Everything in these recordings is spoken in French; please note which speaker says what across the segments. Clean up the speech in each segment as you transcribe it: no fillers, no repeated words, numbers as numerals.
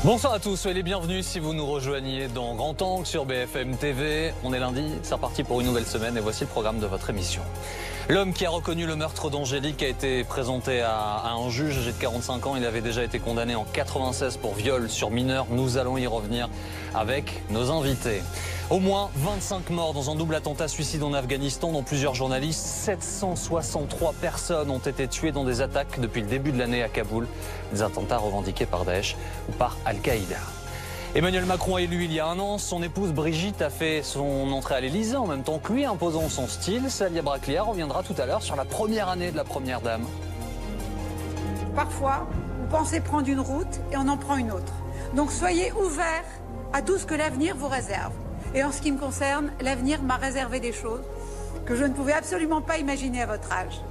Speaker 1: Bonsoir à tous, soyez les bienvenus si vous nous rejoignez dans Grand Angle sur BFM TV. On est lundi, c'est reparti pour une nouvelle semaine et voici le programme de votre émission. L'homme qui a reconnu le meurtre d'Angélique a été présenté à un juge âgé de 45 ans. Il avait déjà été condamné en 96 pour viol sur mineur. Nous allons y revenir avec nos invités. Au moins 25 morts dans un double attentat suicide en Afghanistan, dont plusieurs journalistes. 763 personnes ont été tuées dans des attaques depuis le début de l'année à Kaboul. Des attentats revendiqués par Daesh ou par Al-Qaïda. Emmanuel Macron est élu il y a un an. Son épouse Brigitte a fait son entrée à l'Élysée en même temps que lui, imposant son style. Salia Braclia reviendra tout à l'heure sur la première année de la première dame.
Speaker 2: Parfois, vous pensez prendre une route et on en prend une autre. Donc soyez ouverts à tout ce que l'avenir vous réserve. Et en ce qui me concerne, l'avenir m'a réservé des choses que je ne pouvais absolument pas imaginer à votre âge.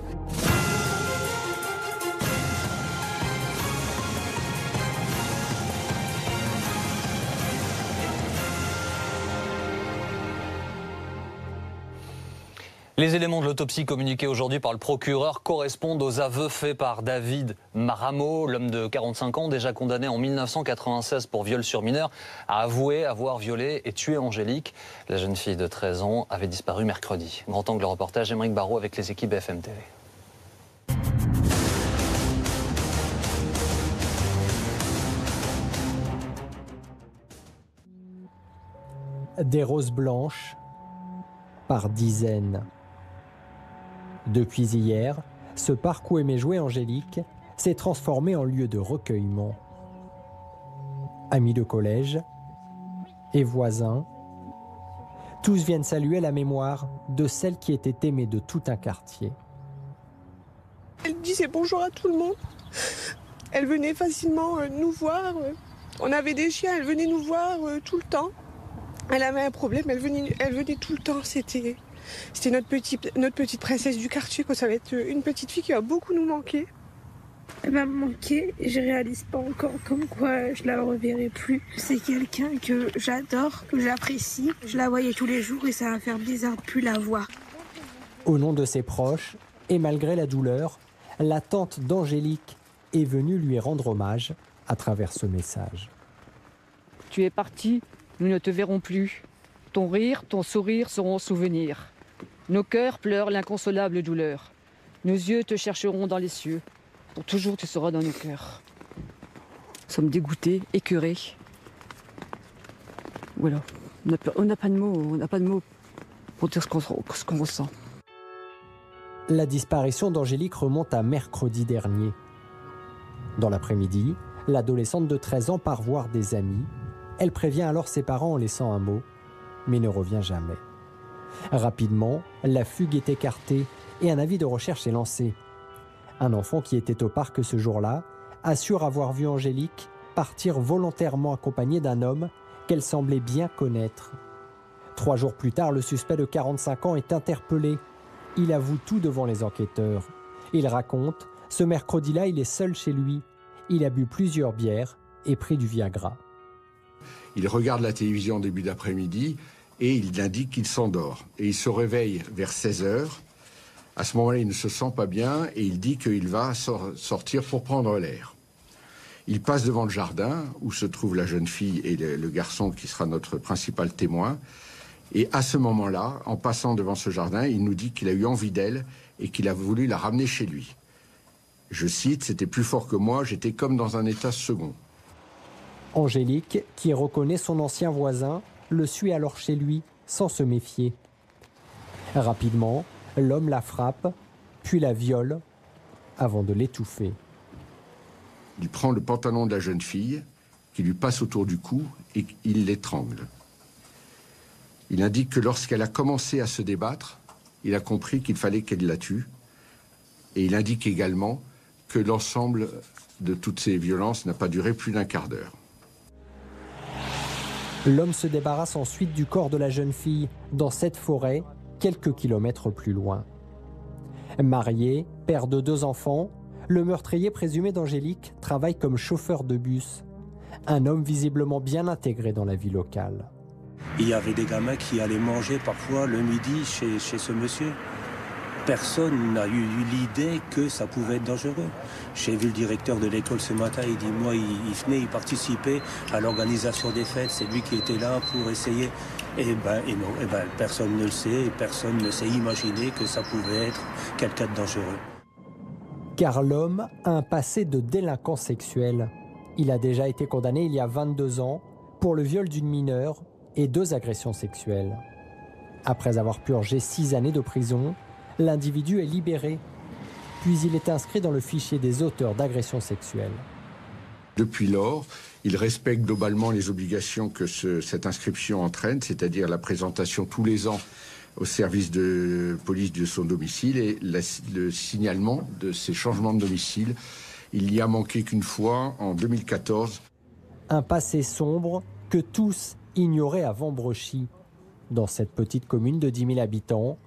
Speaker 1: Les éléments de l'autopsie communiqués aujourd'hui par le procureur correspondent aux aveux faits par David Maramo, l'homme de 45 ans, déjà condamné en 1996 pour viol sur mineur, a avoué avoir violé et tué Angélique. La jeune fille de 13 ans avait disparu mercredi. Grand angle reportage, Émeric Barraud avec les équipes BFM TV.
Speaker 3: Des roses blanches par dizaines. Depuis hier, ce parc où aimait jouer Angélique s'est transformé en lieu de recueillement. Amis de collège et voisins, tous viennent saluer la mémoire de celle qui était aimée de tout un quartier.
Speaker 4: Elle disait bonjour à tout le monde. Elle venait facilement nous voir. On avait des chiens, elle venait nous voir tout le temps. Elle avait un problème, elle venait tout le temps. C'était notre petite princesse du quartier, quoi. Ça va être une petite fille qui va beaucoup nous manquer.
Speaker 5: Elle m'a manqué, je réalise pas encore comme quoi je la reverrai plus. C'est quelqu'un que j'adore, que j'apprécie. Je la voyais tous les jours et ça va faire bizarre de plus la voir.
Speaker 3: Au nom de ses proches, et malgré la douleur, la tante d'Angélique est venue lui rendre hommage à travers ce message.
Speaker 6: Tu es parti, nous ne te verrons plus. Ton rire, ton sourire seront souvenirs. Nos cœurs pleurent l'inconsolable douleur. Nos yeux te chercheront dans les cieux. Pour toujours, tu seras dans nos cœurs. Nous sommes dégoûtés, écœurés. Voilà. On n'a pas de mots pour dire ce qu'on ressent.
Speaker 3: La disparition d'Angélique remonte à mercredi dernier. Dans l'après-midi, l'adolescente de 13 ans part voir des amis. Elle prévient alors ses parents en laissant un mot, mais ne revient jamais. Rapidement, la fugue est écartée et un avis de recherche est lancé. Un enfant qui était au parc ce jour-là assure avoir vu Angélique partir volontairement accompagnée d'un homme qu'elle semblait bien connaître. 3 jours plus tard, le suspect de 45 ans est interpellé. Il avoue tout devant les enquêteurs. Il raconte, ce mercredi-là, il est seul chez lui. Il a bu plusieurs bières et pris du Viagra.
Speaker 7: Il regarde la télévision en début d'après-midi et il indique qu'il s'endort. Et il se réveille vers 16 h. À ce moment-là, il ne se sent pas bien et il dit qu'il va sortir pour prendre l'air. Il passe devant le jardin où se trouve la jeune fille et le garçon qui sera notre principal témoin. Et à ce moment-là, en passant devant ce jardin, il nous dit qu'il a eu envie d'elle et qu'il a voulu la ramener chez lui. Je cite, « C'était plus fort que moi, j'étais comme dans un état second ».
Speaker 3: Angélique, qui reconnaît son ancien voisin, le suit alors chez lui, sans se méfier. Rapidement, l'homme la frappe, puis la viole, avant de l'étouffer.
Speaker 7: Il prend le pantalon de la jeune fille, qui lui passe autour du cou, et il l'étrangle. Il indique que lorsqu'elle a commencé à se débattre, il a compris qu'il fallait qu'elle la tue. Et il indique également que l'ensemble de toutes ces violences n'a pas duré plus d'1 quart d'heure.
Speaker 3: L'homme se débarrasse ensuite du corps de la jeune fille dans cette forêt, quelques kilomètres plus loin. Marié, père de 2 enfants, le meurtrier présumé d'Angélique travaille comme chauffeur de bus. Un homme visiblement bien intégré dans la vie locale.
Speaker 8: Il y avait des gamins qui allaient manger parfois le midi chez ce monsieur. personne n'a eu l'idée que ça pouvait être dangereux. J'ai vu le directeur de l'école ce matin, il dit, moi, il venait, il participait à l'organisation des fêtes, c'est lui qui était là pour essayer. Et non, personne ne le sait, et personne ne s'est imaginé que ça pouvait être quelqu'un de dangereux.
Speaker 3: Car l'homme a un passé de délinquant sexuel. Il a déjà été condamné il y a 22 ans pour le viol d'une mineure et 2 agressions sexuelles. Après avoir purgé 6 années de prison, l'individu est libéré. Puis il est inscrit dans le fichier des auteurs d'agressions sexuelles.
Speaker 7: Depuis lors, il respecte globalement les obligations que cette inscription entraîne, c'est-à-dire la présentation tous les ans au service de police de son domicile et le signalement de ses changements de domicile. Il n'y a manqué qu'une fois, en 2014.
Speaker 3: Un passé sombre que tous ignoraient avant Brochy. Dans cette petite commune de 10 000 habitants,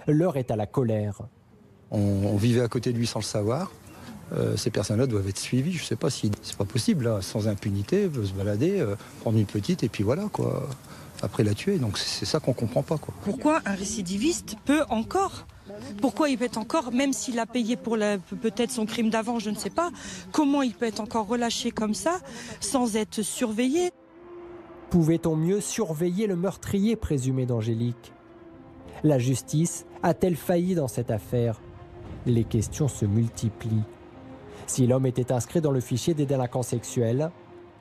Speaker 3: l'heure est à la colère.
Speaker 9: On vivait à côté de lui sans le savoir. Ces personnes-là doivent être suivies. Je ne sais pas si c'est pas possible, là, sans impunité, se balader, prendre une petite et puis voilà, quoi. Après la tuer. Donc c'est ça qu'on ne comprend pas, quoi.
Speaker 10: Pourquoi un récidiviste peut encore ? Pourquoi il peut être encore, même s'il a payé pour peut-être son crime d'avant, je ne sais pas, comment il peut être encore relâché comme ça, sans être surveillé ?
Speaker 3: Pouvait-on mieux surveiller le meurtrier présumé d'Angélique ? La justice a-t-elle failli dans cette affaire ? Les questions se multiplient. Si l'homme était inscrit dans le fichier des délinquants sexuels,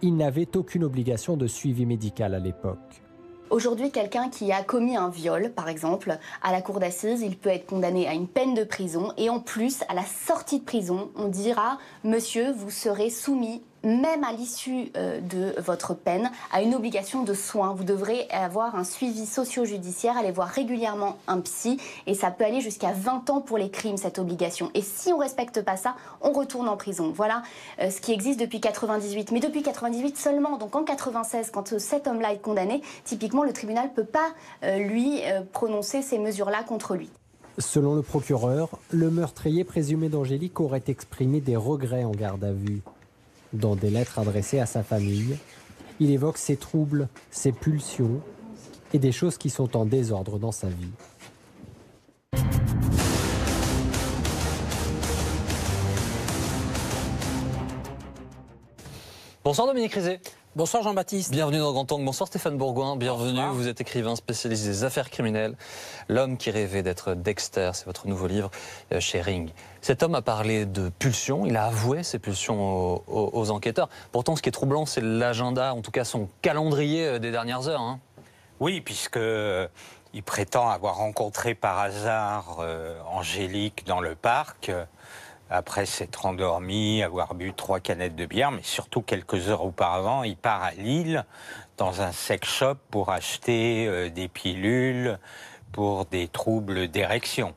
Speaker 3: il n'avait aucune obligation de suivi médical à l'époque.
Speaker 11: Aujourd'hui, quelqu'un qui a commis un viol, par exemple, à la cour d'assises, il peut être condamné à une peine de prison. Et en plus, à la sortie de prison, on dira « Monsieur, vous serez soumis, même à l'issue de votre peine, à une obligation de soins. Vous devrez avoir un suivi socio-judiciaire, aller voir régulièrement un psy. Et ça peut aller jusqu'à 20 ans pour les crimes, cette obligation. Et si on ne respecte pas ça, on retourne en prison. » Voilà ce qui existe depuis 98. Mais depuis 98 seulement. Donc en 96, quand cet homme-là est condamné, typiquement, le tribunal ne peut pas lui prononcer ces mesures-là contre lui.
Speaker 3: Selon le procureur, le meurtrier présumé d'Angélique aurait exprimé des regrets en garde à vue. Dans des lettres adressées à sa famille, il évoque ses troubles, ses pulsions et des choses qui sont en désordre dans sa vie.
Speaker 1: Bonsoir Dominique Rizet.
Speaker 12: Bonsoir Jean-Baptiste.
Speaker 1: Bienvenue dans Grand Angle. Bonsoir Stéphane Bourgoin. Bienvenue. Bonsoir. Vous êtes écrivain spécialisé des affaires criminelles. L'homme qui rêvait d'être Dexter, c'est votre nouveau livre chez Ring. Cet homme a parlé de pulsions. Il a avoué ses pulsions aux enquêteurs. Pourtant, ce qui est troublant, c'est l'agenda, en tout cas son calendrier des dernières heures. Hein.
Speaker 12: Oui, puisque il prétend avoir rencontré par hasard Angélique dans le parc. Après s'être endormi, avoir bu 3 canettes de bière, mais surtout quelques heures auparavant, il part à Lille dans un sex shop pour acheter des pilules pour des troubles d'érection.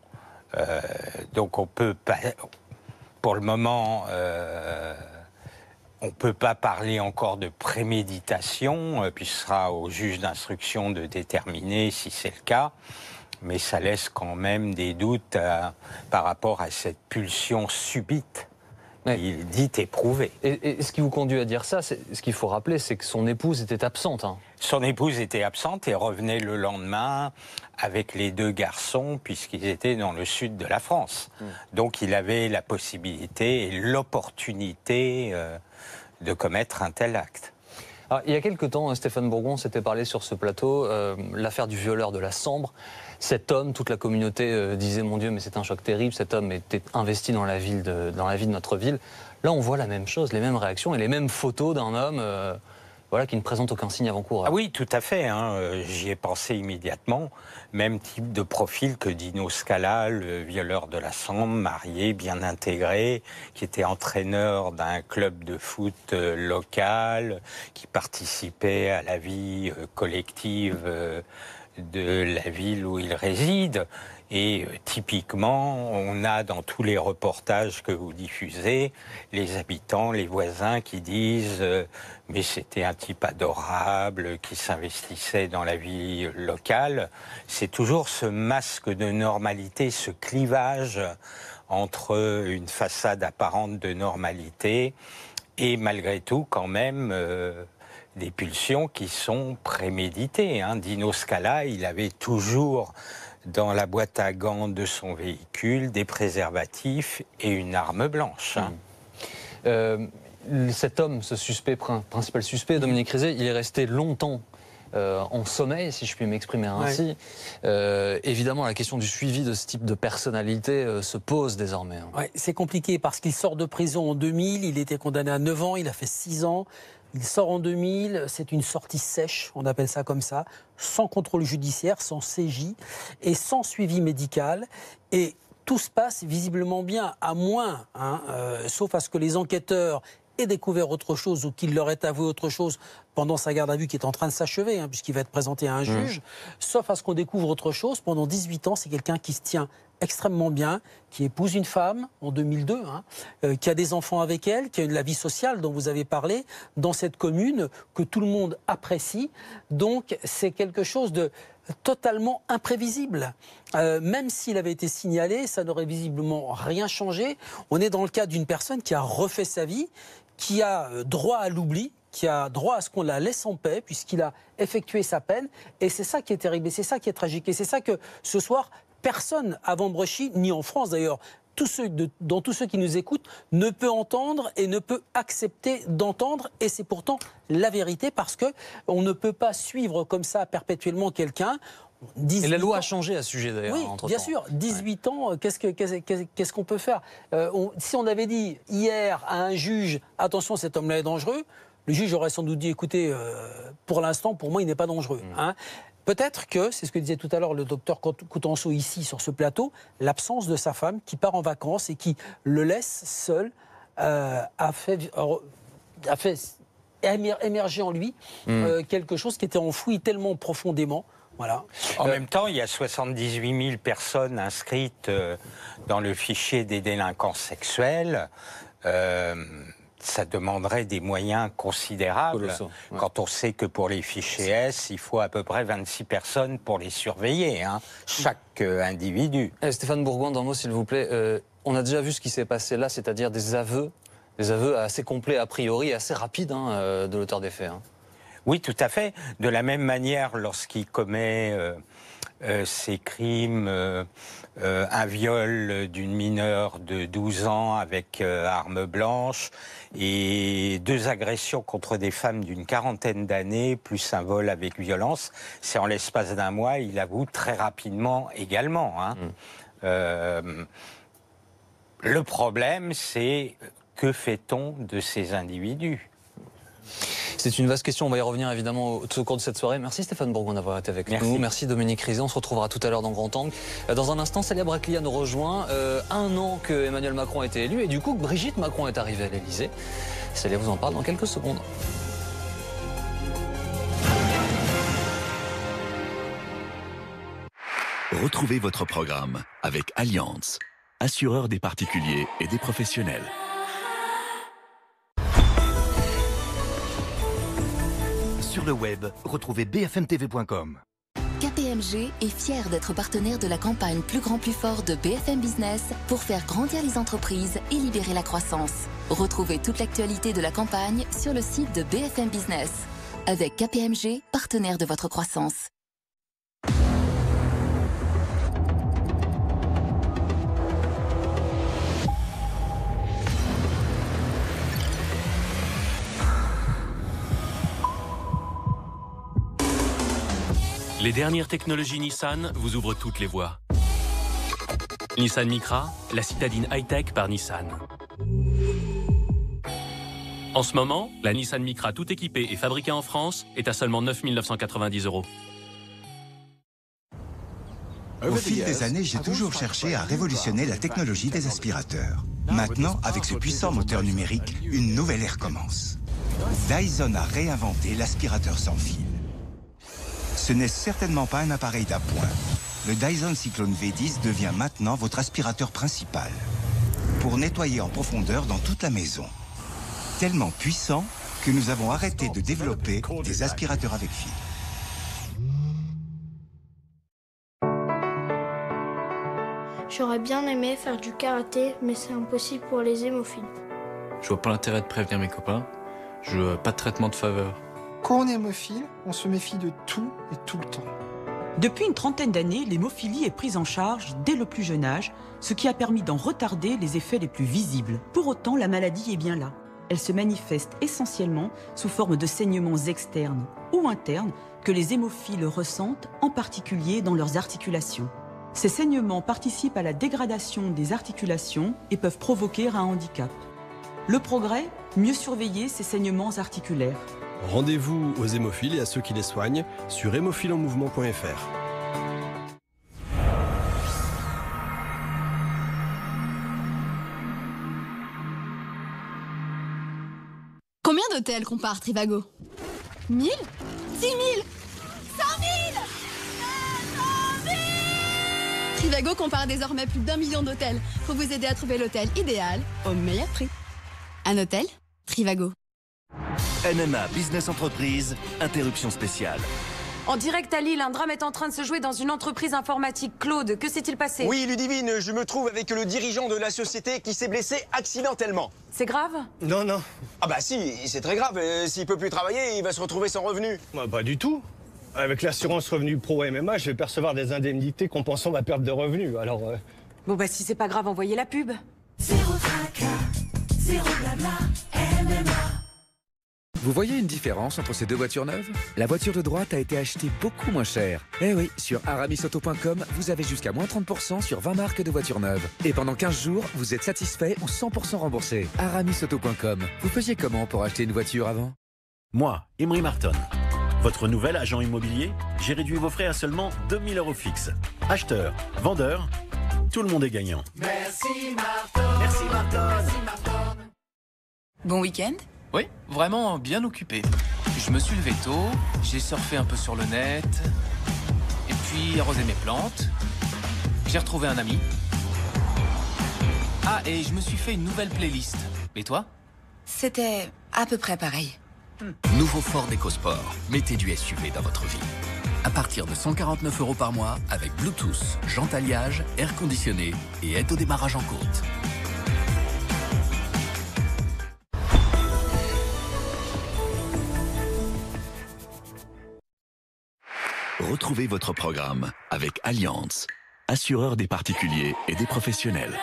Speaker 12: Donc on peut pas, pour le moment, on ne peut pas parler encore de préméditation, puis ce sera au juge d'instruction de déterminer si c'est le cas. Mais ça laisse quand même des doutes par rapport à cette pulsion subite, il dit éprouvée.
Speaker 1: Et ce qui vous conduit à dire ça, ce qu'il faut rappeler, c'est que son épouse était absente. Hein.
Speaker 12: Son épouse était absente et revenait le lendemain avec les 2 garçons, puisqu'ils étaient dans le sud de la France. Donc il avait la possibilité et l'opportunité de commettre un tel acte.
Speaker 1: Alors, il y a quelque temps, Stéphane Bourgoin s'était parlé sur ce plateau, l'affaire du violeur de la Sambre. Cet homme, toute la communauté disait « Mon Dieu, mais c'est un choc terrible, cet homme était investi dans la vie de notre ville ». Là, on voit la même chose, les mêmes réactions et les mêmes photos d'un homme voilà, qui ne présente aucun signe avant-coureur.
Speaker 12: Ah oui, tout à fait, hein, j'y ai pensé immédiatement. Même type de profil que Dino Scala, le violeur de la Sambre, marié, bien intégré, qui était entraîneur d'un club de foot local, qui participait à la vie collective de la ville où il réside. Et typiquement, on a dans tous les reportages que vous diffusez, les habitants, les voisins qui disent mais c'était un type adorable, qui s'investissait dans la vie locale. C'est toujours ce masque de normalité, ce clivage entre une façade apparente de normalité et malgré tout quand même des pulsions qui sont préméditées. Hein. Dino Scala, il avait toujours dans la boîte à gants de son véhicule des préservatifs et une arme blanche.
Speaker 1: Cet homme, ce suspect, principal suspect, Dominique Rizet, il est resté longtemps en sommeil, si je puis m'exprimer ainsi. Évidemment, la question du suivi de ce type de personnalité se pose désormais.
Speaker 13: Ouais, c'est compliqué parce qu'il sort de prison en 2000, il était condamné à 9 ans, il a fait 6 ans. Il sort en 2000, c'est une sortie sèche, on appelle ça comme ça, sans contrôle judiciaire, sans CJ et sans suivi médical. Et tout se passe visiblement bien, à moins, sauf à ce que les enquêteurs aient découvert autre chose ou qu'il leur ait avoué autre chose pendant sa garde à vue qui est en train de s'achever, puisqu'il va être présenté à un juge, sauf à ce qu'on découvre autre chose. Pendant 18 ans, c'est quelqu'un qui se tient extrêmement bien, qui épouse une femme en 2002, qui a des enfants avec elle, qui a la vie sociale dont vous avez parlé, dans cette commune que tout le monde apprécie. Donc c'est quelque chose de totalement imprévisible. Même s'il avait été signalé, ça n'aurait visiblement rien changé. On est dans le cas d'une personne qui a refait sa vie, qui a droit à l'oubli, qui a droit à ce qu'on la laisse en paix, puisqu'il a effectué sa peine. Et c'est ça qui est terrible, et c'est ça qui est tragique. Et c'est ça que, ce soir, personne à Vambrechy, ni en France d'ailleurs, dans tous ceux qui nous écoutent, ne peut entendre et ne peut accepter d'entendre. Et c'est pourtant la vérité, parce qu'on ne peut pas suivre comme ça perpétuellement quelqu'un.
Speaker 1: Et la loi a changé à ce sujet d'ailleurs.
Speaker 13: Oui, bien sûr. 18 ans, qu'est-ce qu'on peut faire si on avait dit hier à un juge, attention, cet homme-là est dangereux, le juge aurait sans doute dit, écoutez, pour l'instant, pour moi, il n'est pas dangereux. Peut-être que, c'est ce que disait tout à l'heure le docteur Coutenceau ici sur ce plateau, l'absence de sa femme qui part en vacances et qui le laisse seul a fait émerger en lui quelque chose qui était enfoui tellement profondément. Voilà.
Speaker 12: En même temps, il y a 78 000 personnes inscrites dans le fichier des délinquants sexuels. Ça demanderait des moyens considérables quand on sait que pour les fichiers S, il faut à peu près 26 personnes pour les surveiller, chaque individu.
Speaker 1: Stéphane Bourgoin, d'un mot s'il vous plaît, on a déjà vu ce qui s'est passé là, c'est-à-dire des aveux assez complets a priori, assez rapides de l'auteur des faits.
Speaker 12: Oui, tout à fait. De la même manière, lorsqu'il commet ces crimes, un viol d'une mineure de 12 ans avec arme blanche et 2 agressions contre des femmes d'une quarantaine d'années, plus un vol avec violence, c'est en l'espace d'un mois, il avoue très rapidement également. Le problème, c'est que fait-on de ces individus ?
Speaker 1: C'est une vaste question, on va y revenir évidemment au cours de cette soirée. Merci Stéphane Bourgoin d'avoir été avec nous. Merci Dominique Rizet, on se retrouvera tout à l'heure dans Grand Angle. Dans un instant, Célia Braclia nous rejoint. 1 an que Emmanuel Macron a été élu et du coup Brigitte Macron est arrivée à l'Elysée. Célia vous en parle dans quelques secondes.
Speaker 14: Retrouvez votre programme avec Allianz, assureur des particuliers et des professionnels.
Speaker 15: Sur le web, retrouvez bfmtv.com.
Speaker 16: KPMG est fier d'être partenaire de la campagne Plus grand, plus fort de BFM Business pour faire grandir les entreprises et libérer la croissance. Retrouvez toute l'actualité de la campagne sur le site de BFM Business. Avec KPMG, partenaire de votre croissance.
Speaker 17: Les dernières technologies Nissan vous ouvrent toutes les voies. Nissan Micra, la citadine high-tech par Nissan. En ce moment, la Nissan Micra tout équipée et fabriquée en France est à seulement 9 990 €.
Speaker 18: Au fil des années, j'ai toujours cherché à révolutionner la technologie des aspirateurs. Maintenant, avec ce puissant moteur numérique, une nouvelle ère commence. Dyson a réinventé l'aspirateur sans fil. Ce n'est certainement pas un appareil d'appoint. Le Dyson Cyclone V10 devient maintenant votre aspirateur principal pour nettoyer en profondeur dans toute la maison. Tellement puissant que nous avons arrêté de développer des aspirateurs avec fil.
Speaker 19: J'aurais bien aimé faire du karaté, mais c'est impossible pour les hémophiles.
Speaker 20: Je vois pas l'intérêt de prévenir mes copains. Je veux pas de traitement de faveur.
Speaker 21: Quand on est hémophile, on se méfie de tout et tout le temps. Depuis une trentaine d'années, l'hémophilie est prise en charge dès le plus jeune âge, ce qui a permis d'en retarder les effets les plus visibles. Pour autant, la maladie est bien là. Elle se manifeste essentiellement sous forme de saignements externes ou internes que les hémophiles ressentent, en particulier dans leurs articulations. Ces saignements participent à la dégradation des articulations et peuvent provoquer un handicap. Le progrès, mieux surveiller ces saignements articulaires.
Speaker 22: Rendez-vous aux hémophiles et à ceux qui les soignent sur hémophilenmouvement.fr.
Speaker 23: Combien d'hôtels compare Trivago? 1000? 6000? 100 000? 500 000? Trivago compare désormais plus d'1 million d'hôtels pour vous aider à trouver l'hôtel idéal au meilleur prix. Un hôtel? Trivago.
Speaker 15: MMA Business Entreprise, interruption spéciale.
Speaker 24: En direct à Lille, un drame est en train de se jouer dans une entreprise informatique. Claude, que s'est-il passé?
Speaker 25: Oui, Ludivine, je me trouve avec le dirigeant de la société qui s'est blessé accidentellement.
Speaker 24: C'est grave?
Speaker 25: Non, non. Ah bah si, c'est très grave. S'il peut plus travailler, il va se retrouver sans revenu.
Speaker 26: Pas du tout. Avec l'assurance revenu pro MMA, je vais percevoir des indemnités compensant ma perte de revenus, alors...
Speaker 24: Bon bah si c'est pas grave, envoyez la pub.
Speaker 27: Zéro tracas, zéro blabla, MMA.
Speaker 28: Vous voyez une différence entre ces deux voitures neuves? La voiture de droite a été achetée beaucoup moins cher. Eh oui, sur aramisauto.com, vous avez jusqu'à moins 30% sur 20 marques de voitures neuves. Et pendant 15 jours, vous êtes satisfait ou 100% remboursé. aramisauto.com. Vous faisiez comment pour acheter une voiture avant?
Speaker 29: Moi, Emery Marton, votre nouvel agent immobilier, j'ai réduit vos frais à seulement 2 000 € fixes. Acheteur, vendeur, tout le monde est gagnant.
Speaker 27: Merci Marton. Merci Marton. Merci Marton.
Speaker 23: Bon week-end?
Speaker 20: Oui, vraiment bien occupé. Je me suis levé tôt, j'ai surfé un peu sur le net, et puis arrosé mes plantes. J'ai retrouvé un ami. Ah, et je me suis fait une nouvelle playlist. Et toi?
Speaker 23: C'était à peu près pareil.
Speaker 28: Nouveau Ford EcoSport. Mettez du SUV dans votre vie. À partir de 149 € par mois, avec Bluetooth, jantes alliage, air conditionné et aide au démarrage en côte.
Speaker 14: Retrouvez votre programme avec Allianz, assureur des particuliers et des professionnels.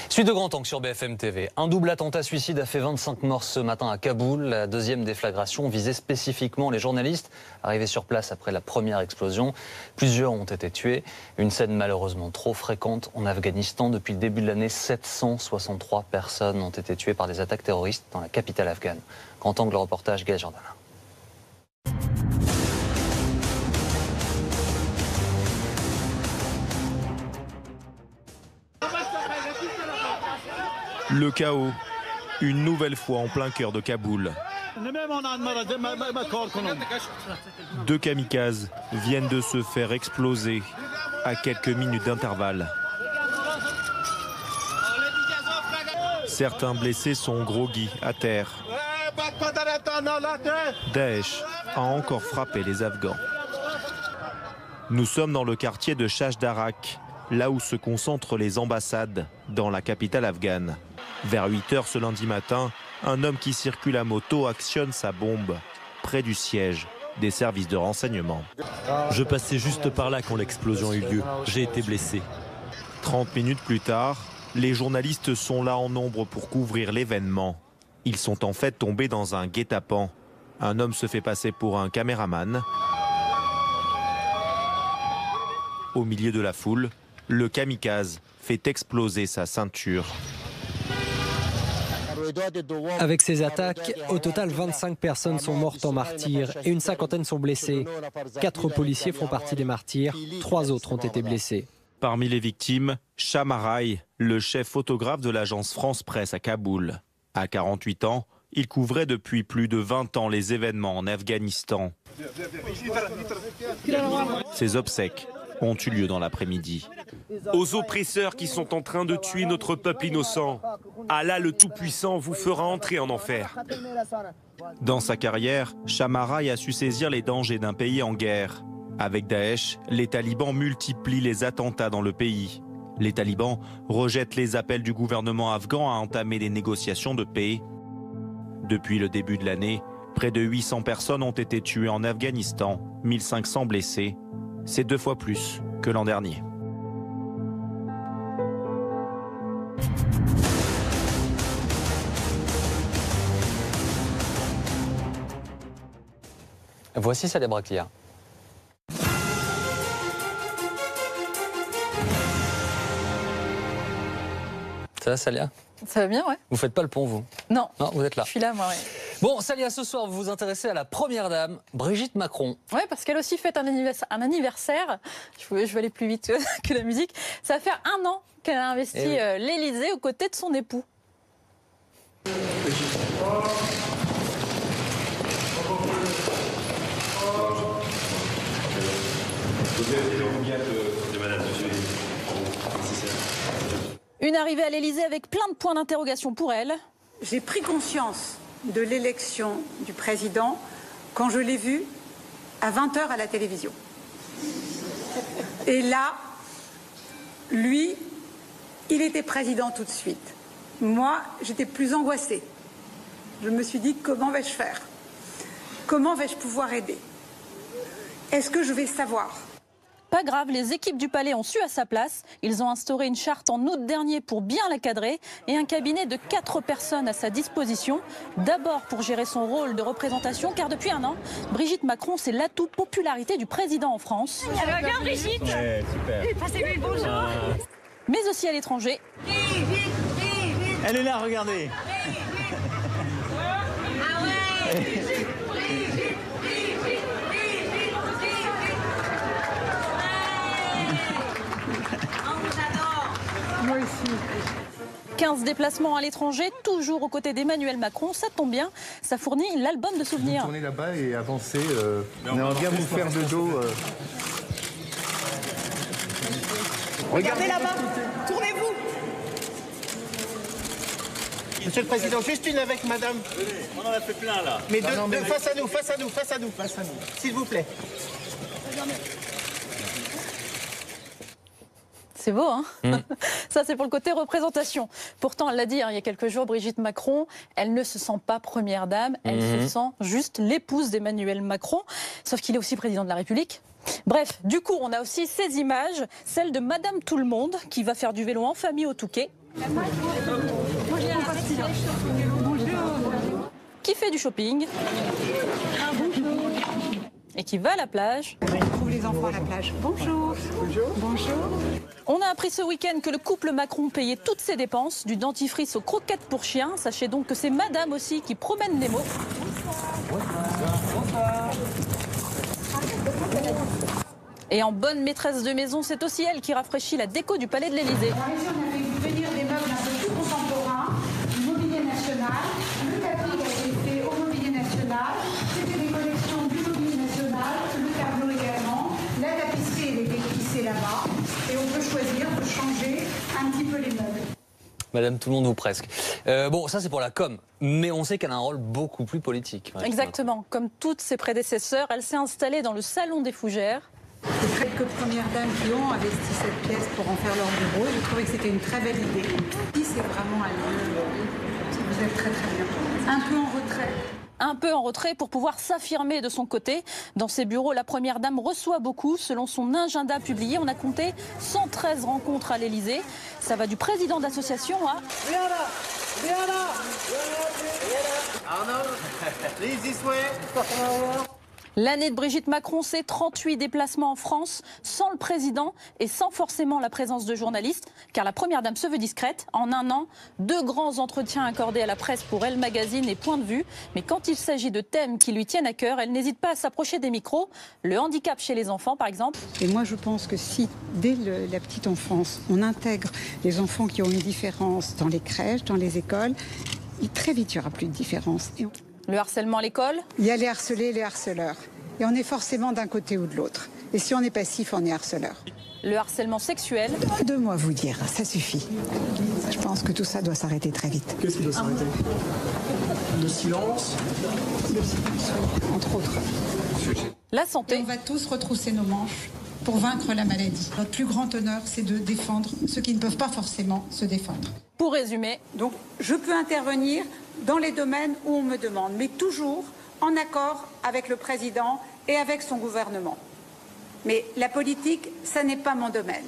Speaker 1: Suite de Grand Angle sur BFM TV. Un double attentat suicide a fait 25 morts ce matin à Kaboul. La deuxième déflagration visait spécifiquement les journalistes arrivés sur place après la première explosion. Plusieurs ont été tués. Une scène malheureusement trop fréquente en Afghanistan. Depuis le début de l'année, 763 personnes ont été tuées par des attaques terroristes dans la capitale afghane. Grand Angle, reportage Gaël Jordan.
Speaker 30: Le chaos, une nouvelle fois en plein cœur de Kaboul. Deux kamikazes viennent de se faire exploser à quelques minutes d'intervalle. Certains blessés sont groggy à terre. Daesh a encore frappé les Afghans. Nous sommes dans le quartier de Shajdarak, là où se concentrent les ambassades dans la capitale afghane. Vers 8 h ce lundi matin, un homme qui circule à moto actionne sa bombe près du siège des services de renseignement.
Speaker 31: Je passais juste par là quand l'explosion a eu lieu. J'ai été blessé.
Speaker 30: 30 minutes plus tard, les journalistes sont là en nombre pour couvrir l'événement. Ils sont en fait tombés dans un guet-apens. Un homme se fait passer pour un caméraman. Au milieu de la foule, le kamikaze fait exploser sa ceinture.
Speaker 3: Avec ces attaques, au total 25 personnes sont mortes en martyrs et une cinquantaine sont blessées. 4 policiers font partie des martyrs, 3 autres ont été blessés.
Speaker 30: Parmi les victimes, Shamarai, le chef photographe de l'agence France Presse à Kaboul. À 48 ans, il couvrait depuis plus de 20 ans les événements en Afghanistan. Ses obsèques ont eu lieu dans l'après-midi.
Speaker 32: Aux oppresseurs qui sont en train de tuer notre peuple innocent, Allah le Tout-Puissant vous fera entrer en enfer.
Speaker 30: Dans sa carrière, Shamarai a su saisir les dangers d'un pays en guerre. Avec Daesh, les talibans multiplient les attentats dans le pays. Les talibans rejettent les appels du gouvernement afghan à entamer des négociations de paix. Depuis le début de l'année, près de 800 personnes ont été tuées en Afghanistan, 1500 blessés. C'est 2 fois plus que l'an dernier.
Speaker 1: Voici Salia Braclia. Ça va, Salia?
Speaker 2: Ça va bien, ouais.
Speaker 1: Vous faites pas le pont, vous?
Speaker 2: Non.
Speaker 1: Non, vous êtes là.
Speaker 2: Je suis là, moi, ouais.
Speaker 1: Bon, Salia, ce soir, vous vous intéressez à la première dame, Brigitte Macron.
Speaker 2: Ouais, parce qu'elle aussi fête un anniversaire. Je vais aller plus vite que la musique. Ça va faire 1 an qu'elle a investi l'Élysée aux côtés de son époux. Une arrivée à l'Élysée avec plein de points d'interrogation pour elle.
Speaker 4: J'ai pris conscience de l'élection du président quand je l'ai vu à 20h à la télévision. Et là, lui, il était président tout de suite. Moi, j'étais plus angoissée. Je me suis dit, comment vais-je faire? Comment vais-je pouvoir aider? Est-ce que je vais savoir?
Speaker 2: Pas grave, les équipes du palais ont su à sa place. Ils ont instauré une charte en août dernier pour bien la cadrer et un cabinet de 4 personnes à sa disposition. D'abord pour gérer son rôle de représentation, car depuis 1 an, Brigitte Macron, c'est l'atout popularité du président en France.
Speaker 5: Regarde Brigitte,
Speaker 30: ouais, super.
Speaker 5: Passez-lui le bonjour.
Speaker 2: Mais aussi à l'étranger.
Speaker 5: Elle est là, regardez. Ah ouais.
Speaker 2: Moi aussi. 15 déplacements à l'étranger, toujours aux côtés d'Emmanuel Macron. Ça tombe bien, ça fournit l'album de souvenirs.
Speaker 6: Tournez là-bas et avancez. On aimerait bien vous faire de dos.
Speaker 5: Regardez là-bas, tournez-vous.
Speaker 6: Monsieur le Président, juste une avec madame.
Speaker 5: On en a fait plein là.
Speaker 6: Mais face à nous, face à nous, face à nous, face à nous. S'il vous plaît.
Speaker 2: C'est beau, hein? Ça, c'est pour le côté représentation. Pourtant, elle l'a dit il y a quelques jours, Brigitte Macron, elle ne se sent pas première dame, elle se sent juste l'épouse d'Emmanuel Macron, sauf qu'il est aussi président de la République. Bref, du coup, on a aussi ces images, celle de Madame Tout-le-Monde, qui va faire du vélo en famille au Touquet. Qui fait du shopping. Et qui va à la plage.
Speaker 4: On trouve les enfants à la plage. Bonjour. Bonjour. Bonjour.
Speaker 2: On a appris ce week-end que le couple Macron payait toutes ses dépenses, du dentifrice aux croquettes pour chiens. Sachez donc que c'est madame aussi qui promène les mots. Et en bonne maîtresse de maison, c'est aussi elle qui rafraîchit la déco du palais de l'Élysée.
Speaker 4: On a vu venir des meubles un peu plus contemporains, du mobilier national. Le tapis a été fait au mobilier national. C'était des collections du mobilier national, le tableau également. La tapisserie, elle était glissée là-bas. Et on peut choisir de changer un petit peu les meubles.
Speaker 1: Madame Tout-le-Monde ou presque. Bon, ça c'est pour la com, mais on sait qu'elle a un rôle beaucoup plus politique.
Speaker 2: Exactement. Comme toutes ses prédécesseurs, elle s'est installée dans le salon des Fougères.
Speaker 4: C'est quelques premières dames qui ont investi cette pièce pour en faire leur bureau. J'ai trouvé que c'était une très belle idée. Ici, c'est vraiment un lieu. Vous êtes très très bien. Un peu en retrait.
Speaker 2: Un peu en retrait pour pouvoir s'affirmer de son côté. Dans ses bureaux, la première dame reçoit beaucoup. Selon son agenda publié, on a compté 113 rencontres à l'Élysée. Ça va du président d'association à...
Speaker 5: Viens là. Arnaud, please this way.
Speaker 2: L'année de Brigitte Macron, c'est 38 déplacements en France, sans le président et sans forcément la présence de journalistes, car la première dame se veut discrète. En 1 an, 2 grands entretiens accordés à la presse pour Elle Magazine et Point de Vue. Mais quand il s'agit de thèmes qui lui tiennent à cœur, elle n'hésite pas à s'approcher des micros. Le handicap chez les enfants, par exemple.
Speaker 4: Et moi, je pense que si, dès la petite enfance, on intègre les enfants qui ont une différence dans les crèches, dans les écoles, très vite, il n'y aura plus de différence.
Speaker 2: Le harcèlement à l'école?
Speaker 4: Il y a les harcelés et les harceleurs. Et on est forcément d'un côté ou de l'autre. Et si on est passif, on est harceleur.
Speaker 2: Le harcèlement sexuel?
Speaker 4: 2 mots à vous dire, ça suffit. Je pense que tout ça doit s'arrêter très vite.
Speaker 6: Qu'est-ce qui doit s'arrêter? Le silence?
Speaker 4: Entre autres.
Speaker 2: La santé.
Speaker 4: Et on va tous retrousser nos manches. pour vaincre la maladie. Notre plus grand honneur, c'est de défendre ceux qui ne peuvent pas forcément se défendre.
Speaker 2: Pour résumer,
Speaker 4: donc je peux intervenir dans les domaines où on me demande, mais toujours en accord avec le président et avec son gouvernement. Mais la politique, ça n'est pas mon domaine.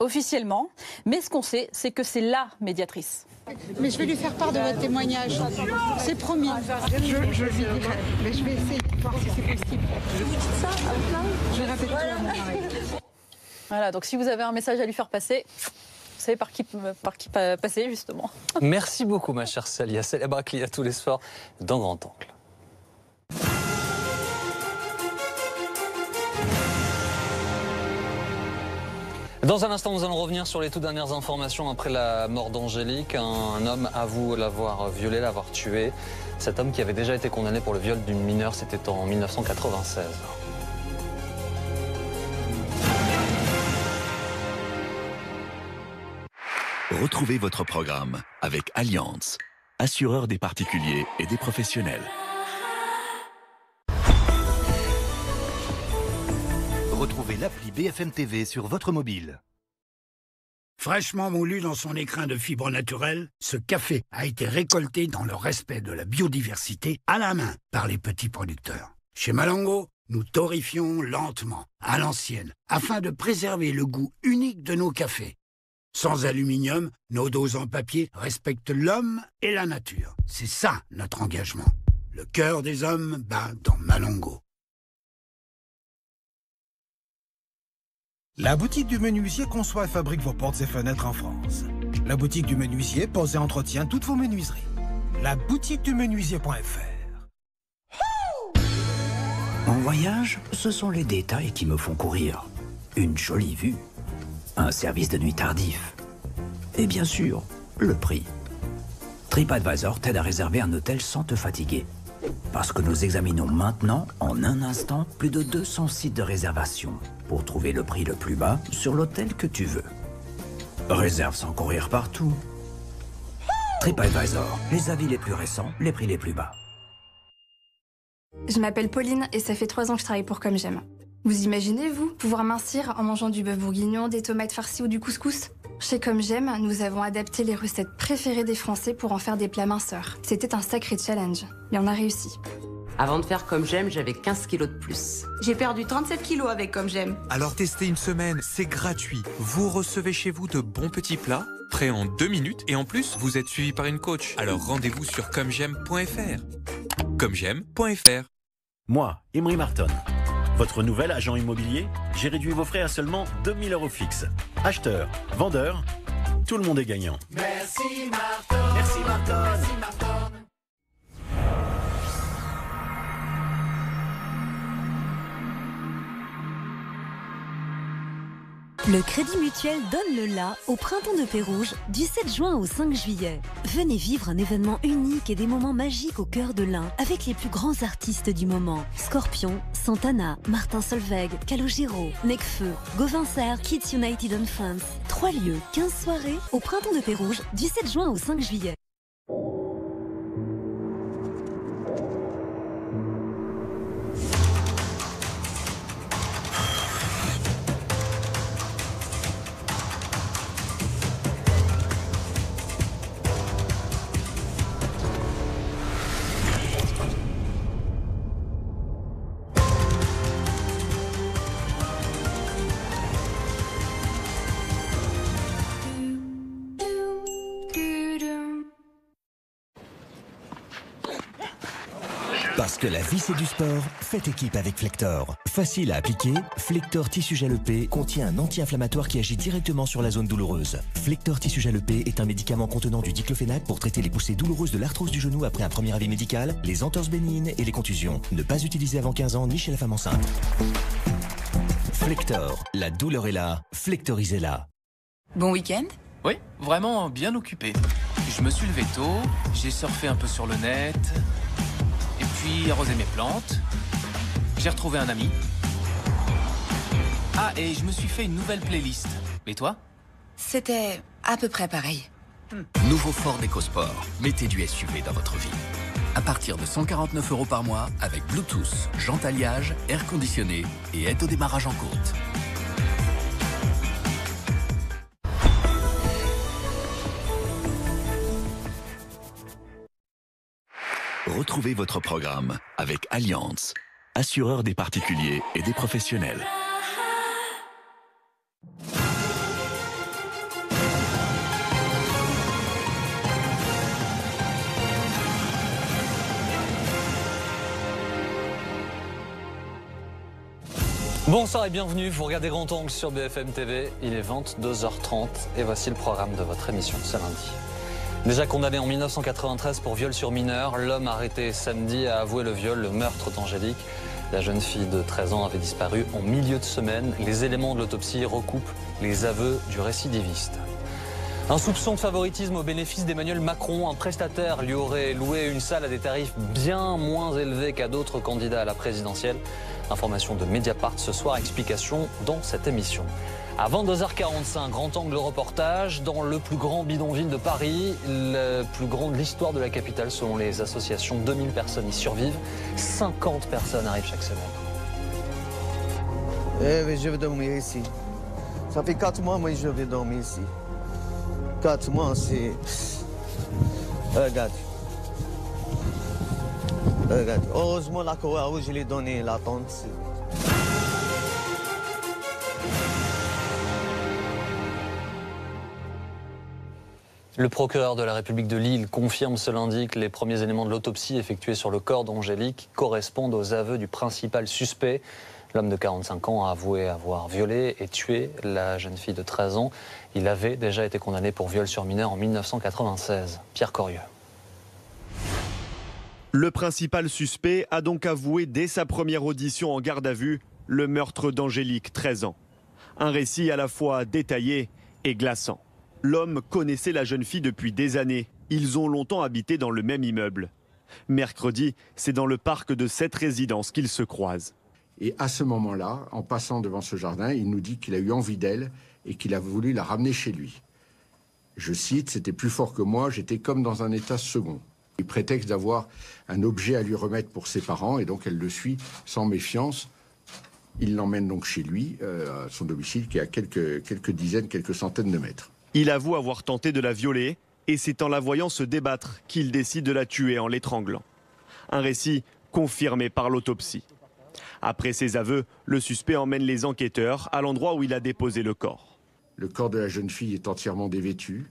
Speaker 2: Officiellement, mais ce qu'on sait, c'est que c'est la médiatrice.
Speaker 4: Mais je vais lui faire part de votre témoignage. C'est promis. Je lui dirai. Mais je vais essayer de voir si c'est possible. Je vais répéter à mon mari.
Speaker 2: Voilà, donc si vous avez un message à lui faire passer, vous savez par qui passer, justement.
Speaker 1: Merci beaucoup, ma chère Célia. Célia Bracli à tous les soirs dans Grand Angle. Dans un instant, nous allons revenir sur les toutes dernières informations après la mort d'Angélique. Un homme avoue l'avoir violée, l'avoir tuée. Cet homme qui avait déjà été condamné pour le viol d'une mineure, c'était en 1996.
Speaker 14: Retrouvez votre programme avec Allianz, assureur des particuliers et des professionnels.
Speaker 27: Retrouvez l'appli BFM TV sur votre mobile.
Speaker 7: Fraîchement moulu dans son écrin de fibres naturelles, ce café a été récolté dans le respect de la biodiversité à la main par les petits producteurs. Chez Malongo, nous torréfions lentement, à l'ancienne, afin de préserver le goût unique de nos cafés. Sans aluminium, nos doses en papier respectent l'homme et la nature. C'est ça notre engagement. Le cœur des hommes bat dans Malongo.
Speaker 8: La boutique du menuisier conçoit et fabrique vos portes et fenêtres en France. La boutique du menuisier pose et entretient toutes vos menuiseries. La boutique du menuisier.fr.
Speaker 9: En voyage, ce sont les détails qui me font courir. Une jolie vue, un service de nuit tardif et bien sûr, le prix. TripAdvisor t'aide à réserver un hôtel sans te fatiguer. Parce que nous examinons maintenant, en un instant, plus de 200 sites de réservation pour trouver le prix le plus bas sur l'hôtel que tu veux. Réserve sans courir partout. TripAdvisor, les avis les plus récents, les prix les plus bas.
Speaker 23: Je m'appelle Pauline et ça fait 3 ans que je travaille pour Comme J'aime. Vous imaginez, vous, pouvoir mincir en mangeant du bœuf bourguignon, des tomates farcies ou du couscous? Chez Comme J'aime, nous avons adapté les recettes préférées des Français pour en faire des plats minceurs. C'était un sacré challenge, mais on a réussi.
Speaker 10: Avant de faire Comme J'aime, j'avais 15 kilos de plus.
Speaker 24: J'ai perdu 37 kilos avec Comme J'aime.
Speaker 11: Alors testez une semaine, c'est gratuit. Vous recevez chez vous de bons petits plats, prêts en 2 minutes, et en plus, vous êtes suivi par une coach. Alors rendez-vous sur commej'aime.fr. commej'aime.fr.
Speaker 29: Moi, Emery Marton, votre nouvel agent immobilier, j'ai réduit vos frais à seulement 2 000 € fixes. Acheteur, vendeur, tout le monde est gagnant.
Speaker 27: Merci Marton. Merci Marton. Merci Marton.
Speaker 12: Le Crédit Mutuel donne le la au Printemps de Pérouge du 7 juin au 5 juillet. Venez vivre un événement unique et des moments magiques au cœur de l'Ain avec les plus grands artistes du moment. Scorpion, Santana, Martin Solveig, Calogero, Nekfeu, Gauvin Serre, Kids United and Friends. 3 lieux, 15 soirées au Printemps de Pérouge du 7 juin au 5 juillet.
Speaker 13: Parce que la vie c'est du sport, faites équipe avec Flector. Facile à appliquer, Flector Tissu Gel EP contient un anti-inflammatoire qui agit directement sur la zone douloureuse. Flector Tissu Gel EP est un médicament contenant du diclofénac pour traiter les poussées douloureuses de l'arthrose du genou après un premier avis médical, les entorses bénignes et les contusions. Ne pas utiliser avant 15 ans ni chez la femme enceinte. Flector, la douleur est là, flectorisez-la.
Speaker 20: Bon week-end? Oui, vraiment bien occupé. Je me suis levé tôt, j'ai surfé un peu sur le net, et puis arrosé mes plantes. J'ai retrouvé un ami. Ah, et je me suis fait une nouvelle playlist. Et toi?
Speaker 16: C'était à peu près pareil.
Speaker 17: Nouveau Ford EcoSport. Mettez du SUV dans votre vie. À partir de 149 € par mois, avec Bluetooth, jantes alliage, air conditionné et aide au démarrage en côte.
Speaker 14: Retrouvez votre programme avec Allianz, assureur des particuliers et des professionnels.
Speaker 1: Bonsoir et bienvenue, vous regardez Grand Angle sur BFM TV, il est 22h30 et voici le programme de votre émission ce lundi. Déjà condamné en 1993 pour viol sur mineur, l'homme arrêté samedi a avoué le viol, le meurtre d'Angélique. La jeune fille de 13 ans avait disparu en milieu de semaine. Les éléments de l'autopsie recoupent les aveux du récidiviste. Un soupçon de favoritisme au bénéfice d'Emmanuel Macron. Un prestataire lui aurait loué une salle à des tarifs bien moins élevés qu'à d'autres candidats à la présidentielle. Information de Mediapart ce soir, explication dans cette émission. À 22h45, Grand Angle reportage dans le plus grand bidonville de Paris, le plus grand de l'histoire de la capitale selon les associations. 2000 personnes y survivent, 50 personnes arrivent chaque semaine.
Speaker 3: Je vais dormir ici. Ça fait 4 mois, moi, je vais dormir ici. 4 mois, c'est... Regarde. Regarde. Heureusement, la Croix-Rouge, je l'ai donné la tente.
Speaker 1: Le procureur de la République de Lille confirme ce lundi que les premiers éléments de l'autopsie effectués sur le corps d'Angélique correspondent aux aveux du principal suspect. L'homme de 45 ans a avoué avoir violé et tué la jeune fille de 13 ans. Il avait déjà été condamné pour viol sur mineur en 1996. Pierre Corieux.
Speaker 15: Le principal suspect a donc avoué dès sa première audition en garde à vue le meurtre d'Angélique, 13 ans. Un récit à la fois détaillé et glaçant. L'homme connaissait la jeune fille depuis des années. Ils ont longtemps habité dans le même immeuble. Mercredi, c'est dans le parc de cette résidence qu'ils se croisent.
Speaker 18: Et à ce moment-là, en passant devant ce jardin, il nous dit qu'il a eu envie d'elle et qu'il a voulu la ramener chez lui. Je cite, « C'était plus fort que moi, j'étais comme dans un état second ». Il prétexte d'avoir un objet à lui remettre pour ses parents et donc elle le suit sans méfiance. Il l'emmène donc chez lui, à son domicile qui est à quelques dizaines, quelques centaines de mètres.
Speaker 15: Il avoue avoir tenté de la violer et c'est en la voyant se débattre qu'il décide de la tuer en l'étranglant. Un récit confirmé par l'autopsie. Après ses aveux, le suspect emmène les enquêteurs à l'endroit où il a déposé le corps.
Speaker 18: Le corps de la jeune fille est entièrement dévêtu.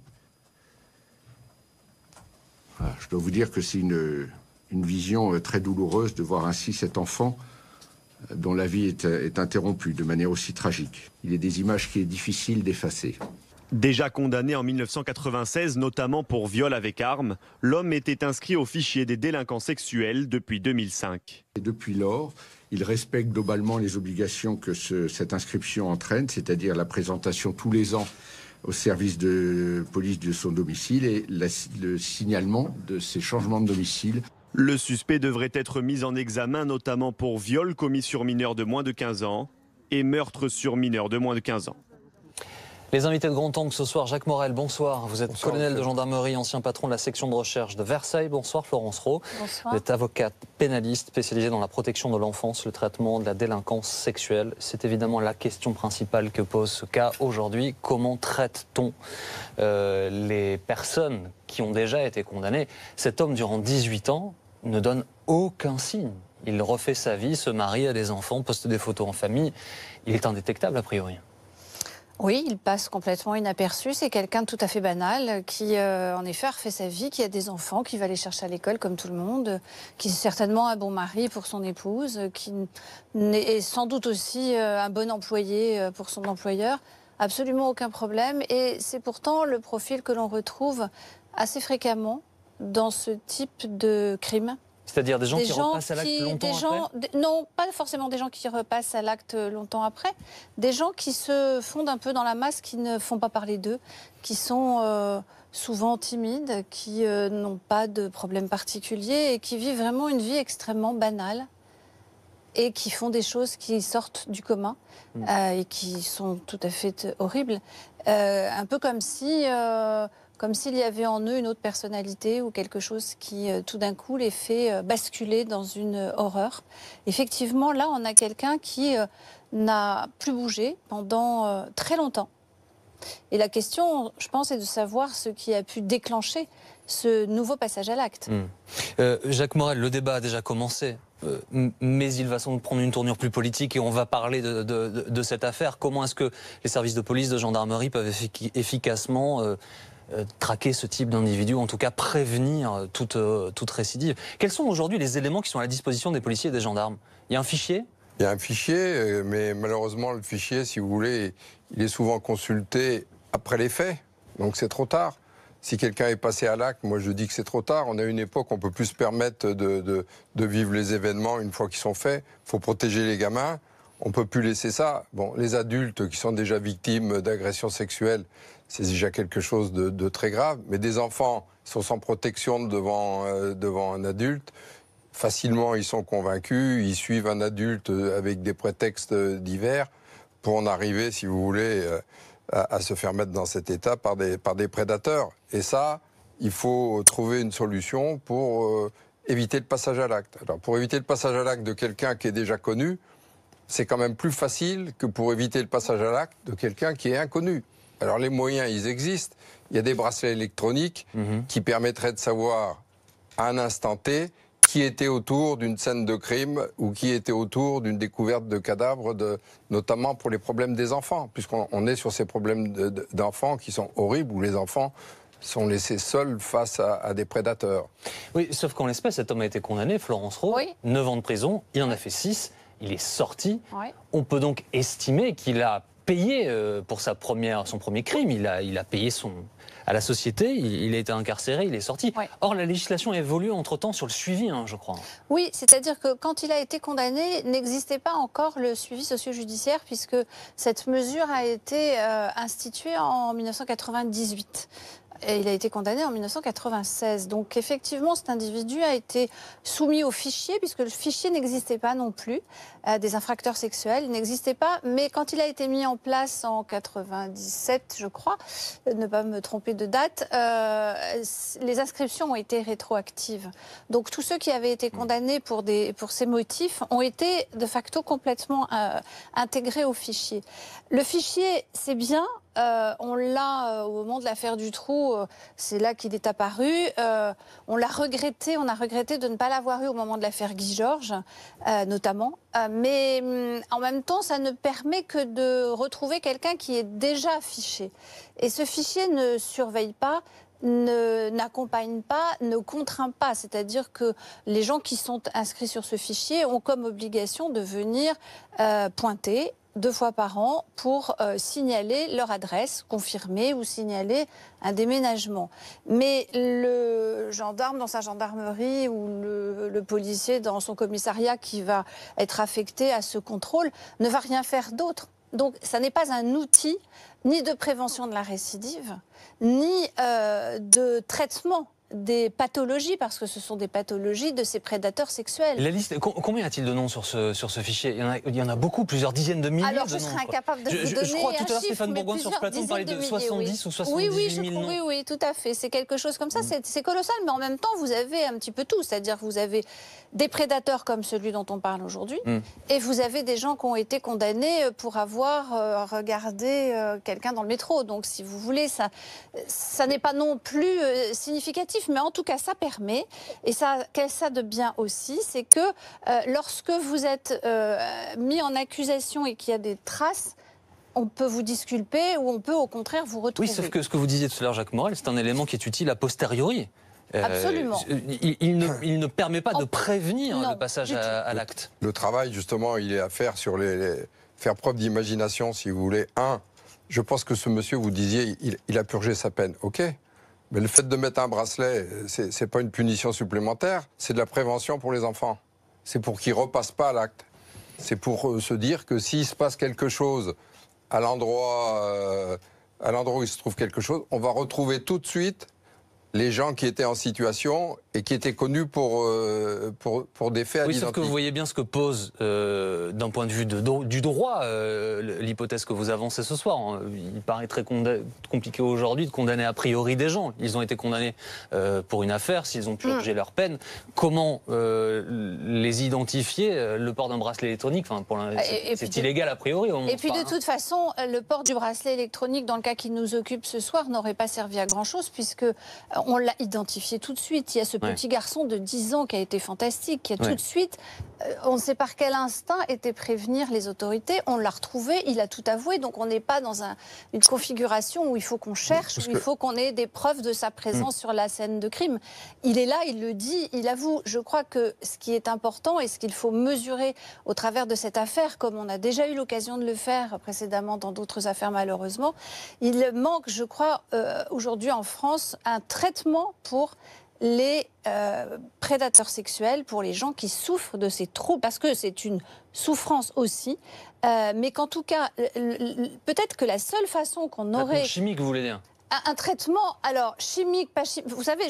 Speaker 18: Voilà, je dois vous dire que c'est une vision très douloureuse de voir ainsi cet enfant dont la vie est interrompue de manière aussi tragique. Il y a des images qu'il est difficile d'effacer.
Speaker 15: Déjà condamné en 1996, notamment pour viol avec arme, l'homme était inscrit au fichier des délinquants sexuels depuis 2005.
Speaker 18: Et depuis lors, il respecte globalement les obligations que cette inscription entraîne, c'est-à-dire la présentation tous les ans au service de police de son domicile et le signalement de ses changements de domicile.
Speaker 15: Le suspect devrait être mis en examen notamment pour viol commis sur mineur de moins de 15 ans et meurtre sur mineur de moins de 15 ans.
Speaker 1: Les invités de Grand Angle ce soir, Jacques Morel, bonsoir. Vous êtes colonel de gendarmerie, ancien patron de la section de recherche de Versailles. Bonsoir Florence Rowe.
Speaker 2: Bonsoir.
Speaker 1: Vous êtes avocate pénaliste spécialisée dans la protection de l'enfance, le traitement de la délinquance sexuelle. C'est évidemment la question principale que pose ce cas aujourd'hui. Comment traite-t-on les personnes qui ont déjà été condamnées? Cet homme, durant 18 ans, ne donne aucun signe. Il refait sa vie, se marie, a des enfants, poste des photos en famille. Il est indétectable a priori.
Speaker 19: Oui, il passe complètement inaperçu. C'est quelqu'un de tout à fait banal qui, en effet, a refait sa vie, qui a des enfants, qui va les chercher à l'école comme tout le monde, qui est certainement un bon mari pour son épouse, qui est sans doute aussi un bon employé pour son employeur. Absolument aucun problème. Et c'est pourtant le profil que l'on retrouve assez fréquemment dans ce type de crime.
Speaker 1: C'est-à-dire des gens qui repassent à l'acte longtemps après ?
Speaker 19: Non, pas forcément des gens qui repassent à l'acte longtemps après. Des gens qui se fondent un peu dans la masse, qui ne font pas parler d'eux, qui sont souvent timides, qui n'ont pas de problème particulier et qui vivent vraiment une vie extrêmement banale et qui font des choses qui sortent du commun et qui sont tout à fait horribles. Un peu comme si... comme s'il y avait en eux une autre personnalité ou quelque chose qui, tout d'un coup, les fait basculer dans une horreur. Effectivement, là, on a quelqu'un qui n'a plus bougé pendant très longtemps. Et la question, je pense, est de savoir ce qui a pu déclencher ce nouveau passage à l'acte.
Speaker 1: Jacques Morel, le débat a déjà commencé, mais il va sans doute prendre une tournure plus politique et on va parler de cette affaire. Comment est-ce que les services de police, de gendarmerie peuvent efficacement traquer ce type d'individu, en tout cas prévenir toute récidive? Quels sont aujourd'hui les éléments qui sont à la disposition des policiers et des gendarmes? Il y a un fichier?
Speaker 4: Il y a un fichier, mais malheureusement le fichier, si vous voulez, il est souvent consulté après les faits, donc c'est trop tard. Si quelqu'un est passé à l'acte, moi je dis que c'est trop tard. On a une époque où on ne peut plus se permettre de vivre les événements une fois qu'ils sont faits. Il faut protéger les gamins. On ne peut plus laisser ça. Bon, les adultes qui sont déjà victimes d'agressions sexuelles, c'est déjà quelque chose de très grave. Mais des enfants qui sont sans protection devant un adulte, facilement ils sont convaincus, ils suivent un adulte avec des prétextes divers pour en arriver, si vous voulez, à se faire mettre dans cet état par des prédateurs. Et ça, il faut trouver une solution pour éviter le passage à l'acte. Alors, pour éviter le passage à l'acte de quelqu'un qui est déjà connu, c'est quand même plus facile que pour éviter le passage à l'acte de quelqu'un qui est inconnu. Alors, les moyens, ils existent. Il y a des bracelets électroniques qui permettraient de savoir à un instant T qui était autour d'une scène de crime ou qui était autour d'une découverte de cadavres, notamment pour les problèmes des enfants, puisqu'on est sur ces problèmes d'enfants qui sont horribles, où les enfants sont laissés seuls face à des prédateurs.
Speaker 1: Oui, sauf qu'en l'espèce, cet homme a été condamné, Florence Rau, 9 ans de prison, il en a fait 6, il est sorti. Oui. On peut donc estimer qu'il a payé pour son premier crime, il a payé à la société, il a été incarcéré, il est sorti. Ouais. Or, la législation a évolué entre-temps sur le suivi, je crois.
Speaker 19: Oui, c'est-à-dire que quand il a été condamné, n'existait pas encore le suivi socio-judiciaire, puisque cette mesure a été instituée en 1998. Et il a été condamné en 1996. Donc effectivement, cet individu a été soumis au fichier, puisque le fichier n'existait pas non plus, des infracteurs sexuels, il n'existait pas. Mais quand il a été mis en place en 97, je crois, ne pas me tromper de date, les inscriptions ont été rétroactives. Donc tous ceux qui avaient été condamnés pour ces motifs ont été de facto complètement intégrés au fichier. Le fichier, c'est bien. On l'a au moment de l'affaire Dutroux, c'est là qu'il est apparu. On a regretté de ne pas l'avoir eu au moment de l'affaire Guy Georges, notamment. Mais en même temps, ça ne permet que de retrouver quelqu'un qui est déjà fiché. Et ce fichier ne surveille pas, n'accompagne pas, ne contraint pas. C'est-à-dire que les gens qui sont inscrits sur ce fichier ont comme obligation de venir pointer 2 fois par an pour signaler leur adresse, confirmer ou signaler un déménagement. Mais le gendarme dans sa gendarmerie ou le policier dans son commissariat qui va être affecté à ce contrôle ne va rien faire d'autre. Donc ça n'est pas un outil ni de prévention de la récidive, ni de traitement des pathologies, parce que ce sont des pathologies de ces prédateurs sexuels.
Speaker 1: La liste, combien y a-t-il de noms sur ce fichier? Il y en a beaucoup, plusieurs dizaines de milliers de noms.
Speaker 19: Alors je serais incapable de vous donner
Speaker 1: je crois tout à l'heure,
Speaker 19: chiffre,
Speaker 1: Stéphane Bourgoin sur ce plateau parlait de 70 ou 78 000 noms.
Speaker 19: Oui, tout à fait. C'est quelque chose comme ça, c'est colossal, mais en même temps, vous avez un petit peu tout. C'est-à-dire que vous avez des prédateurs comme celui dont on parle aujourd'hui, et vous avez des gens qui ont été condamnés pour avoir regardé quelqu'un dans le métro. Donc, si vous voulez, ça n'est pas non plus significatif. Mais en tout cas, ça permet, et ça, qu'est-ce ça de bien aussi, c'est que lorsque vous êtes mis en accusation et qu'il y a des traces, on peut vous disculper ou on peut au contraire vous retrouver.
Speaker 1: Oui, sauf que ce que vous disiez tout à l'heure, Jacques Morel, c'est un élément qui est utile a posteriori.
Speaker 19: Absolument.
Speaker 1: Il ne permet pas de prévenir le passage à l'acte.
Speaker 4: Le travail, justement, il est à faire sur faire preuve d'imagination, si vous voulez. Je pense que ce monsieur, vous disiez, il a purgé sa peine. OK. Mais le fait de mettre un bracelet, c'est pas une punition supplémentaire, c'est de la prévention pour les enfants. C'est pour qu'ils repassent pas à l'acte. C'est pour se dire que s'il se passe quelque chose à l'endroit où il se trouve quelque chose, on va retrouver tout de suite les gens qui étaient en situation et qui était connu pour des faits à
Speaker 1: Oui,
Speaker 4: l'identique.
Speaker 1: sauf que vous voyez bien ce que pose, d'un point de vue du droit, l'hypothèse que vous avancez ce soir. Il paraît très compliqué aujourd'hui de condamner a priori des gens. Ils ont été condamnés pour une affaire, s'ils ont purgé leur peine. Comment les identifier? Le port d'un bracelet électronique, c'est illégal a priori.
Speaker 19: Et puis de toute façon, le port du bracelet électronique, dans le cas qui nous occupe ce soir, n'aurait pas servi à grand-chose, puisque on l'a identifié tout de suite. Il y a ce petit garçon de 10 ans qui a été fantastique, qui a tout de suite, on ne sait par quel instinct, été prévenir les autorités. On l'a retrouvé, il a tout avoué, donc on n'est pas dans une configuration où il faut qu'on cherche, où il faut qu'on ait des preuves de sa présence sur la scène de crime. Il est là, il le dit, il avoue. Je crois que ce qui est important et ce qu'il faut mesurer au travers de cette affaire, comme on a déjà eu l'occasion de le faire précédemment dans d'autres affaires malheureusement, il manque, je crois, aujourd'hui en France, un traitement pour les prédateurs sexuels, pour les gens qui souffrent de ces troubles, parce que c'est une souffrance aussi, mais qu'en tout cas, peut-être que la seule façon qu'on aurait...
Speaker 1: Chimique, vous voulez dire?
Speaker 19: Un traitement, alors chimique, pas chimique. Vous savez,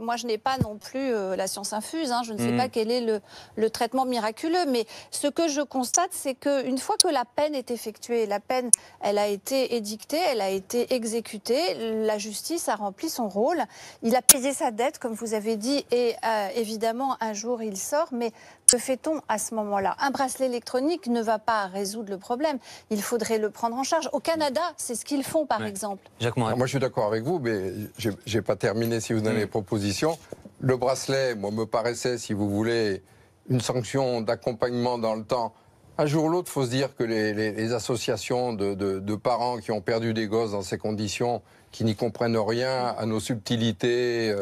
Speaker 19: moi je n'ai pas non plus la science infuse, je ne sais pas quel est le traitement miraculeux, mais ce que je constate, c'est qu'une fois que la peine est effectuée, la peine, elle a été édictée, elle a été exécutée, la justice a rempli son rôle, il a payé sa dette, comme vous avez dit, et évidemment un jour il sort, mais que fait-on à ce moment-là? Un bracelet électronique ne va pas résoudre le problème, il faudrait le prendre en charge. Au Canada, c'est ce qu'ils font par exemple.
Speaker 4: Jacques Moret. Moi je suis d'accord avec vous, mais je n'ai pas terminé si vous donnez les propositions. Le bracelet, moi, me paraissait, si vous voulez, une sanction d'accompagnement dans le temps. Un jour ou l'autre, il faut se dire que les associations de parents qui ont perdu des gosses dans ces conditions, qui n'y comprennent rien à nos subtilités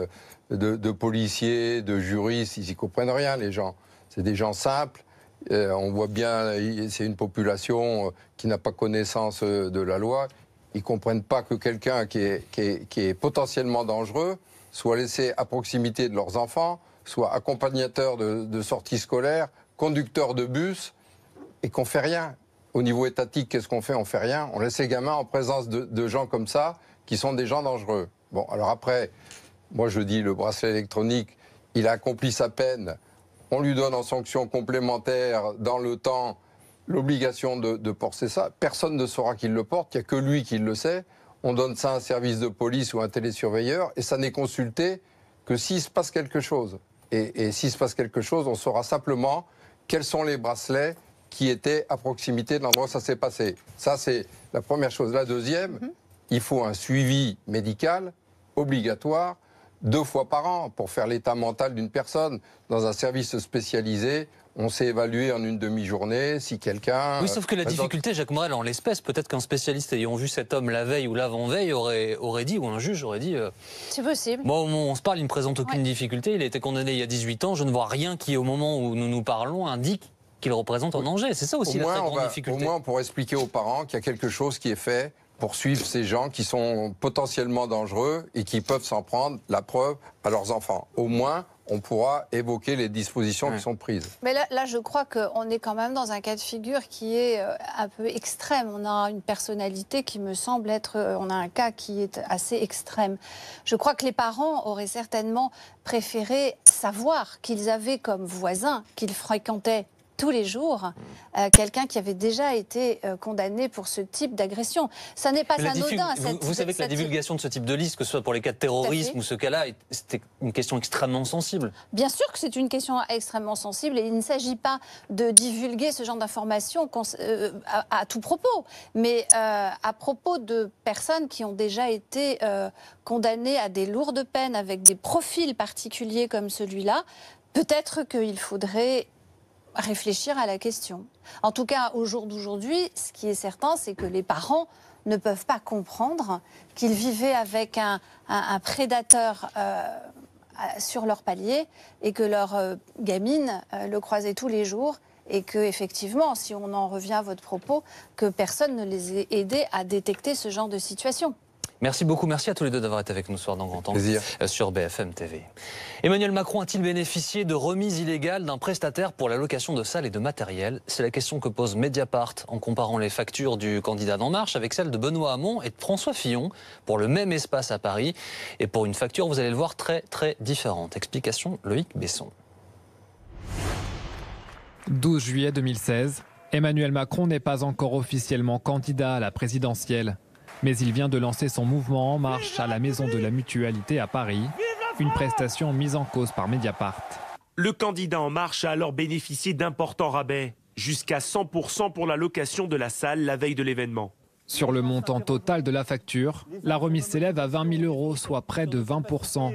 Speaker 4: de policiers, de juristes, ils n'y comprennent rien, les gens. C'est des gens simples. On voit bien, c'est une population qui n'a pas connaissance de la loi. Ils ne comprennent pas que quelqu'un qui est potentiellement dangereux soit laissé à proximité de leurs enfants, soit accompagnateur de sorties scolaires, conducteur de bus, et qu'on ne fait rien. Au niveau étatique, qu'est-ce qu'on fait? On ne fait rien. On laisse les gamins en présence de gens comme ça, qui sont des gens dangereux. Bon, alors après, moi je dis, le bracelet électronique, il a accompli sa peine. On lui donne en sanction complémentaire dans le temps l'obligation de porter ça. Personne ne saura qu'il le porte, il n'y a que lui qui le sait. On donne ça à un service de police ou à un télésurveilleur et ça n'est consulté que s'il se passe quelque chose. Et s'il se passe quelque chose, on saura simplement quels sont les bracelets qui étaient à proximité de l'endroit où ça s'est passé. Ça, c'est la première chose. La deuxième, il faut un suivi médical obligatoire 2 fois par an pour faire l'état mental d'une personne. Dans un service spécialisé, on s'est évalué en une demi-journée si quelqu'un...
Speaker 1: Oui, sauf que la difficulté, Jacques Morel, en l'espèce, peut-être qu'un spécialiste ayant vu cet homme la veille ou l'avant-veille aurait dit, ou un juge aurait dit...
Speaker 19: C'est possible.
Speaker 1: Bon, au moment où on se parle, il ne présente aucune difficulté, il a été condamné il y a 18 ans, je ne vois rien qui, au moment où nous nous parlons, indique qu'il représente un danger. C'est ça aussi la très grande difficulté.
Speaker 4: Au moins, on pourrait expliquer aux parents qu'il y a quelque chose qui est fait pour suivre ces gens qui sont potentiellement dangereux et qui peuvent s'en prendre, la preuve, à leurs enfants. Au moins, on pourra évoquer les dispositions qui sont prises.
Speaker 19: Mais là, je crois qu'on est quand même dans un cas de figure qui est un peu extrême. On a une personnalité qui me semble être... on a un cas qui est assez extrême. Je crois que les parents auraient certainement préféré savoir qu'ils avaient comme voisin, qu'ils fréquentaient tous les jours, quelqu'un qui avait déjà été condamné pour ce type d'agression. Ça n'est pas anodin.
Speaker 1: Vous savez que la divulgation de ce type de liste, que ce soit pour les cas de terrorisme ou ce cas-là, c'était une question extrêmement sensible.
Speaker 19: Bien sûr que c'est une question extrêmement sensible et il ne s'agit pas de divulguer ce genre d'informations à tout propos, mais à propos de personnes qui ont déjà été condamnées à des lourdes peines avec des profils particuliers comme celui-là. Peut-être qu'il faudrait réfléchir à la question. En tout cas, au jour d'aujourd'hui, ce qui est certain, c'est que les parents ne peuvent pas comprendre qu'ils vivaient avec un prédateur sur leur palier et que leur gamine le croisait tous les jours et que, effectivement, si on en revient à votre propos, que personne ne les ait aidés à détecter ce genre de situation.
Speaker 1: Merci beaucoup, merci à tous les deux d'avoir été avec nous ce soir dans Grand Angle sur BFM TV. Emmanuel Macron a-t-il bénéficié de remises illégales d'un prestataire pour la location de salles et de matériel? C'est la question que pose Mediapart en comparant les factures du candidat d'En Marche avec celles de Benoît Hamon et de François Fillon pour le même espace à Paris. Et pour une facture, vous allez le voir, très différente. Explication Loïc Besson.
Speaker 5: 12 juillet 2016, Emmanuel Macron n'est pas encore officiellement candidat à la présidentielle. Mais il vient de lancer son mouvement En Marche à la Maison de la Mutualité à Paris, une prestation mise en cause par Mediapart.
Speaker 6: Le candidat En Marche a alors bénéficié d'importants rabais, jusqu'à 100% pour la location de la salle la veille de l'événement.
Speaker 5: Sur le montant total de la facture, la remise s'élève à 20 000 €, soit près de 20%.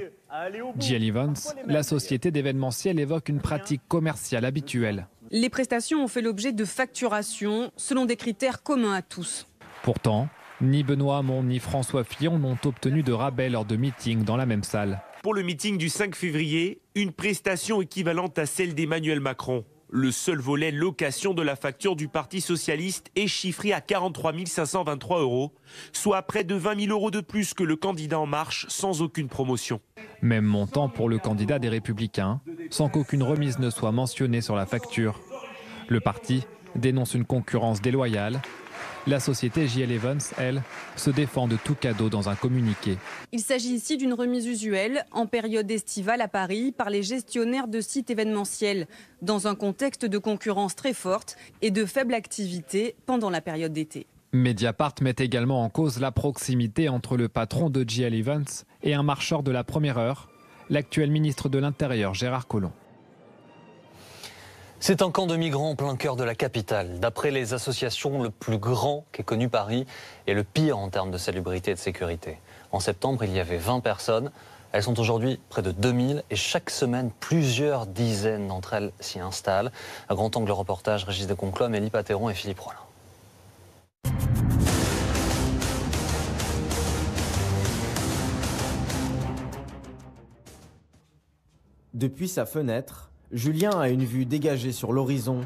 Speaker 5: GL Events, la société d'événementiel, évoque une pratique commerciale habituelle.
Speaker 7: Les prestations ont fait l'objet de facturation selon des critères communs à tous.
Speaker 5: Pourtant, ni Benoît Hamon ni François Fillon n'ont obtenu de rabais lors de meetings dans la même salle.
Speaker 6: Pour le meeting du 5 février, une prestation équivalente à celle d'Emmanuel Macron. Le seul volet location de la facture du Parti socialiste est chiffré à 43 523 €, soit près de 20 000 € de plus que le candidat En Marche sans aucune promotion.
Speaker 5: Même montant pour le candidat des Républicains, sans qu'aucune remise ne soit mentionnée sur la facture. Le parti dénonce une concurrence déloyale. La société JL Evans, elle, se défend de tout cadeau dans un communiqué.
Speaker 7: Il s'agit ici d'une remise usuelle en période estivale à Paris par les gestionnaires de sites événementiels, dans un contexte de concurrence très forte et de faible activité pendant la période d'été.
Speaker 5: Mediapart met également en cause la proximité entre le patron de JL Evans et un marcheur de la première heure, l'actuel ministre de l'Intérieur Gérard Collomb.
Speaker 1: C'est un camp de migrants en plein cœur de la capitale. D'après les associations, le plus grand qu'ait connu Paris et le pire en termes de salubrité et de sécurité. En septembre, il y avait 20 personnes. Elles sont aujourd'hui près de 2000 et chaque semaine, plusieurs dizaines d'entre elles s'y installent. À Grand Angle, le reportage, Régis de Conclois, Mélie Patéron et Philippe Rollin.
Speaker 8: Depuis sa fenêtre, Julien a une vue dégagée sur l'horizon.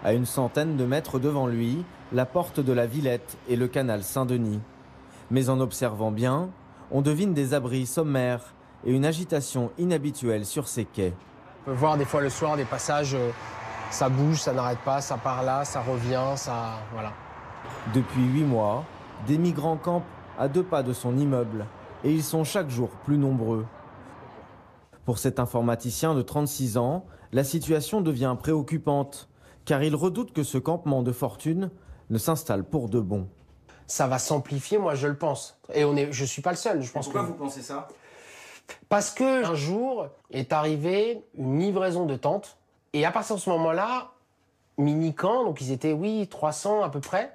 Speaker 8: À une centaine de mètres devant lui, la porte de la Villette et le canal Saint-Denis. Mais en observant bien, on devine des abris sommaires et une agitation inhabituelle sur ces quais.
Speaker 21: On peut voir des fois le soir des passages, ça bouge, ça n'arrête pas, ça part là, ça revient, ça... voilà.
Speaker 8: Depuis 8 mois, des migrants campent à 2 pas de son immeuble et ils sont chaque jour plus nombreux. Pour cet informaticien de 36 ans, la situation devient préoccupante, car il redoute que ce campement de fortune ne s'installe pour de bon.
Speaker 21: Ça va s'amplifier, moi je le pense. Et je ne suis pas le seul.
Speaker 22: Pourquoi vous pensez ça?
Speaker 21: Parce qu'un jour est arrivée une livraison de tentes, et à partir de ce moment-là, mini-camp, donc ils étaient, 300 à peu près,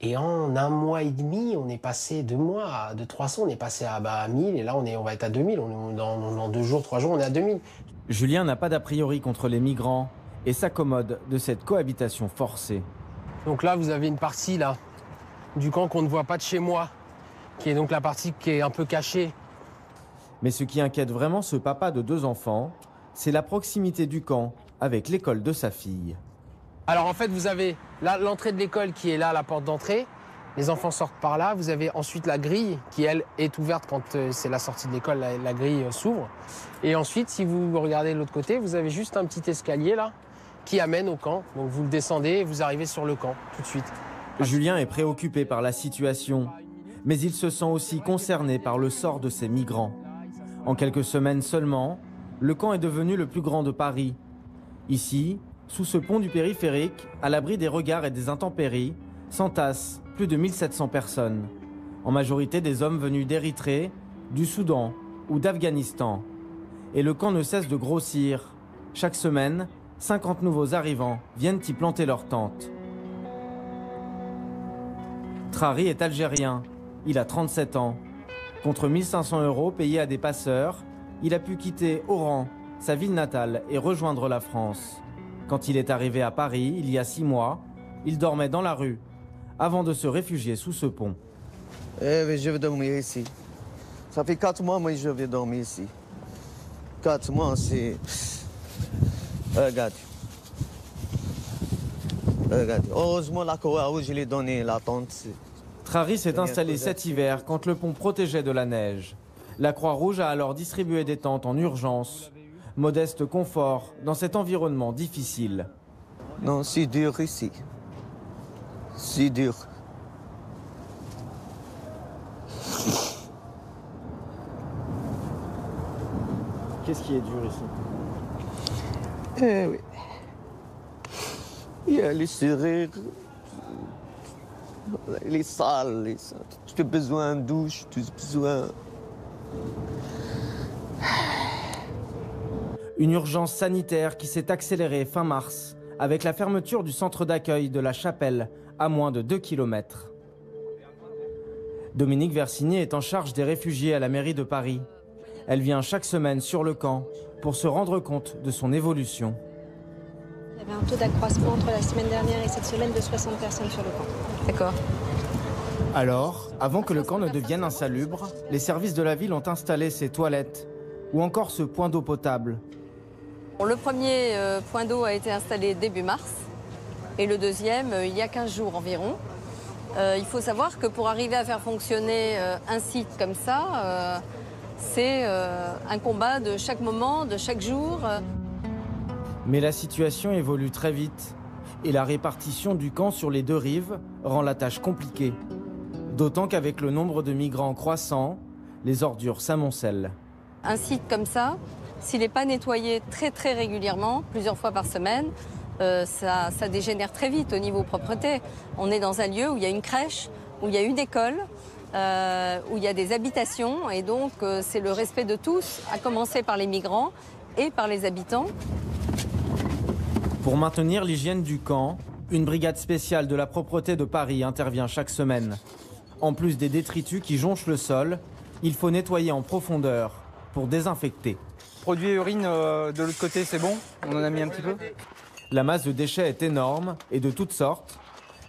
Speaker 21: et en 1 mois et demi, on est passé 2 mois, de 300, on est passé à 1000, et là on va être à 2000, dans 2 jours, 3 jours, on est à 2000.
Speaker 8: Julien n'a pas d'a priori contre les migrants et s'accommode de cette cohabitation forcée.
Speaker 21: Donc là, vous avez une partie là, du camp qu'on ne voit pas de chez moi, qui est donc la partie qui est un peu cachée.
Speaker 8: Mais ce qui inquiète vraiment ce papa de 2 enfants, c'est la proximité du camp avec l'école de sa fille.
Speaker 21: Alors en fait, vous avez l'entrée de l'école qui est là, la porte d'entrée. Les enfants sortent par là. Vous avez ensuite la grille qui, elle, est ouverte quand c'est la sortie de l'école, la grille s'ouvre. Et ensuite, si vous regardez de l'autre côté, vous avez juste un petit escalier là qui amène au camp. Donc vous le descendez et vous arrivez sur le camp tout de suite.
Speaker 8: Julien est préoccupé par la situation, mais il se sent aussi concerné par le sort de ces migrants. En quelques semaines seulement, le camp est devenu le plus grand de Paris. Ici, sous ce pont du périphérique, à l'abri des regards et des intempéries, s'entassent plus de 1700 personnes. En majorité des hommes venus d'Érythrée, du Soudan ou d'Afghanistan. Et le camp ne cesse de grossir. Chaque semaine, 50 nouveaux arrivants viennent y planter leurs tentes. Trari est algérien. Il a 37 ans. Contre 1500 € payés à des passeurs, il a pu quitter Oran, sa ville natale, et rejoindre la France. Quand il est arrivé à Paris, il y a 6 mois, il dormait dans la rue, avant de se réfugier sous ce pont.
Speaker 3: Je vais dormir ici. Ça fait 4 mois, moi, je vais dormir ici. 4 mois, c'est... Regarde. Regarde. Heureusement, la Croix-Rouge, je l'ai donné la tente.
Speaker 8: Trari s'est installé cet hiver quand le pont protégeait de la neige. La Croix-Rouge a alors distribué des tentes en urgence. Modeste confort dans cet environnement difficile.
Speaker 3: Non, c'est dur ici. C'est dur.
Speaker 8: Qu'est-ce qui est dur ici?
Speaker 3: Oui. Il y a les serrures, les salles, tu as besoin de douche, tu as besoin...
Speaker 8: Une urgence sanitaire qui s'est accélérée fin mars avec la fermeture du centre d'accueil de la Chapelle à moins de 2 km. Dominique Versini est en charge des réfugiés à la mairie de Paris. Elle vient chaque semaine sur le camp pour se rendre compte de son évolution.
Speaker 9: Il y avait un taux d'accroissement entre la semaine dernière et cette semaine de 60 personnes sur le camp. D'accord.
Speaker 8: Alors, avant que le camp ne devienne insalubre, les services de la ville ont installé ces toilettes ou encore ce point d'eau potable.
Speaker 10: Le premier point d'eau a été installé début mars et le deuxième il y a 15 jours environ. Il faut savoir que pour arriver à faire fonctionner un site comme ça, c'est un combat de chaque moment, de chaque jour.
Speaker 8: Mais la situation évolue très vite et la répartition du camp sur les deux rives rend la tâche compliquée. D'autant qu'avec le nombre de migrants croissant, les ordures s'amoncellent.
Speaker 10: Un site comme ça, s'il n'est pas nettoyé très régulièrement, plusieurs fois par semaine, ça dégénère très vite au niveau propreté. On est dans un lieu où il y a une crèche, où il y a une école, où il y a des habitations et donc c'est le respect de tous, à commencer par les migrants et par les habitants.
Speaker 8: Pour maintenir l'hygiène du camp, une brigade spéciale de la propreté de Paris intervient chaque semaine. En plus des détritus qui jonchent le sol, il faut nettoyer en profondeur pour désinfecter.
Speaker 11: Produit et urine de l'autre côté, c'est bon? On en a mis un petit peu?
Speaker 8: La masse de déchets est énorme et de toutes sortes,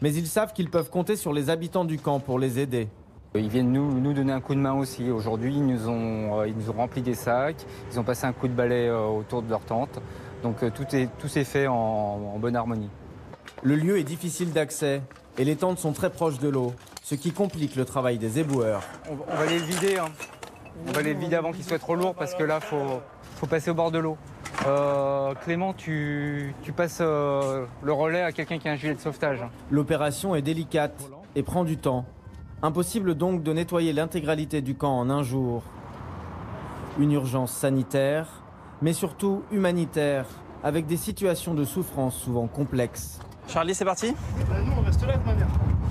Speaker 8: mais ils savent qu'ils peuvent compter sur les habitants du camp pour les aider.
Speaker 11: Ils viennent nous donner un coup de main aussi. Aujourd'hui, ils nous ont rempli des sacs, ils ont passé un coup de balai autour de leur tente. Donc tout s'est fait en bonne harmonie.
Speaker 8: Le lieu est difficile d'accès et les tentes sont très proches de l'eau, ce qui complique le travail des éboueurs.
Speaker 11: On va les vider, hein. On va les vider avant qu'ils soient trop lourds parce que là, faut passer au bord de l'eau. Clément, tu passes le relais à quelqu'un qui a un gilet de sauvetage.
Speaker 8: L'opération est délicate et prend du temps. Impossible donc de nettoyer l'intégralité du camp en un jour. Une urgence sanitaire, mais surtout humanitaire, avec des situations de souffrance souvent complexes.
Speaker 22: Charlie, c'est parti?
Speaker 23: Nous, on reste là de manière.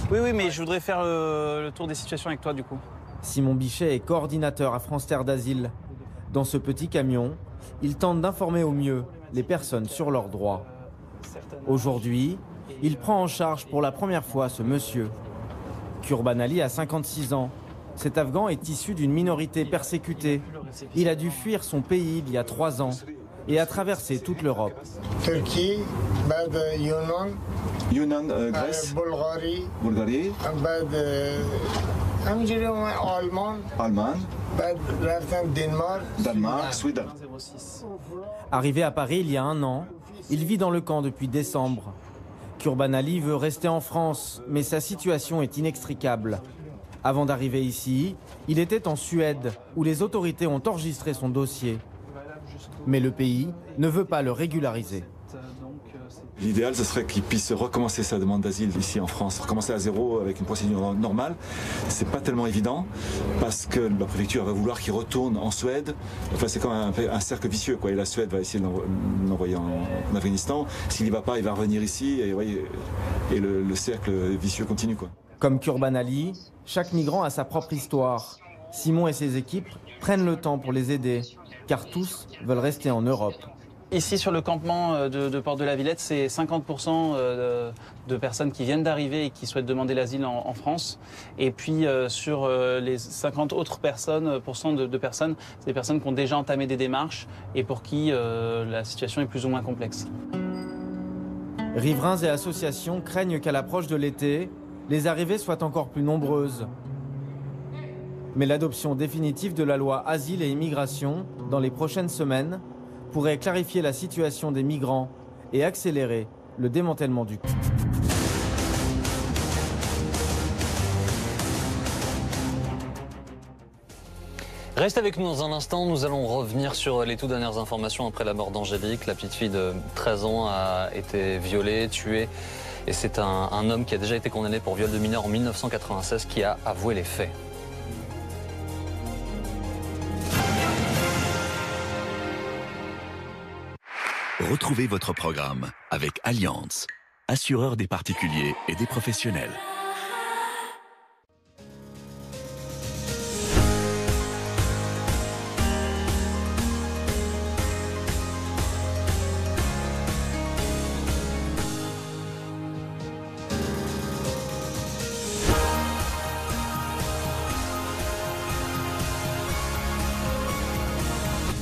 Speaker 22: Oui, mais je voudrais faire le tour des situations avec toi du coup.
Speaker 8: Simon Bichet est coordinateur à France Terre d'Asile. Dans ce petit camion, il tente d'informer au mieux les personnes sur leurs droits. Aujourd'hui, il prend en charge pour la première fois ce monsieur. Kurban Ali a 56 ans. Cet Afghan est issu d'une minorité persécutée. Il a dû fuir son pays il y a 3 ans et a traversé toute l'Europe.
Speaker 23: Turquie,
Speaker 24: Yunan, Grèce, Bulgarie, Allemagne, Danemark, Suède.
Speaker 8: Arrivé à Paris il y a 1 an, il vit dans le camp depuis décembre. Kurban Ali veut rester en France, mais sa situation est inextricable. Avant d'arriver ici, il était en Suède, où les autorités ont enregistré son dossier. Mais le pays ne veut pas le régulariser.
Speaker 24: L'idéal, ce serait qu'il puisse recommencer sa demande d'asile ici en France, recommencer à zéro avec une procédure normale. C'est pas tellement évident parce que la préfecture va vouloir qu'il retourne en Suède. Enfin, c'est comme un cercle vicieux, quoi. Et la Suède va essayer de l'envoyer en Afghanistan. S'il n'y va pas, il va revenir ici et le cercle vicieux continue, quoi.
Speaker 8: Comme Kurban Ali, chaque migrant a sa propre histoire. Simon et ses équipes prennent le temps pour les aider, car tous veulent rester en Europe.
Speaker 22: Ici, sur le campement de Porte de la Villette, c'est 50% de personnes qui viennent d'arriver et qui souhaitent demander l'asile en France. Et puis, sur les 50 autres personnes, de personnes, c'est des personnes qui ont déjà entamé des démarches et pour qui la situation est plus ou moins complexe.
Speaker 8: Riverains et associations craignent qu'à l'approche de l'été, les arrivées soient encore plus nombreuses. Mais l'adoption définitive de la loi Asile et Immigration, dans les prochaines semaines, pourrait clarifier la situation des migrants et accélérer le démantèlement du camp.
Speaker 1: Reste avec nous dans un instant, nous allons revenir sur les toutes dernières informations après la mort d'Angélique. La petite fille de 13 ans a été violée, tuée. Et c'est un homme qui a déjà été condamné pour viol de mineur en 1996 qui a avoué les faits.
Speaker 14: Retrouvez votre programme avec Allianz, assureur des particuliers et des professionnels.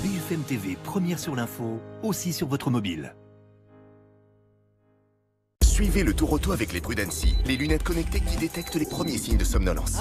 Speaker 12: BFM TV, première sur l'info, aussi sur votre mobile.
Speaker 13: Suivez le tour auto avec les Prudency, les lunettes connectées qui détectent les premiers signes de somnolence.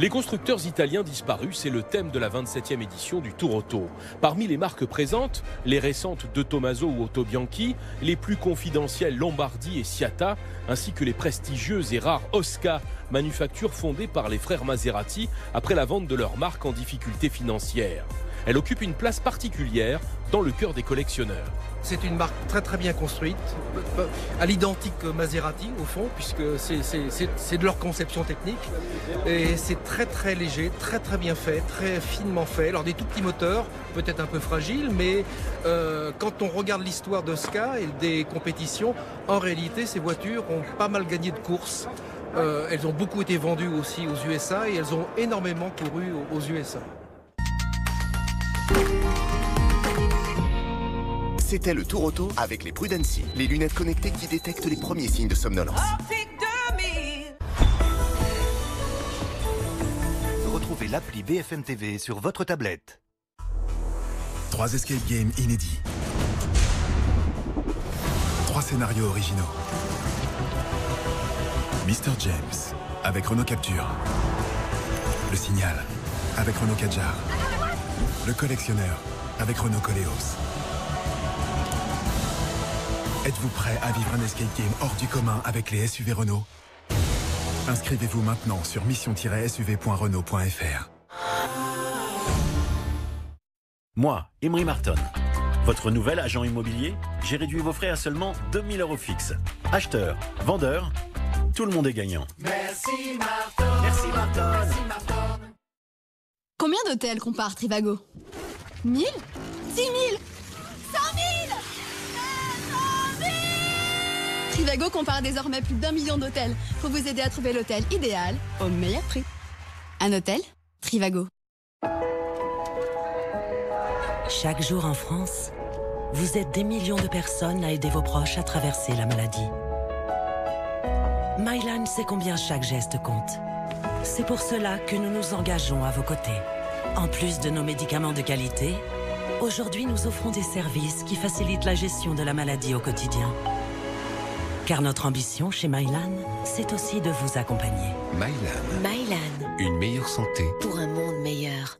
Speaker 16: Les constructeurs italiens disparus, c'est le thème de la 27e édition du Tour Auto. Parmi les marques présentes, les récentes De Tomaso ou Autobianchi, les plus confidentielles Lombardi et Siata, ainsi que les prestigieuses et rares Osca, manufactures fondées par les frères Maserati après la vente de leur marque en difficulté financière. Elle occupe une place particulière dans le cœur des collectionneurs.
Speaker 20: C'est une marque très bien construite, à l'identique Maserati au fond, puisque c'est de leur conception technique. Et c'est très léger, très bien fait, très finement fait. Alors des tout petits moteurs, peut-être un peu fragiles, mais quand on regarde l'histoire d'Osca et des compétitions, en réalité ces voitures ont pas mal gagné de courses. Elles ont beaucoup été vendues aussi aux USA et elles ont énormément couru aux USA.
Speaker 13: C'était le Tour Auto avec les Prudency, les lunettes connectées qui détectent les premiers signes de somnolence.
Speaker 12: Retrouvez l'appli BFM TV sur votre tablette.
Speaker 25: 3 escape games inédits. 3 scénarios originaux. Mr. James avec Renault Capture. Le Signal avec Renault Kadjar. Le Collectionneur avec Renault Koleos. Êtes-vous prêt à vivre un escape game hors du commun avec les SUV Renault? Inscrivez-vous maintenant sur mission-suv.renault.fr.
Speaker 12: Moi, Emery Martin, votre nouvel agent immobilier, j'ai réduit vos frais à seulement 2 000 € fixes. Acheteur, vendeur, tout le monde est gagnant.
Speaker 26: Merci Martin.
Speaker 12: Merci Martin.
Speaker 26: Merci Martin.
Speaker 27: Combien d'hôtels compare Trivago? 1000? 10 000? 100 000? Trivago compare désormais plus d'1 million d'hôtels pour vous aider à trouver l'hôtel idéal au meilleur prix. Un hôtel? Trivago.
Speaker 28: Chaque jour en France, vous êtes des millions de personnes à aider vos proches à traverser la maladie. Mylan sait combien chaque geste compte. C'est pour cela que nous nous engageons à vos côtés. En plus de nos médicaments de qualité, aujourd'hui nous offrons des services qui facilitent la gestion de la maladie au quotidien. Car notre ambition chez Mylan, c'est aussi de vous accompagner.
Speaker 29: Mylan.
Speaker 28: Mylan.
Speaker 29: Une meilleure santé.
Speaker 28: Pour un monde meilleur.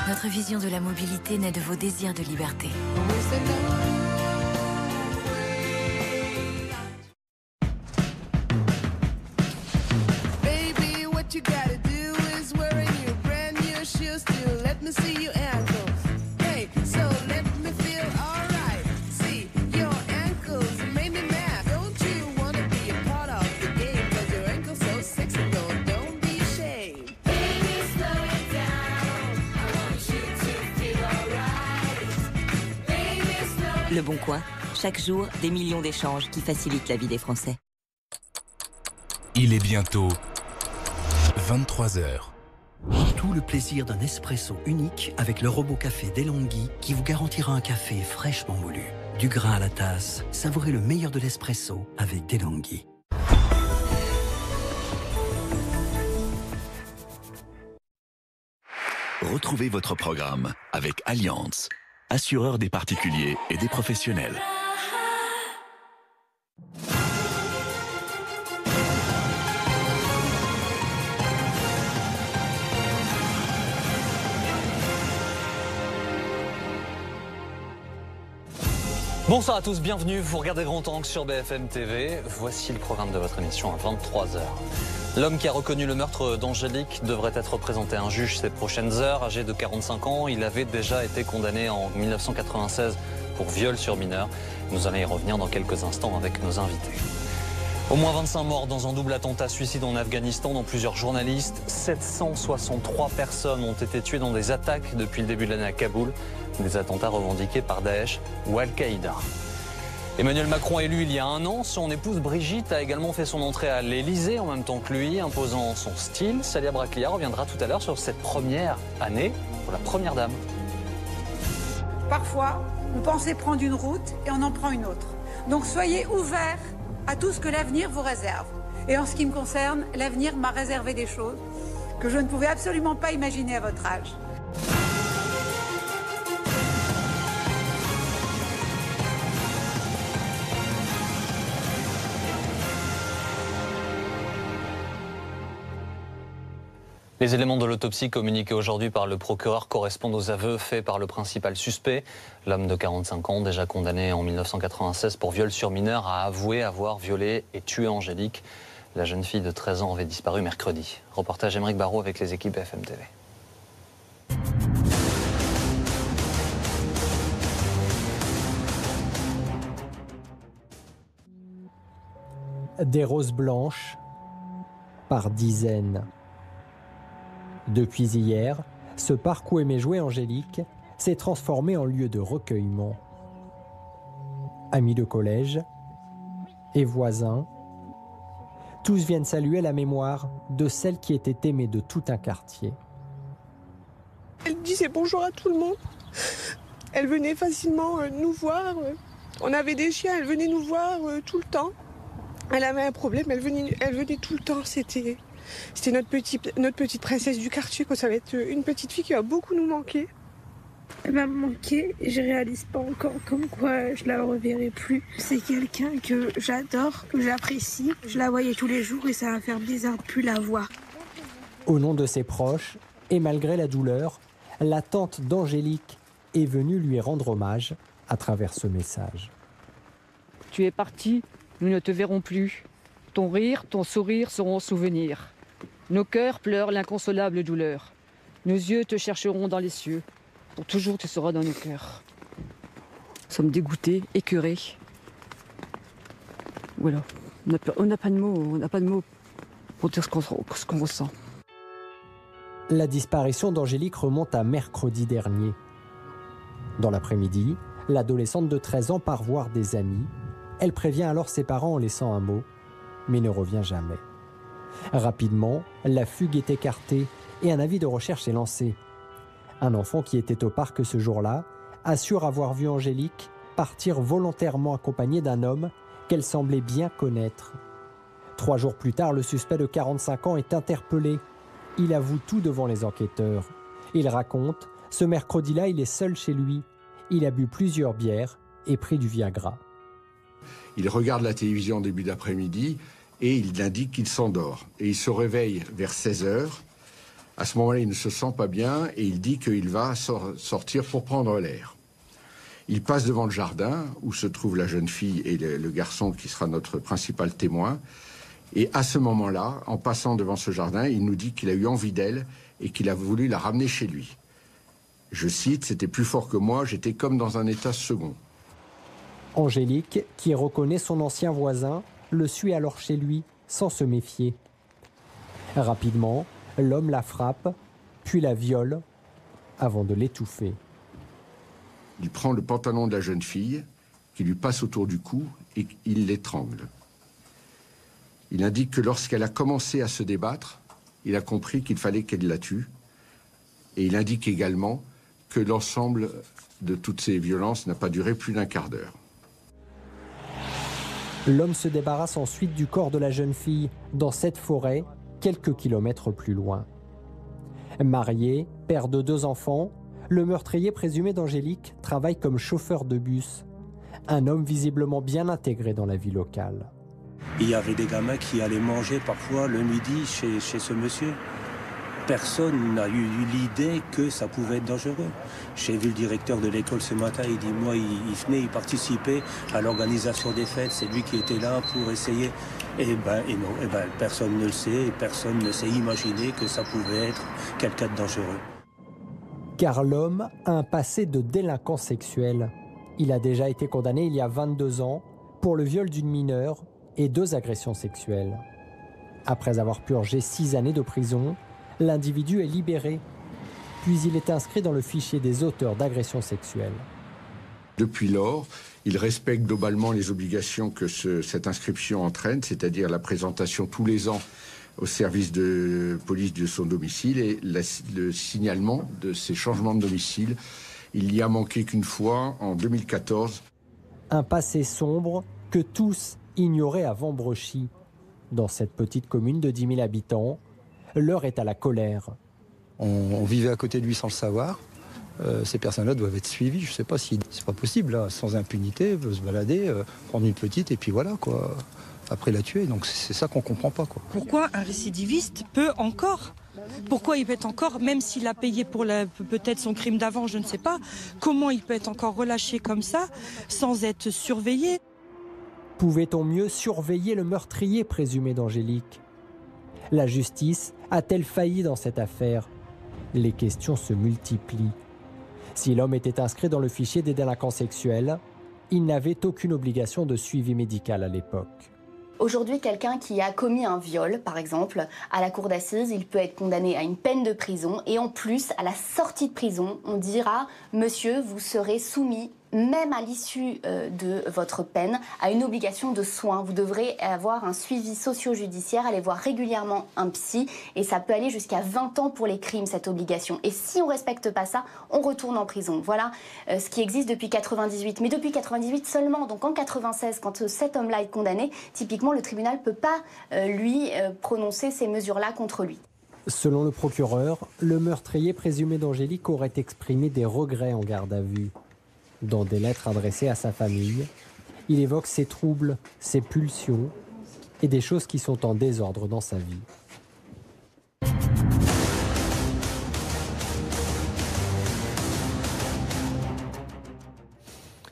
Speaker 30: Notre vision de la mobilité naît de vos désirs de liberté.
Speaker 31: Le Bon Coin, chaque jour, des millions d'échanges qui facilitent la vie des Français.
Speaker 29: Il est bientôt 23h.
Speaker 32: Tout le plaisir d'un espresso unique avec le robot café d'Elonghi qui vous garantira un café fraîchement moulu. Du grain à la tasse, savourez le meilleur de l'espresso avec DeLonghi.
Speaker 14: Retrouvez votre programme avec Allianz, assureur des particuliers et des professionnels.
Speaker 1: Bonsoir à tous, bienvenue, vous regardez Grand Angle sur BFM TV. Voici le programme de votre émission à 23h. L'homme qui a reconnu le meurtre d'Angélique devrait être présenté à un juge ces prochaines heures. Âgé de 45 ans, il avait déjà été condamné en 1996 pour viol sur mineur. Nous allons y revenir dans quelques instants avec nos invités. Au moins 25 morts dans un double attentat suicide en Afghanistan, dont plusieurs journalistes. 763 personnes ont été tuées dans des attaques depuis le début de l'année à Kaboul. Des attentats revendiqués par Daesh ou Al-Qaïda. Emmanuel Macron élu il y a un an, son épouse Brigitte a également fait son entrée à l'Elysée en même temps que lui, imposant son style. Salia Braclia reviendra tout à l'heure sur cette première année pour la première dame.
Speaker 2: Parfois, on pensait prendre une route et on en prend une autre. Donc soyez ouverts à tout ce que l'avenir vous réserve. Et en ce qui me concerne, l'avenir m'a réservé des choses que je ne pouvais absolument pas imaginer à votre âge.
Speaker 1: Les éléments de l'autopsie communiqués aujourd'hui par le procureur correspondent aux aveux faits par le principal suspect. L'homme de 45 ans, déjà condamné en 1996 pour viol sur mineur, a avoué avoir violé et tué Angélique. La jeune fille de 13 ans avait disparu mercredi. Reportage Aymeric Barraud avec les équipes BFM TV.
Speaker 3: Des roses blanches par dizaines. Depuis hier, ce parc où aimait jouer Angélique s'est transformé en lieu de recueillement. Amis de collège et voisins, tous viennent saluer la mémoire de celle qui était aimée de tout un quartier.
Speaker 4: Elle disait bonjour à tout le monde. Elle venait facilement nous voir. On avait des chiens, elle venait nous voir tout le temps. Elle avait un problème, elle venait tout le temps. C'était notre petite princesse du quartier, quoi. Ça va être une petite fille qui va beaucoup nous manquer.
Speaker 5: Elle va me manquer, je réalise pas encore comme quoi je la reverrai plus. C'est quelqu'un que j'adore, que j'apprécie. Je la voyais tous les jours et ça va faire bizarre de plus la voir.
Speaker 3: Au nom de ses proches, et malgré la douleur, la tante d'Angélique est venue lui rendre hommage à travers ce message.
Speaker 6: Tu es parti, nous ne te verrons plus. Ton rire, ton sourire seront souvenirs. Nos cœurs pleurent l'inconsolable douleur. Nos yeux te chercheront dans les cieux. Pour toujours tu seras dans nos cœurs. Nous sommes dégoûtés, écœurés. Voilà. On n'a pas de mots pour dire ce qu'on ressent.
Speaker 3: La disparition d'Angélique remonte à mercredi dernier. Dans l'après-midi, l'adolescente de 13 ans part voir des amis. Elle prévient alors ses parents en laissant un mot, mais ne revient jamais. Rapidement, la fugue est écartée et un avis de recherche est lancé. Un enfant qui était au parc ce jour-là assure avoir vu Angélique partir volontairement accompagnée d'un homme qu'elle semblait bien connaître. 3 jours plus tard, le suspect de 45 ans est interpellé. Il avoue tout devant les enquêteurs. Il raconte, ce mercredi-là, il est seul chez lui. Il a bu plusieurs bières et pris du Viagra.
Speaker 7: Il regarde la télévision en début d'après-midi et il indique qu'il s'endort. Et il se réveille vers 16h. À ce moment-là, il ne se sent pas bien et il dit qu'il va sortir pour prendre l'air. Il passe devant le jardin où se trouve la jeune fille et le garçon qui sera notre principal témoin. Et à ce moment-là, en passant devant ce jardin, il nous dit qu'il a eu envie d'elle et qu'il a voulu la ramener chez lui. Je cite, « C'était plus fort que moi, j'étais comme dans un état second ».
Speaker 3: Angélique, qui reconnaît son ancien voisin, le suit alors chez lui, sans se méfier. Rapidement, l'homme la frappe, puis la viole, avant de l'étouffer.
Speaker 7: Il prend le pantalon de la jeune fille, qui lui passe autour du cou, et il l'étrangle. Il indique que lorsqu'elle a commencé à se débattre, il a compris qu'il fallait qu'elle la tue. Et il indique également que l'ensemble de toutes ces violences n'a pas duré plus d'1 quart d'heure.
Speaker 3: L'homme se débarrasse ensuite du corps de la jeune fille dans cette forêt, quelques kilomètres plus loin. Marié, père de 2 enfants, le meurtrier présumé d'Angélique travaille comme chauffeur de bus. Un homme visiblement bien intégré dans la vie locale.
Speaker 8: Il y avait des gamins qui allaient manger parfois le midi chez ce monsieur. Personne n'a eu l'idée que ça pouvait être dangereux. J'ai vu le directeur de l'école ce matin, il dit, moi, il venait, il participait à l'organisation des fêtes, c'est lui qui était là pour essayer. Et personne ne le sait, et personne ne s'est imaginé que ça pouvait être quelqu'un de dangereux.
Speaker 3: Car l'homme a un passé de délinquant sexuel. Il a déjà été condamné il y a 22 ans pour le viol d'une mineure et 2 agressions sexuelles. Après avoir purgé 6 années de prison, l'individu est libéré, puis il est inscrit dans le fichier des auteurs d'agressions sexuelles.
Speaker 7: Depuis lors, il respecte globalement les obligations que cette inscription entraîne, c'est-à-dire la présentation tous les ans au service de police de son domicile et le signalement de ses changements de domicile. Il n'y a manqué qu'une fois, en 2014.
Speaker 3: Un passé sombre que tous ignoraient avant Brochy. Dans cette petite commune de 10 000 habitants, l'heure est à la colère.
Speaker 9: On vivait à côté de lui sans le savoir. Ces personnes-là doivent être suivies. Je ne sais pas si c'est pas possible, là, sans impunité, veut se balader, prendre une petite et puis voilà, quoi. Après la tuer. Donc c'est ça qu'on ne comprend pas, quoi.
Speaker 10: Pourquoi un récidiviste peut encore ? Pourquoi il peut être encore, même s'il a payé pour peut-être son crime d'avant, je ne sais pas, comment il peut être encore relâché comme ça, sans être surveillé ?
Speaker 3: Pouvait-on mieux surveiller le meurtrier présumé d'Angélique ? La justice a-t-elle failli dans cette affaire ? Les questions se multiplient. Si l'homme était inscrit dans le fichier des délinquants sexuels, il n'avait aucune obligation de suivi médical à l'époque.
Speaker 11: Aujourd'hui, quelqu'un qui a commis un viol, par exemple, à la cour d'assises, il peut être condamné à une peine de prison. Et en plus, à la sortie de prison, on dira « Monsieur, vous serez soumis, même à l'issue de votre peine, à une obligation de soins. Vous devrez avoir un suivi socio-judiciaire, aller voir régulièrement un psy. Et ça peut aller jusqu'à 20 ans pour les crimes, cette obligation. Et si on ne respecte pas ça, on retourne en prison. Voilà ce qui existe depuis 98. Mais depuis 98 seulement. Donc en 96, quand cet homme-là est condamné, typiquement, le tribunal ne peut pas lui prononcer ces mesures-là contre lui.
Speaker 3: Selon le procureur, le meurtrier présumé d'Angélique aurait exprimé des regrets en garde à vue. Dans des lettres adressées à sa famille, il évoque ses troubles, ses pulsions et des choses qui sont en désordre dans sa vie.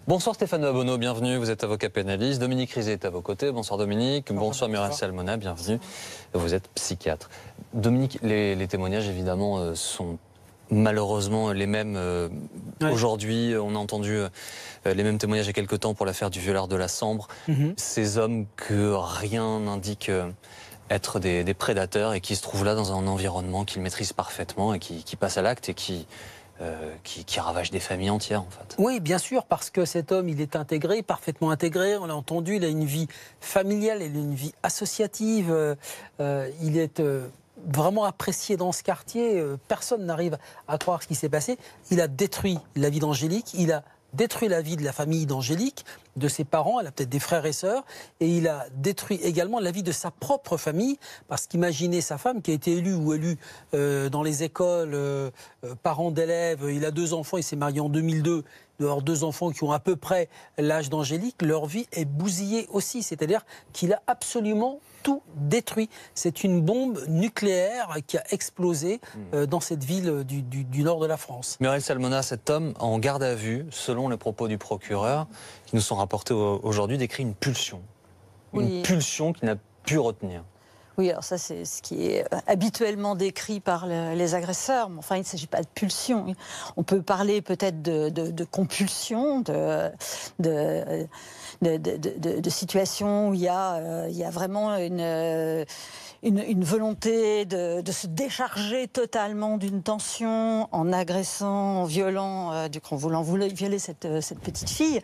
Speaker 1: Bonsoir Stéphane Babonneau, bienvenue, vous êtes avocat pénaliste. Dominique Rizet est à vos côtés, bonsoir Dominique. Bonsoir Muriel Salmona, bienvenue. Vous êtes psychiatre. Dominique, les témoignages évidemment sont malheureusement les mêmes. Aujourd'hui, on a entendu les mêmes témoignages il y a quelques temps pour l'affaire du violeur de la Sambre. Ces hommes que rien n'indique être des prédateurs et qui se trouvent là dans un environnement qu'ils maîtrisent parfaitement et qui passent à l'acte et qui ravage des familles entières en fait.
Speaker 15: Oui, bien sûr, parce que cet homme, il est intégré, parfaitement intégré. On l'a entendu, il a une vie familiale, il a une vie associative. Il est vraiment apprécié dans ce quartier. Personne n'arrive à croire ce qui s'est passé. Il a détruit la vie d'Angélique, il a détruit la vie de la famille d'Angélique, de ses parents, elle a peut-être des frères et sœurs, et il a détruit également la vie de sa propre famille, parce qu'imaginez sa femme qui a été élue ou élue dans les écoles, parents d'élèves, il a 2 enfants, il s'est marié en 2002, il doit avoir 2 enfants qui ont à peu près l'âge d'Angélique, leur vie est bousillée aussi, c'est-à-dire qu'il a absolument tout détruit. C'est une bombe nucléaire qui a explosé dans cette ville du nord de la France.
Speaker 1: Muriel Salmona, cet homme en garde à vue, selon les propos du procureur, qui nous sont rapportés aujourd'hui, décrit une pulsion.
Speaker 17: Oui.
Speaker 1: Une pulsion qu'il n'a pu retenir.
Speaker 17: Oui, alors ça c'est ce qui est habituellement décrit par les agresseurs, mais enfin il ne s'agit pas de pulsion. On peut parler peut-être de compulsion, de situations où il y a vraiment une volonté de se décharger totalement d'une tension en agressant, en violant, en voulant violer cette petite fille.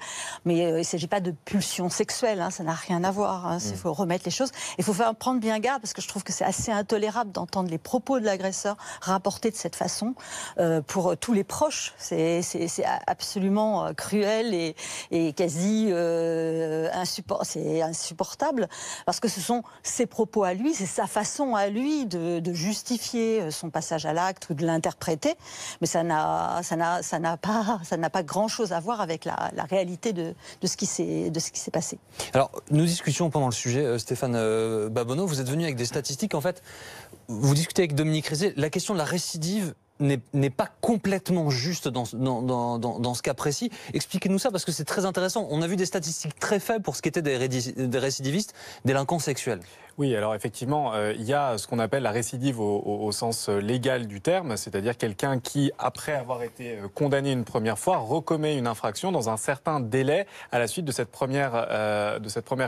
Speaker 17: Mais il ne s'agit pas de pulsion sexuelle, ça n'a rien à voir. Il faut remettre les choses. Il faut prendre bien garde parce que je trouve que c'est assez intolérable d'entendre les propos de l'agresseur rapportés de cette façon. Pour tous les proches, c'est absolument cruel et quasi insupportable, parce que ce sont ses propos à lui, c'est sa façon à lui de justifier son passage à l'acte ou de l'interpréter, mais ça n'a pas grand-chose à voir avec la réalité de ce qui s'est passé.
Speaker 1: Alors, nous discutions pendant le sujet, Stéphane Babonneau, vous êtes venu avec des statistiques, en fait, vous discutez avec Dominique Rizet, la question de la récidive n'est pas complètement juste dans ce cas précis. Expliquez-nous ça, parce que c'est très intéressant. On a vu des statistiques très faibles pour ce qui était des récidivistes, délinquants sexuels.
Speaker 12: Oui, alors effectivement, il y a ce qu'on appelle la récidive au sens légal du terme, c'est-à-dire quelqu'un qui, après avoir été condamné une première fois, recommet une infraction dans un certain délai à la suite de cette première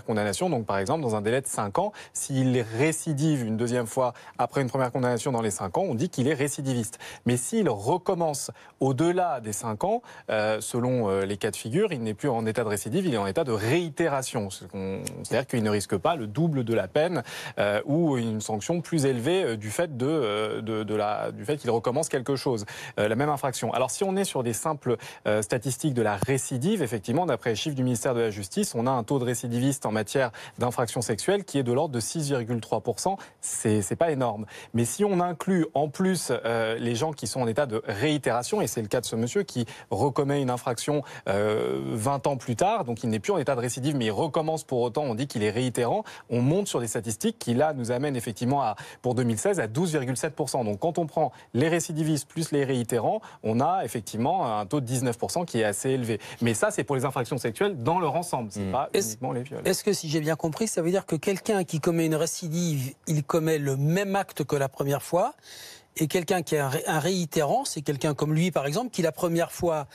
Speaker 12: condamnation. Donc par exemple, dans un délai de 5 ans, s'il récidive une deuxième fois après une première condamnation dans les 5 ans, on dit qu'il est récidiviste. Mais s'il recommence au-delà des 5 ans, selon les cas de figure, il n'est plus en état de récidive, il est en état de réitération. C'est-à-dire qu'il ne risque pas le double de la peine ou une sanction plus élevée du fait qu'il recommence quelque chose, la même infraction. Alors si on est sur des simples statistiques de la récidive, effectivement, d'après les chiffres du ministère de la Justice, on a un taux de récidiviste en matière d'infractions sexuelles qui est de l'ordre de 6,3%. C'est pas énorme. Mais si on inclut en plus les gens qui sont en état de réitération, et c'est le cas de ce monsieur qui recommet une infraction 20 ans plus tard, donc il n'est plus en état de récidive, mais il recommence pour autant, on dit qu'il est réitérant, on monte sur des statistiques qui là nous amènent effectivement pour 2016 à 12,7%. Donc quand on prend les récidivistes plus les réitérants, on a effectivement un taux de 19% qui est assez élevé. Mais ça c'est pour les infractions sexuelles dans leur ensemble, c'est pas uniquement les viols.
Speaker 15: Est-ce que si j'ai bien compris, ça veut dire que quelqu'un qui commet une récidive, il commet le même acte que la première fois, et quelqu'un qui est un réitérant, c'est quelqu'un comme lui par exemple, qui la première fois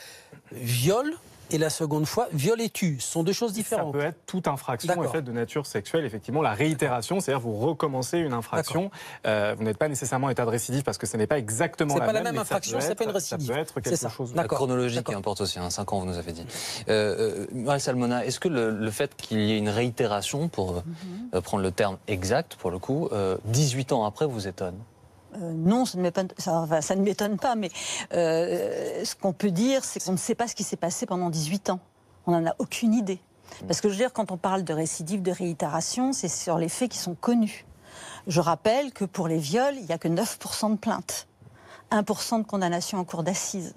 Speaker 15: viole, et la seconde fois, viol et tue. Ce sont deux choses différentes.
Speaker 12: Ça peut être toute infraction en fait, de nature sexuelle. Effectivement, la réitération, c'est-à-dire vous recommencez une infraction. Vous n'êtes pas nécessairement en état de récidive parce que ce n'est pas exactement la même.
Speaker 15: C'est pas la même infraction, c'est pas une récidive.
Speaker 12: Ça peut être quelque chose.
Speaker 1: La chronologie qui importe aussi, 5 ans, vous nous avez dit. Marie Salmona, est-ce que le fait qu'il y ait une réitération, pour prendre le terme exact, pour le coup, 18 ans après, vous étonne?
Speaker 17: Non, ça ne m'étonne pas, mais ce qu'on peut dire, c'est qu'on ne sait pas ce qui s'est passé pendant 18 ans. On n'en a aucune idée. Parce que je veux dire, quand on parle de récidive, de réitération, c'est sur les faits qui sont connus. Je rappelle que pour les viols, il n'y a que 9% de plaintes, 1% de condamnation en cour d'assises.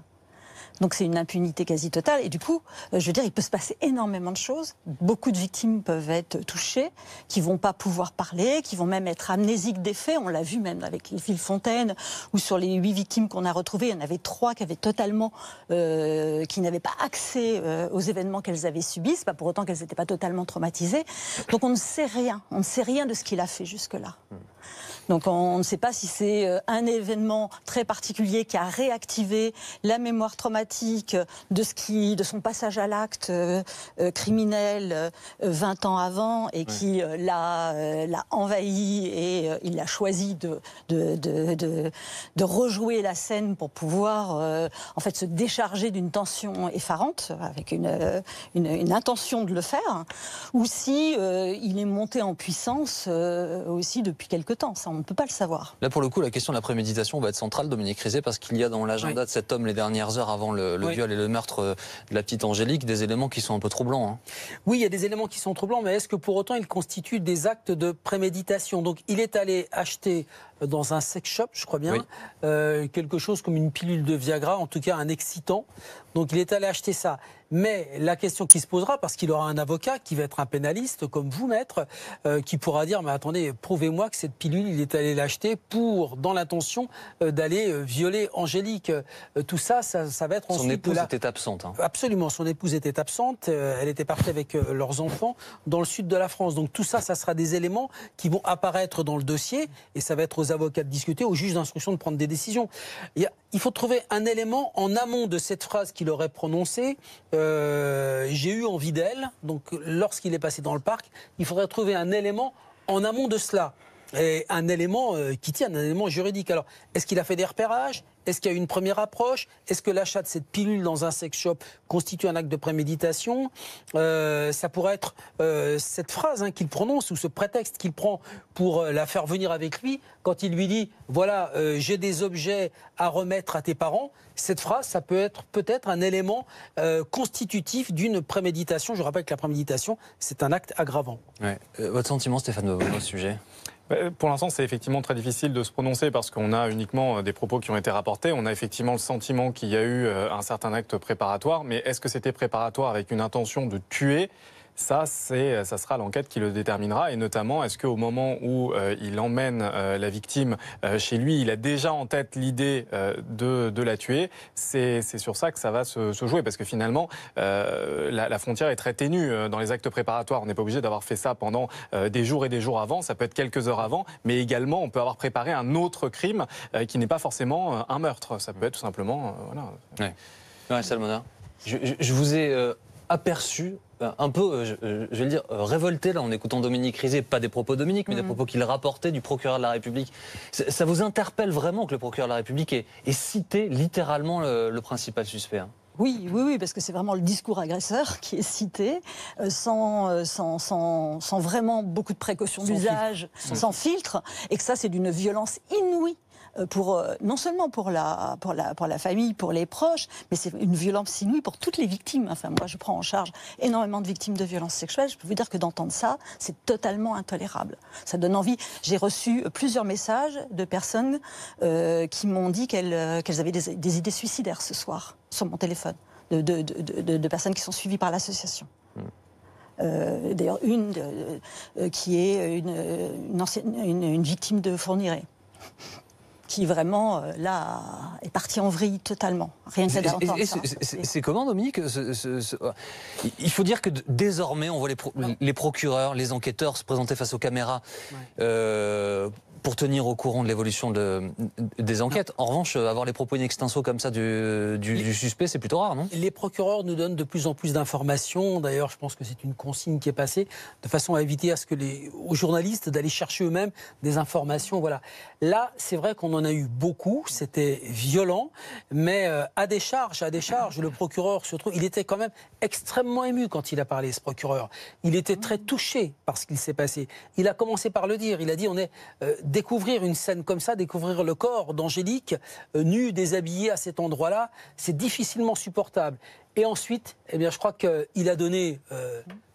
Speaker 17: Donc c'est une impunité quasi totale. Et du coup, je veux dire, il peut se passer énormément de choses. Beaucoup de victimes peuvent être touchées, qui vont pas pouvoir parler, qui vont même être amnésiques des faits. On l'a vu même avec les Villefontaine, où sur les 8 victimes qu'on a retrouvées, il y en avait 3 qui avaient totalement, qui n'avaient pas accès aux événements qu'elles avaient subis. C'est pas pour autant qu'elles n'étaient pas totalement traumatisées. Donc on ne sait rien. On ne sait rien de ce qu'il a fait jusque-là. Donc on ne sait pas si c'est un événement très particulier qui a réactivé la mémoire traumatique de son passage à l'acte criminel 20 ans avant et qui l'a envahi et il a choisi de rejouer la scène pour pouvoir en fait se décharger d'une tension effarante avec une intention de le faire, ou si il est monté en puissance aussi depuis quelque temps. Ça, on ne peut pas le savoir.
Speaker 1: Là, pour le coup, la question de la préméditation va être centrale, Dominique Rizet, parce qu'il y a dans l'agenda de cet homme, les dernières heures avant le viol et le meurtre de la petite Angélique, des éléments qui sont un peu troublants. Hein.
Speaker 15: Oui, il y a des éléments qui sont troublants, mais est-ce que pour autant ils constituent des actes de préméditation? Donc, il est allé acheter dans un sex shop, je crois bien, quelque chose comme une pilule de Viagra, en tout cas un excitant. Donc, il est allé acheter ça. Mais la question qui se posera, parce qu'il aura un avocat qui va être un pénaliste, comme vous, maître, qui pourra dire, mais attendez, prouvez-moi que cette pilule, il est allé l'acheter dans l'intention d'aller violer Angélique. Tout ça, ça va être ensuite...
Speaker 1: Son épouse était absente. Hein.
Speaker 15: Absolument, son épouse était absente. Elle était partie avec leurs enfants dans le sud de la France. Donc tout ça, ça sera des éléments qui vont apparaître dans le dossier, et ça va être aux avocats de discuter, aux juges d'instruction de prendre des décisions. Il faut trouver un élément en amont de cette phrase qu'il aurait prononcée. J'ai eu envie d'elle. Donc, lorsqu'il est passé dans le parc, il faudrait trouver un élément en amont de cela. est un élément qui tient, un élément juridique. Alors, est-ce qu'il a fait des repérages ? Est-ce qu'il y a eu une première approche ? Est-ce que l'achat de cette pilule dans un sex shop constitue un acte de préméditation ? Ça pourrait être cette phrase qu'il prononce ou ce prétexte qu'il prend pour la faire venir avec lui quand il lui dit « Voilà, j'ai des objets à remettre à tes parents ». Cette phrase, ça peut être peut-être un élément constitutif d'une préméditation. Je rappelle que la préméditation, c'est un acte aggravant.
Speaker 1: Ouais. Votre sentiment, Stéphane Bauveau, au sujet ?
Speaker 12: Pour l'instant, c'est effectivement très difficile de se prononcer parce qu'on a uniquement des propos qui ont été rapportés. On a effectivement le sentiment qu'il y a eu un certain acte préparatoire. Mais est-ce que c'était préparatoire avec une intention de tuer ? Ça sera l'enquête qui le déterminera. Et notamment, est-ce qu'au moment où il emmène la victime chez lui, il a déjà en tête l'idée de la tuer ? C'est sur ça que ça va se jouer. Parce que finalement, la frontière est très ténue dans les actes préparatoires. On n'est pas obligé d'avoir fait ça pendant des jours et des jours avant. Ça peut être quelques heures avant. Mais également, on peut avoir préparé un autre crime qui n'est pas forcément un meurtre. Ça peut être tout simplement... voilà.
Speaker 1: Ouais, Salmona, je vous ai aperçu... un peu, je vais le dire, révolté là en écoutant Dominique Rizet, pas des propos de Dominique, mais des propos qu'il rapportait du procureur de la République. Ça vous interpelle vraiment que le procureur de la République ait cité littéralement le principal suspect
Speaker 17: Oui, parce que c'est vraiment le discours agresseur qui est cité, sans vraiment beaucoup de précautions d'usage, sans filtre, et que ça c'est d'une violence inouïe. Non seulement pour la famille, pour les proches, mais c'est une violence inouïe pour toutes les victimes. Enfin, moi, je prends en charge énormément de victimes de violences sexuelles. Je peux vous dire que d'entendre ça, c'est totalement intolérable. Ça donne envie. J'ai reçu plusieurs messages de personnes qui m'ont dit qu'elles avaient des idées suicidaires ce soir sur mon téléphone, de personnes qui sont suivies par l'association. D'ailleurs, une qui est une victime de Fourniret, qui vraiment, là, est parti en vrille totalement. Rien que d'entendre ça.
Speaker 1: C'est comment, Dominique Il faut dire que désormais, on voit les procureurs, les enquêteurs se présenter face aux caméras pour tenir au courant de l'évolution des enquêtes. En revanche, avoir les propos in extenso comme ça du suspect, c'est plutôt rare, non ?
Speaker 15: Les procureurs nous donnent de plus en plus d'informations. D'ailleurs, je pense que c'est une consigne qui est passée, de façon à éviter aux journalistes d'aller chercher eux-mêmes des informations. Voilà. Là, c'est vrai qu'on en a eu beaucoup, c'était violent, mais à décharge, le procureur se trouve... Il était quand même extrêmement ému quand il a parlé, ce procureur. Il était très touché par ce qu'il s'est passé. Il a commencé par le dire. Il a dit, découvrir une scène comme ça, découvrir le corps d'Angélique, nue, déshabillée à cet endroit-là, c'est difficilement supportable. Et ensuite, eh bien, je crois qu'il a donné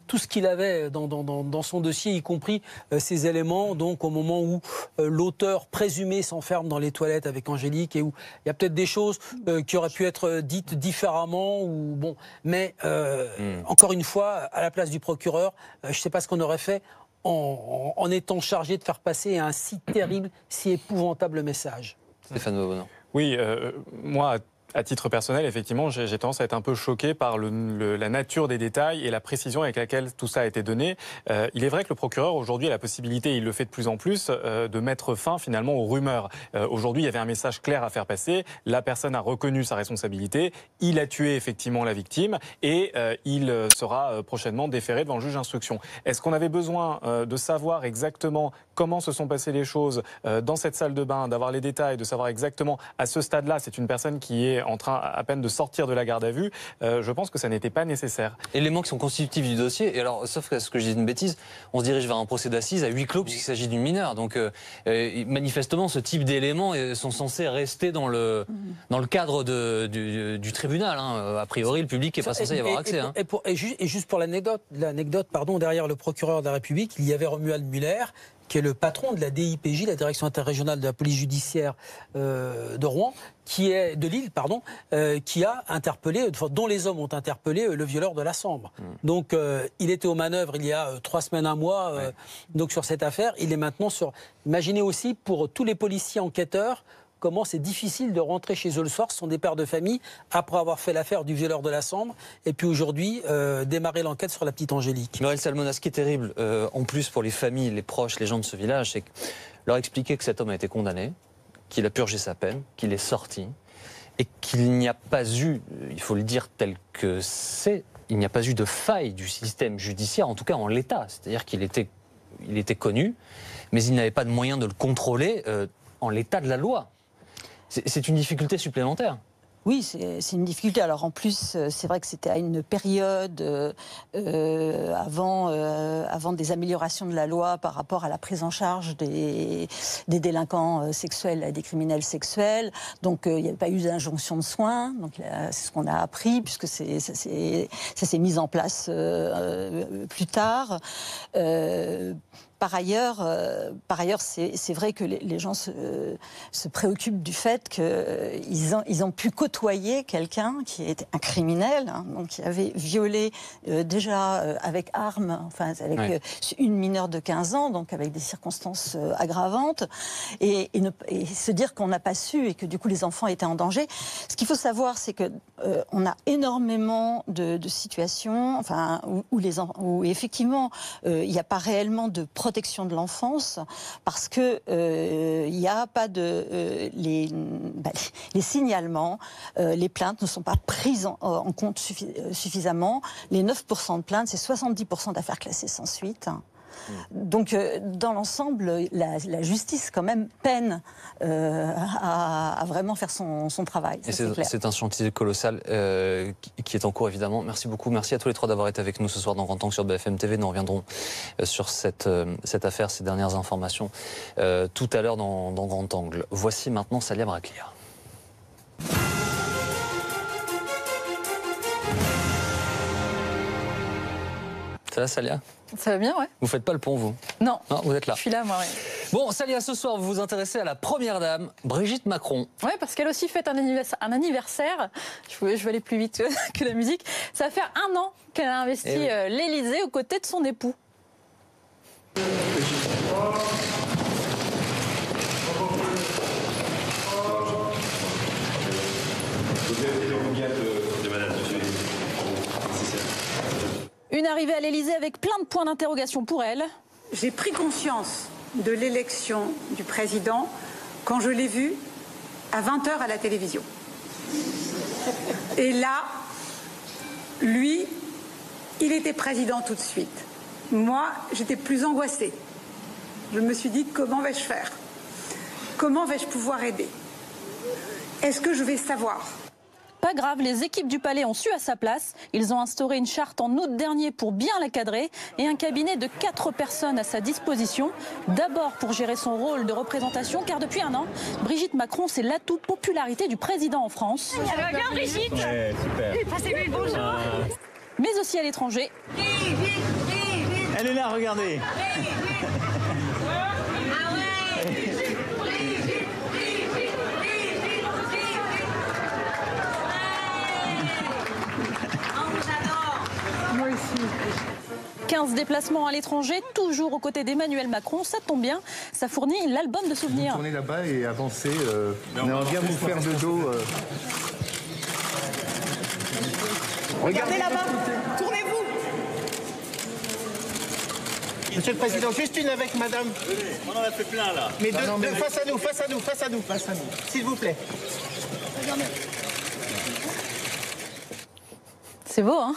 Speaker 15: tout ce qu'il avait dans son dossier, y compris ces éléments, donc au moment où l'auteur présumé s'enferme dans les toilettes avec Angélique, et où il y a peut-être des choses qui auraient pu être dites différemment, mais encore une fois, à la place du procureur, je ne sais pas ce qu'on aurait fait en étant chargé de faire passer un si terrible, si épouvantable message.
Speaker 1: Stéphane Bauveau.
Speaker 12: Oui, moi, à titre personnel, effectivement, j'ai tendance à être un peu choqué par la nature des détails et la précision avec laquelle tout ça a été donné. Il est vrai que le procureur, aujourd'hui, a la possibilité, il le fait de plus en plus, de mettre fin finalement aux rumeurs. Aujourd'hui, il y avait un message clair à faire passer. La personne a reconnu sa responsabilité. Il a tué effectivement la victime et il sera prochainement déféré devant le juge d'instruction. Est-ce qu'on avait besoin de savoir exactement comment se sont passées les choses dans cette salle de bain, d'avoir les détails, de savoir exactement à ce stade-là, c'est une personne qui est en train à peine de sortir de la garde à vue, je pense que ça n'était pas nécessaire.
Speaker 1: Éléments qui sont constitutifs du dossier, et alors, sauf que ce que je dis une bêtise, on se dirige vers un procès d'assises à huis clos puisqu'il s'agit d'une mineure. Donc manifestement, ce type d'éléments sont censés rester dans le cadre du tribunal. A priori, le public n'est pas censé y avoir accès.
Speaker 15: Et juste pour l'anecdote, derrière le procureur de la République, il y avait Romuald Muller, qui est le patron de la DIPJ, la Direction interrégionale de la police judiciaire de Rouen, qui a interpellé, dont les hommes ont interpellé le violeur de la Sambre. Donc il était aux manœuvres il y a 3 semaines, un mois, donc sur cette affaire. Il est maintenant sur... Imaginez aussi pour tous les policiers enquêteurs comment c'est difficile de rentrer chez eux le soir, ce sont des pères de famille, après avoir fait l'affaire du violeur de la Sambre, et puis aujourd'hui, démarrer l'enquête sur la petite Angélique.
Speaker 1: Muriel Salmona, ce qui est terrible, en plus pour les familles, les proches, les gens de ce village, c'est leur expliquer que cet homme a été condamné, qu'il a purgé sa peine, qu'il est sorti, et qu'il n'y a pas eu, il faut le dire tel que c'est, il n'y a pas eu de faille du système judiciaire, en tout cas en l'état. C'est-à-dire qu'il était il était connu, mais il n'avait pas de moyen de le contrôler en l'état de la loi. C'est une difficulté supplémentaire.
Speaker 17: Oui, c'est une difficulté. Alors en plus, c'est vrai que c'était à une période avant des améliorations de la loi par rapport à la prise en charge des délinquants sexuels et des criminels sexuels. Donc il n'y avait pas eu d'injonction de soins. Donc c'est ce qu'on a appris, puisque ça s'est mis en place plus tard. Par ailleurs, c'est vrai que les gens se préoccupent du fait qu'ils ont pu côtoyer quelqu'un qui était un criminel, hein, donc qui avait violé déjà avec arme, enfin avec une mineure de 15 ans, donc avec des circonstances aggravantes, et se dire qu'on n'a pas su et que du coup les enfants étaient en danger. Ce qu'il faut savoir, c'est que on a énormément de situations, enfin où effectivement il n'y a pas réellement de protection de l'enfance, parce que il n'y a pas de les signalements, les plaintes ne sont pas prises en compte suffisamment. Les 9% de plaintes, c'est 70% d'affaires classées sans suite. Donc, dans l'ensemble, la justice, quand même, peine à vraiment faire son travail.
Speaker 1: C'est un chantier colossal qui est en cours, évidemment. Merci beaucoup. Merci à tous les trois d'avoir été avec nous ce soir dans Grand Angle sur BFM TV. Nous reviendrons sur cette affaire, ces dernières informations, tout à l'heure dans Grand Angle. Voici maintenant Salia Braclia. Ça va, Salia ?
Speaker 13: Ça va bien, ouais.
Speaker 1: Vous faites pas le pont, vous ?
Speaker 13: Non.
Speaker 1: Non, vous êtes là.
Speaker 13: Je suis là, moi, ouais.
Speaker 1: Bon, Salia, ce soir, vous vous intéressez à la première dame, Brigitte Macron.
Speaker 13: Ouais, parce qu'elle aussi fête un anniversaire. Je vais aller plus vite que la musique. Ça va faire 1 an qu'elle a investi l'Élysée aux côtés de son époux. Une arrivée à l'Élysée avec plein de points d'interrogation pour elle.
Speaker 2: J'ai pris conscience de l'élection du président quand je l'ai vu à 20h à la télévision. Et là, lui, il était président tout de suite. Moi, j'étais plus angoissée. Je me suis dit, comment vais-je faire ? Comment vais-je pouvoir aider ? Est-ce que je vais savoir ?
Speaker 13: Pas grave, les équipes du palais ont su à sa place. Ils ont instauré une charte en août dernier pour bien la cadrer et un cabinet de 4 personnes à sa disposition. D'abord pour gérer son rôle de représentation, car depuis 1 an, Brigitte Macron, c'est l'atout popularité du président en France.
Speaker 16: Ça va bien, Brigitte ?
Speaker 13: Ouais,
Speaker 16: super. Passez-lui le bonjour.
Speaker 13: Mais aussi à l'étranger.
Speaker 16: Elle est là, regardez.
Speaker 13: Moi aussi. 15 déplacements à l'étranger, toujours aux côtés d'Emmanuel Macron, ça tombe bien, ça fournit l'album de souvenirs.
Speaker 18: Tournez là-bas et avancez, on aimerait bien vous faire de dos.
Speaker 16: Regardez là-bas, tournez-vous.
Speaker 18: Monsieur le Président, juste une avec madame.
Speaker 16: On en a fait plein là.
Speaker 18: Mais face à nous. S'il vous plaît.
Speaker 16: Regardez.
Speaker 13: C'est beau, hein ?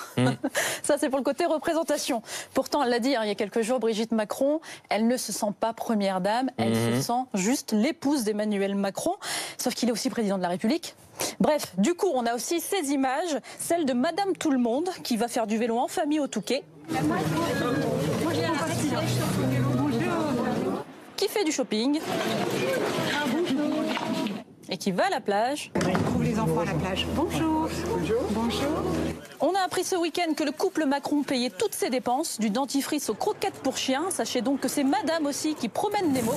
Speaker 13: Ça, c'est pour le côté représentation. Pourtant, elle l'a dit il y a quelques jours, Brigitte Macron, elle ne se sent pas première dame, elle se sent juste l'épouse d'Emmanuel Macron, sauf qu'il est aussi président de la République. Bref, du coup, on a aussi ces images, celle de Madame Tout-le-Monde, qui va faire du vélo en famille au Touquet. Qui fait du shopping. Et qui va à la plage.
Speaker 2: On trouve les enfants à la plage. Bonjour. Bonjour.
Speaker 13: On a appris ce week-end que le couple Macron payait toutes ses dépenses, du dentifrice aux croquettes pour chiens. Sachez donc que c'est Madame aussi qui promène Nemo.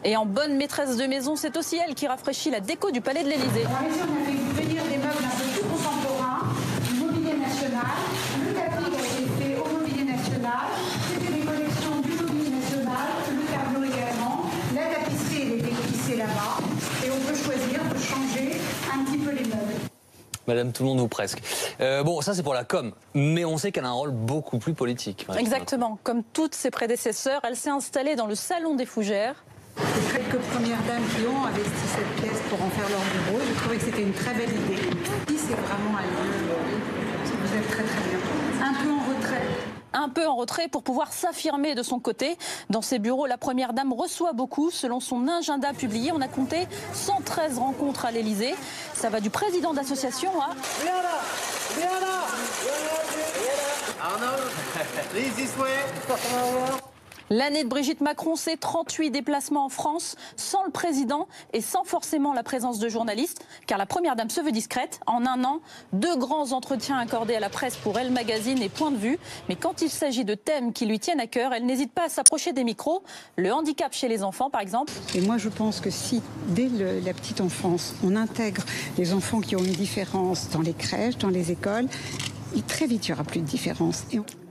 Speaker 13: Et en bonne maîtresse de maison, c'est aussi elle qui rafraîchit la déco du palais de l'Élysée.
Speaker 2: On a fait venir des meubles un peu plus contemporains, du mobilier national. Le tapis a été fait au mobilier national. C'était des collections du mobilier national, le tableau également. La tapisserie, elle était tissée là-bas. Et on peut choisir de changer un petit peu les meubles.
Speaker 1: Madame Tout-le-Monde ou presque. Bon, ça c'est pour la com, mais on sait qu'elle a un rôle beaucoup plus politique.
Speaker 13: Exactement. Comme toutes ses prédécesseurs, elle s'est installée dans le salon des Fougères.
Speaker 2: Les quelques premières dames qui ont investi cette pièce pour en faire leur bureau, j'ai trouvé que c'était une très belle idée. Ici, c'est vraiment un lieu Vous êtes très très bien. Un peu en retrait.
Speaker 13: Un peu en retrait pour pouvoir s'affirmer de son côté. Dans ses bureaux, la Première Dame reçoit beaucoup. Selon son agenda publié, on a compté 113 rencontres à l'Élysée. Ça va du président d'association à...
Speaker 16: Arnold, please this way.
Speaker 13: L'année de Brigitte Macron, c'est 38 déplacements en France, sans le président et sans forcément la présence de journalistes, car la Première Dame se veut discrète. En un an, 2 grands entretiens accordés à la presse pour Elle Magazine et Point de Vue. Mais quand il s'agit de thèmes qui lui tiennent à cœur, elle n'hésite pas à s'approcher des micros. Le handicap chez les enfants, par exemple.
Speaker 19: Et moi, je pense que si, dès la petite enfance, on intègre les enfants qui ont une différence dans les crèches, dans les écoles, très vite, il n'y aura plus de différence.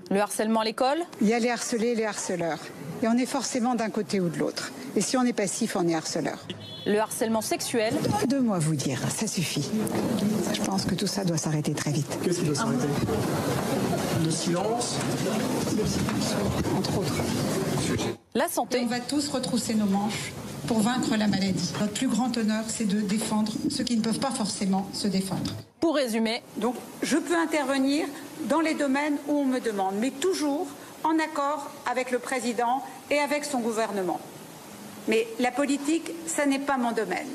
Speaker 13: Le harcèlement à l'école ?
Speaker 19: Il y a les harcelés et les harceleurs. Et on est forcément d'un côté ou de l'autre. Et si on est passif, on est harceleur.
Speaker 13: Le harcèlement sexuel ?
Speaker 19: 2 mots à vous dire, ça suffit. Je pense que tout ça doit s'arrêter très vite.
Speaker 18: Qu'est-ce qui doit s'arrêter? Le silence.
Speaker 19: Entre autres.
Speaker 13: La santé.
Speaker 2: Et on va tous retrousser nos manches pour vaincre la maladie. Notre plus grand honneur, c'est de défendre ceux qui ne peuvent pas forcément se défendre.
Speaker 13: Pour résumer,
Speaker 2: donc je peux intervenir dans les domaines où on me demande, mais toujours en accord avec le président et avec son gouvernement. Mais la politique, ça n'est pas mon domaine.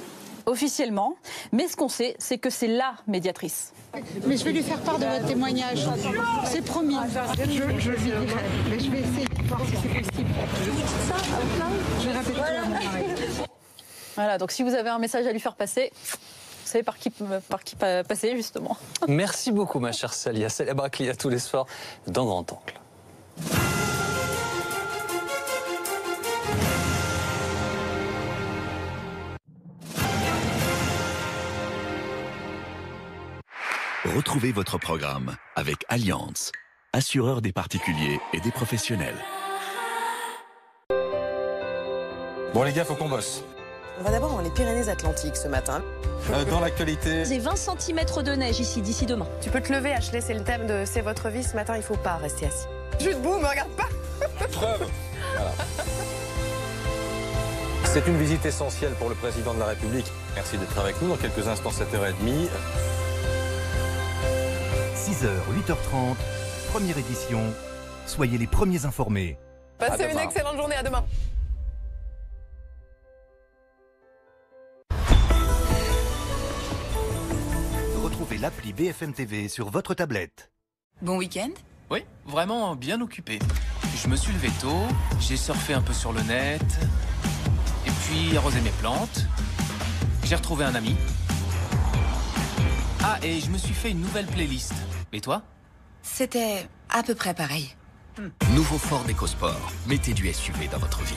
Speaker 13: Officiellement, mais ce qu'on sait, c'est que c'est la médiatrice.
Speaker 19: Mais je vais lui faire part de votre témoignage. C'est promis. Je lui dirai. Mais je vais essayer de voir si c'est possible. Je vais répéter à mon mari.
Speaker 13: Voilà, donc si vous avez un message à lui faire passer, vous savez par qui passer, justement.
Speaker 1: Merci beaucoup, ma chère Salia. Salia Bracli à tous les soirs dans Grand Angle.
Speaker 14: Retrouvez votre programme avec Allianz, assureur des particuliers et des professionnels.
Speaker 20: Bon les gars, faut qu'on bosse.
Speaker 19: On va d'abord dans les Pyrénées-Atlantiques ce matin.
Speaker 20: Dans l'actualité...
Speaker 19: J'ai 20 cm de neige ici, d'ici demain. Tu peux te lever, Ashley, c'est le thème de C'est votre vie. Ce matin, il faut pas rester assis. Je suis debout, me regarde pas.
Speaker 20: Preuve. Voilà. C'est une visite essentielle pour le président de la République. Merci d'être avec nous. Dans quelques instants, 7h30.
Speaker 21: 6h, 8h30, première édition. Soyez les premiers informés.
Speaker 19: Passez une excellente journée, à demain.
Speaker 21: Retrouvez l'appli BFM TV sur votre tablette.
Speaker 22: Bon week-end? Oui, vraiment bien occupé. Je me suis levé tôt, j'ai surfé un peu sur le net, et puis arrosé mes plantes. J'ai retrouvé un ami. Ah, et je me suis fait une nouvelle playlist. Et toi?
Speaker 23: C'était à peu près pareil. Nouveau Ford EcoSport. Mettez du SUV dans votre vie.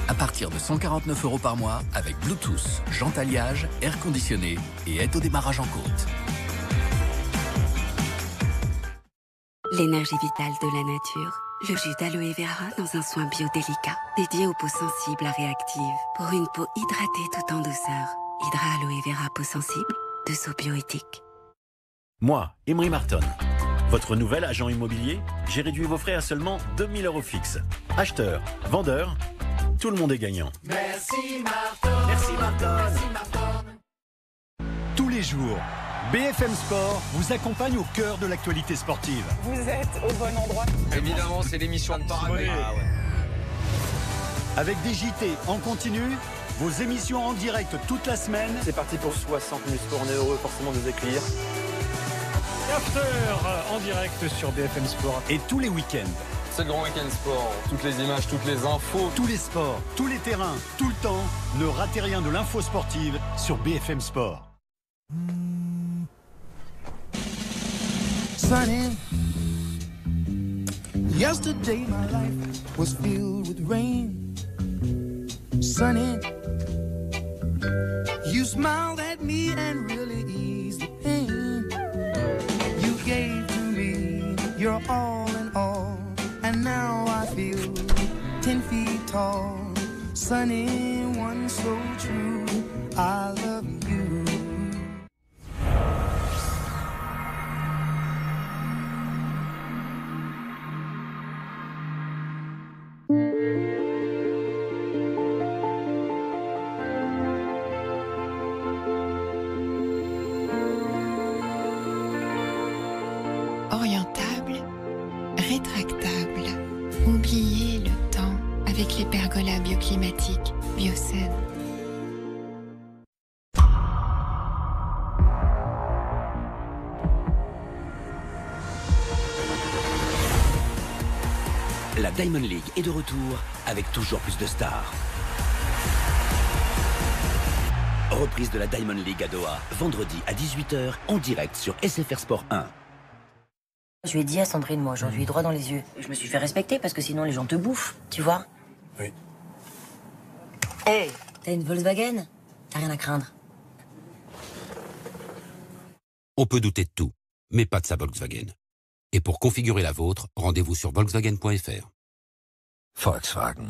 Speaker 23: À partir de 149 € par mois, avec Bluetooth, jantes alliage, air conditionné et aide au démarrage en côte.
Speaker 24: L'énergie vitale de la nature. Le jus d'aloe vera dans un soin bio délicat, dédié aux peaux sensibles à réactives. Pour une peau hydratée tout en douceur. Hydra Aloe Vera peau sensible de So Bioéthique.
Speaker 25: Moi, Emery Martin, votre nouvel agent immobilier, j'ai réduit vos frais à seulement 2 000 € fixes. Acheteur, vendeur, tout le monde est gagnant.
Speaker 16: Merci Martin. Merci Martin. Merci Martin.
Speaker 29: Tous les jours, BFM Sport vous accompagne au cœur de l'actualité sportive.
Speaker 19: Vous êtes au bon endroit.
Speaker 20: Évidemment, c'est l'émission de paradis.
Speaker 29: Avec des JT en continu, vos émissions en direct toute la semaine.
Speaker 20: C'est parti pour 60 000 sports. On est heureux forcément de vous accueillir.
Speaker 29: After en direct sur BFM Sport. Et tous les week-ends.
Speaker 20: C'est le grand week-end sport. Toutes les images, toutes les infos.
Speaker 29: Tous les sports, tous les terrains, tout le temps. Ne ratez rien de l'info sportive sur BFM Sport.
Speaker 26: Sunny. Yesterday my life was filled with rain. Sunny. You smiled at me and really eased the pain. You gave to me your all in all, and now I feel 10 feet tall. Sunny, one so true, I love you.
Speaker 24: avec les pergolas bioclimatiques Biocène.
Speaker 23: La Diamond League est de retour avec toujours plus de stars. Reprise de la Diamond League à Doha, vendredi à 18h, en direct sur SFR Sport 1.
Speaker 4: Je lui ai dit à Sandrine, moi, aujourd'hui, droit dans les yeux. Je me suis fait respecter parce que sinon les gens te bouffent, tu vois.
Speaker 20: Oui.
Speaker 4: Hé, t'as une Volkswagen? T'as rien à craindre.
Speaker 5: On peut douter de tout, mais pas de sa Volkswagen. Et pour configurer la vôtre, rendez-vous sur Volkswagen.fr.
Speaker 6: Volkswagen.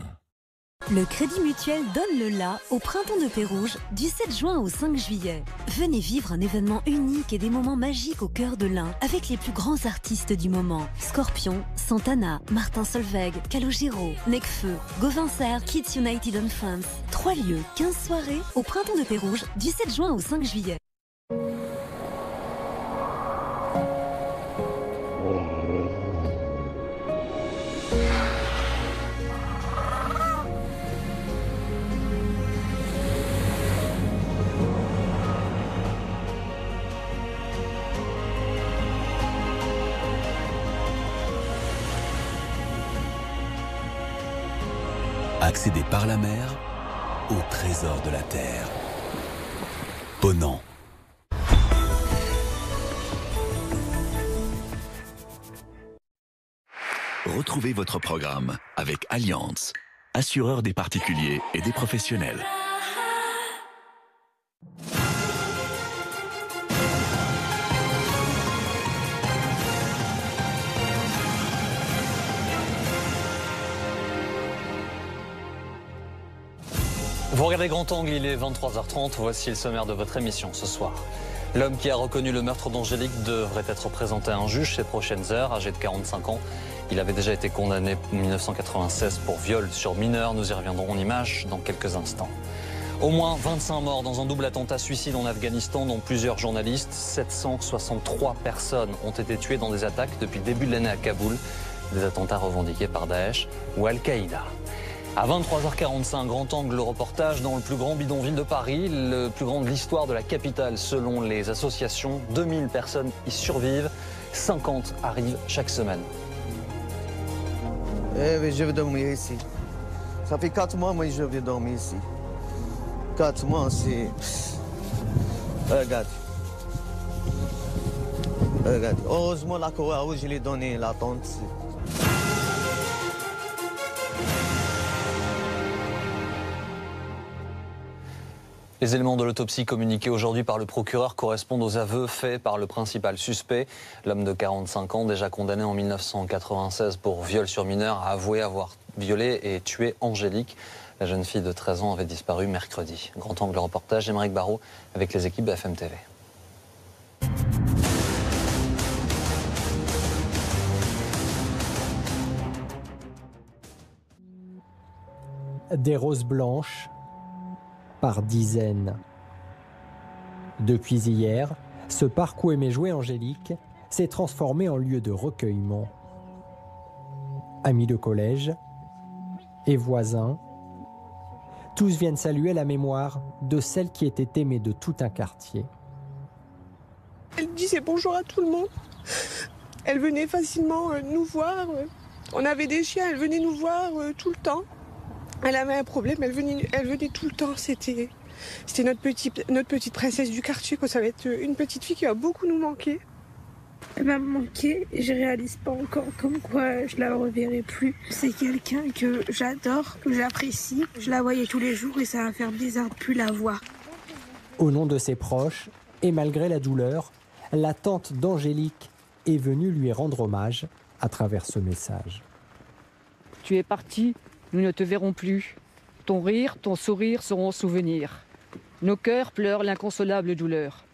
Speaker 7: Le Crédit Mutuel donne le la au Printemps de Pérouge du 7 juin au 5 juillet. Venez vivre un événement unique et des moments magiques au cœur de l'Ain avec les plus grands artistes du moment. Scorpion, Santana, Martin Solveig, Calogero, Nekfeu, Gauvin Serre, Kids United and Friends. 3 lieux, 15 soirées au Printemps de Pérouge du 7 juin au 5 juillet.
Speaker 23: Accéder par la mer au trésor de la terre. Ponant.
Speaker 14: Retrouvez votre programme avec Allianz, assureur des particuliers et des professionnels.
Speaker 1: Vous regardez Grand Angle, il est 23h30, voici le sommaire de votre émission ce soir. L'homme qui a reconnu le meurtre d'Angélique devrait être présenté à un juge ces prochaines heures, âgé de 45 ans. Il avait déjà été condamné en 1996 pour viol sur mineur, nous y reviendrons en images dans quelques instants. Au moins 25 morts dans un double attentat suicide en Afghanistan, dont plusieurs journalistes. 763 personnes ont été tuées dans des attaques depuis le début de l'année à Kaboul, des attentats revendiqués par Daesh ou Al-Qaïda. À 23h45, Grand Angle, le reportage dans le plus grand bidonville de Paris, le plus grand de l'histoire de la capitale selon les associations. 2000 personnes y survivent, 50 arrivent chaque semaine.
Speaker 18: Oui, je vais dormir ici. Ça fait 4 mois, moi, je vais dormir ici. 4 mois, c'est... Regarde. Regarde. Heureusement, la Croix-Rouge, je l'ai donné la tente.
Speaker 1: Les éléments de l'autopsie communiqués aujourd'hui par le procureur correspondent aux aveux faits par le principal suspect. L'homme de 45 ans, déjà condamné en 1996 pour viol sur mineur, a avoué avoir violé et tué Angélique. La jeune fille de 13 ans avait disparu mercredi. Grand Angle reportage, Émeric Barraud avec les équipes de BFM TV.
Speaker 3: Des roses blanches par dizaines. Depuis hier, ce parc où aimait jouer Angélique s'est transformé en lieu de recueillement. Amis de collège et voisins, tous viennent saluer la mémoire de celle qui était aimée de tout un quartier.
Speaker 8: Elle disait bonjour à tout le monde. Elle venait facilement nous voir. On avait des chiens, elle venait nous voir tout le temps. Elle avait un problème, elle venait tout le temps. C'était notre petite princesse du quartier. Ça va être une petite fille qui va beaucoup nous manquer.
Speaker 19: Elle m'a manqué, je réalise pas encore comme quoi je la reverrai plus. C'est quelqu'un que j'adore, que j'apprécie. Je la voyais tous les jours et ça va faire bizarre de plus la voir.
Speaker 3: Au nom de ses proches, et malgré la douleur, la tante d'Angélique est venue lui rendre hommage à travers ce message.
Speaker 9: Tu es parti, nous ne te verrons plus. Ton rire, ton sourire seront souvenirs. Nos cœurs pleurent l'inconsolable douleur.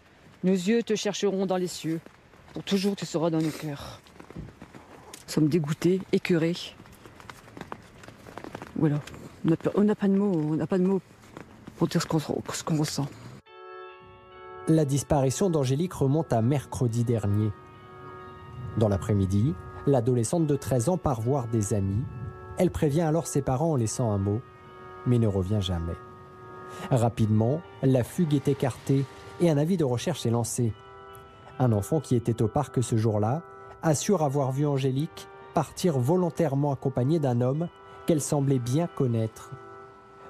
Speaker 9: Nos yeux te chercheront dans les cieux. Pour toujours, tu seras dans nos cœurs. Nous sommes dégoûtés, écœurés. Voilà. On n'a pas de mots, pour dire ce qu'on ressent.
Speaker 3: La disparition d'Angélique remonte à mercredi dernier. Dans l'après-midi, l'adolescente de 13 ans part voir des amis. Elle prévient alors ses parents en laissant un mot, mais ne revient jamais. Rapidement, la fugue est écartée et un avis de recherche est lancé. Un enfant qui était au parc ce jour-là assure avoir vu Angélique partir volontairement accompagnée d'un homme qu'elle semblait bien connaître.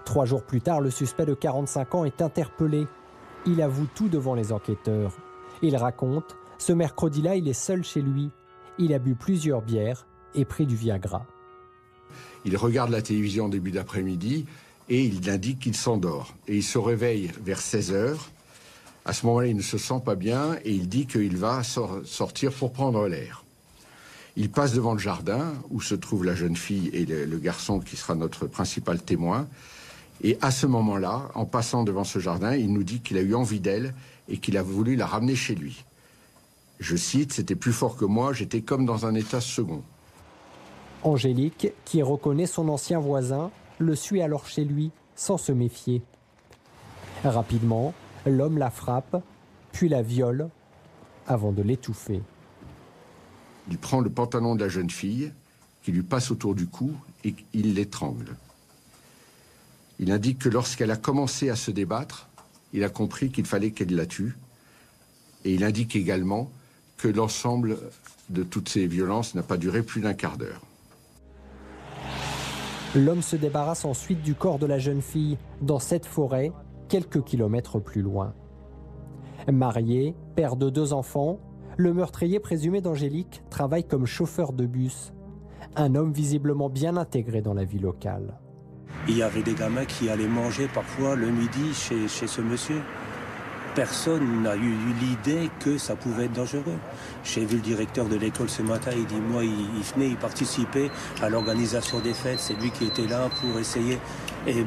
Speaker 3: 3 jours plus tard, le suspect de 45 ans est interpellé. Il avoue tout devant les enquêteurs. Il raconte, ce mercredi-là, il est seul chez lui. Il a bu plusieurs bières et pris du Viagra.
Speaker 2: Il regarde la télévision en début d'après-midi et il indique qu'il s'endort. Et il se réveille vers 16 h. À ce moment-là, il ne se sent pas bien et il dit qu'il va sortir pour prendre l'air. Il passe devant le jardin où se trouve la jeune fille et le garçon qui sera notre principal témoin. Et à ce moment-là, en passant devant ce jardin, il nous dit qu'il a eu envie d'elle et qu'il a voulu la ramener chez lui. Je cite, « C'était plus fort que moi, j'étais comme dans un état second ».
Speaker 3: Angélique, qui reconnaît son ancien voisin, le suit alors chez lui, sans se méfier. Rapidement, l'homme la frappe, puis la viole, avant de l'étouffer.
Speaker 2: Il prend le pantalon de la jeune fille, qui lui passe autour du cou, et il l'étrangle. Il indique que lorsqu'elle a commencé à se débattre, il a compris qu'il fallait qu'elle la tue. Et il indique également que l'ensemble de toutes ces violences n'a pas duré plus d'1 quart d'heure.
Speaker 3: L'homme se débarrasse ensuite du corps de la jeune fille dans cette forêt, quelques kilomètres plus loin. Marié, père de 2 enfants, le meurtrier présumé d'Angélique travaille comme chauffeur de bus. Un homme visiblement bien intégré dans la vie locale.
Speaker 10: Il y avait des gamins qui allaient manger parfois le midi chez ce monsieur. Personne n'a eu l'idée que ça pouvait être dangereux. J'ai vu le directeur de l'école ce matin, il dit, moi, il venait, il participait à l'organisation des fêtes, c'est lui qui était là pour essayer. Et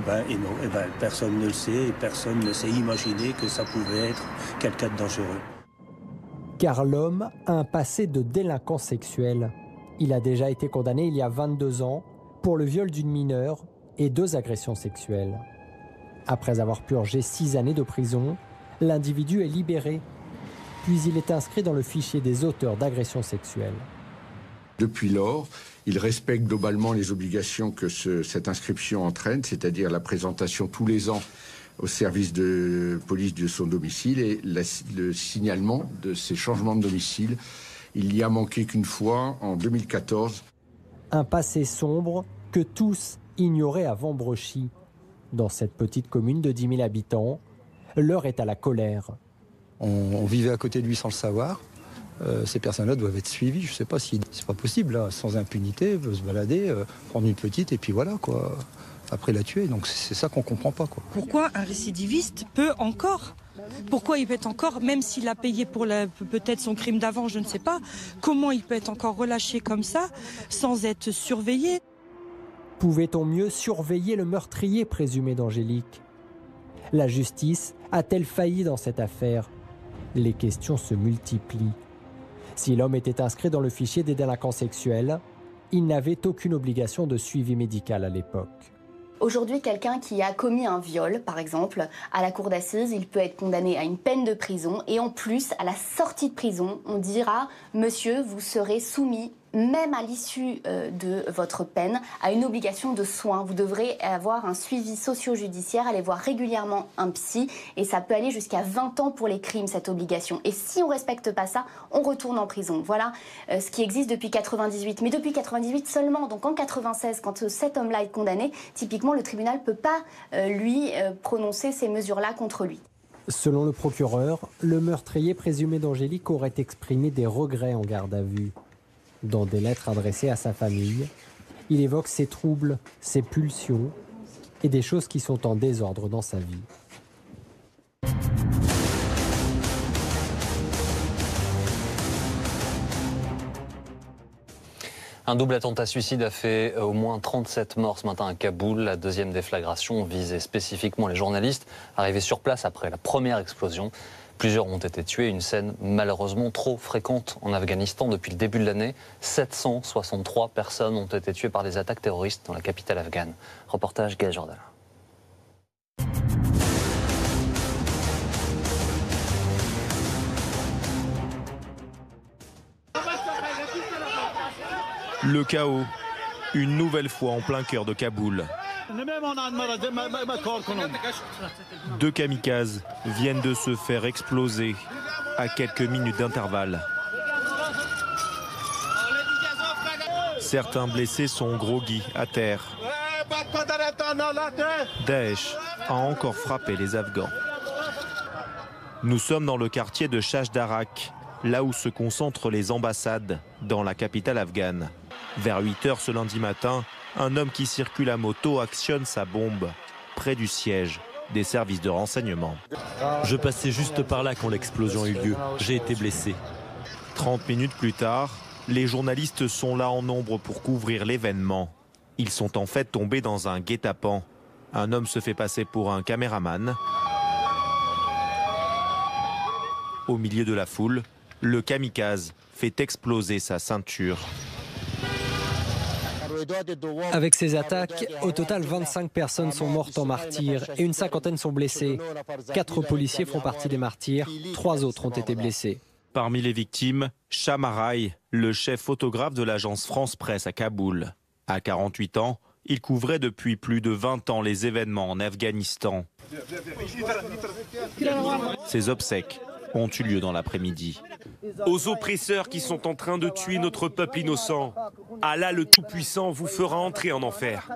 Speaker 10: personne ne le sait, et personne ne s'est imaginé que ça pouvait être quelqu'un de dangereux.
Speaker 3: Car l'homme a un passé de délinquant sexuel. Il a déjà été condamné il y a 22 ans pour le viol d'une mineure et 2 agressions sexuelles. Après avoir purgé 6 années de prison, l'individu est libéré, puis il est inscrit dans le fichier des auteurs d'agressions sexuelles.
Speaker 2: Depuis lors, il respecte globalement les obligations que cette inscription entraîne, c'est-à-dire la présentation tous les ans au service de police de son domicile et le signalement de ses changements de domicile. Il n'y a manqué qu'une fois, en 2014.
Speaker 3: Un passé sombre que tous ignoraient avant Brechy. Dans cette petite commune de 10 000 habitants, l'heure est à la colère.
Speaker 11: On vivait à côté de lui sans le savoir. Ces personnes-là doivent être suivies. Je ne sais pas si c'est pas possible, là, sans impunité, veut se balader, prendre une petite et puis voilà, quoi. Après la tuer. Donc c'est ça qu'on ne comprend pas, quoi.
Speaker 12: Pourquoi un récidiviste peut encore ? Pourquoi il peut être encore, même s'il a payé pour peut-être son crime d'avant, je ne sais pas, comment il peut être encore relâché comme ça, sans être surveillé ?
Speaker 3: Pouvait-on mieux surveiller le meurtrier présumé d'Angélique ? La justice a-t-elle failli dans cette affaire ? Les questions se multiplient. Si l'homme était inscrit dans le fichier des délinquants sexuels, il n'avait aucune obligation de suivi médical à l'époque.
Speaker 13: Aujourd'hui, quelqu'un qui a commis un viol, par exemple, à la cour d'assises, il peut être condamné à une peine de prison. Et en plus, à la sortie de prison, on dira « Monsieur, vous serez soumis, même à l'issue de votre peine, à une obligation de soins. Vous devrez avoir un suivi socio-judiciaire, aller voir régulièrement un psy. Et ça peut aller jusqu'à 20 ans pour les crimes, cette obligation. Et si on ne respecte pas ça, on retourne en prison. Voilà ce qui existe depuis 98. Mais depuis 98 seulement. Donc en 96, quand cet homme-là est condamné, typiquement, le tribunal ne peut pas lui prononcer ces mesures-là contre lui.
Speaker 3: Selon le procureur, le meurtrier présumé d'Angélique aurait exprimé des regrets en garde à vue. Dans des lettres adressées à sa famille, il évoque ses troubles, ses pulsions et des choses qui sont en désordre dans sa vie.
Speaker 1: Un double attentat suicide a fait au moins 37 morts ce matin à Kaboul. La deuxième déflagration visait spécifiquement les journalistes arrivés sur place après la première explosion. Plusieurs ont été tués, une scène malheureusement trop fréquente en Afghanistan depuis le début de l'année. 763 personnes ont été tuées par des attaques terroristes dans la capitale afghane. Reportage Gaël Jordan.
Speaker 15: Le chaos, Une nouvelle fois en plein cœur de Kaboul. 2 kamikazes viennent de se faire exploser à quelques minutes d'intervalle. Certains blessés sont groggy à terre. Daesh a encore frappé les Afghans. Nous sommes dans le quartier de Shajdarak, là où se concentrent les ambassades, dans la capitale afghane. Vers 8 h ce lundi matin, un homme qui circule à moto actionne sa bombe près du siège des services de renseignement.
Speaker 16: Je passais juste par là quand l'explosion a eu lieu. J'ai été blessé.
Speaker 15: 30 minutes plus tard, les journalistes sont là en nombre pour couvrir l'événement. Ils sont en fait tombés dans un guet-apens. Un homme se fait passer pour un caméraman. Au milieu de la foule, le kamikaze fait exploser sa ceinture.
Speaker 3: Avec ces attaques, au total 25 personnes sont mortes en martyrs et une cinquantaine sont blessées. 4 policiers font partie des martyrs, 3 autres ont été blessés.
Speaker 15: Parmi les victimes, Shamarai, le chef photographe de l'agence France Presse à Kaboul. À 48 ans, il couvrait depuis plus de 20 ans les événements en Afghanistan. Ses obsèques ont eu lieu dans l'après-midi.
Speaker 17: Aux oppresseurs qui sont en train de tuer notre peuple innocent, Allah le Tout-Puissant vous fera entrer en enfer.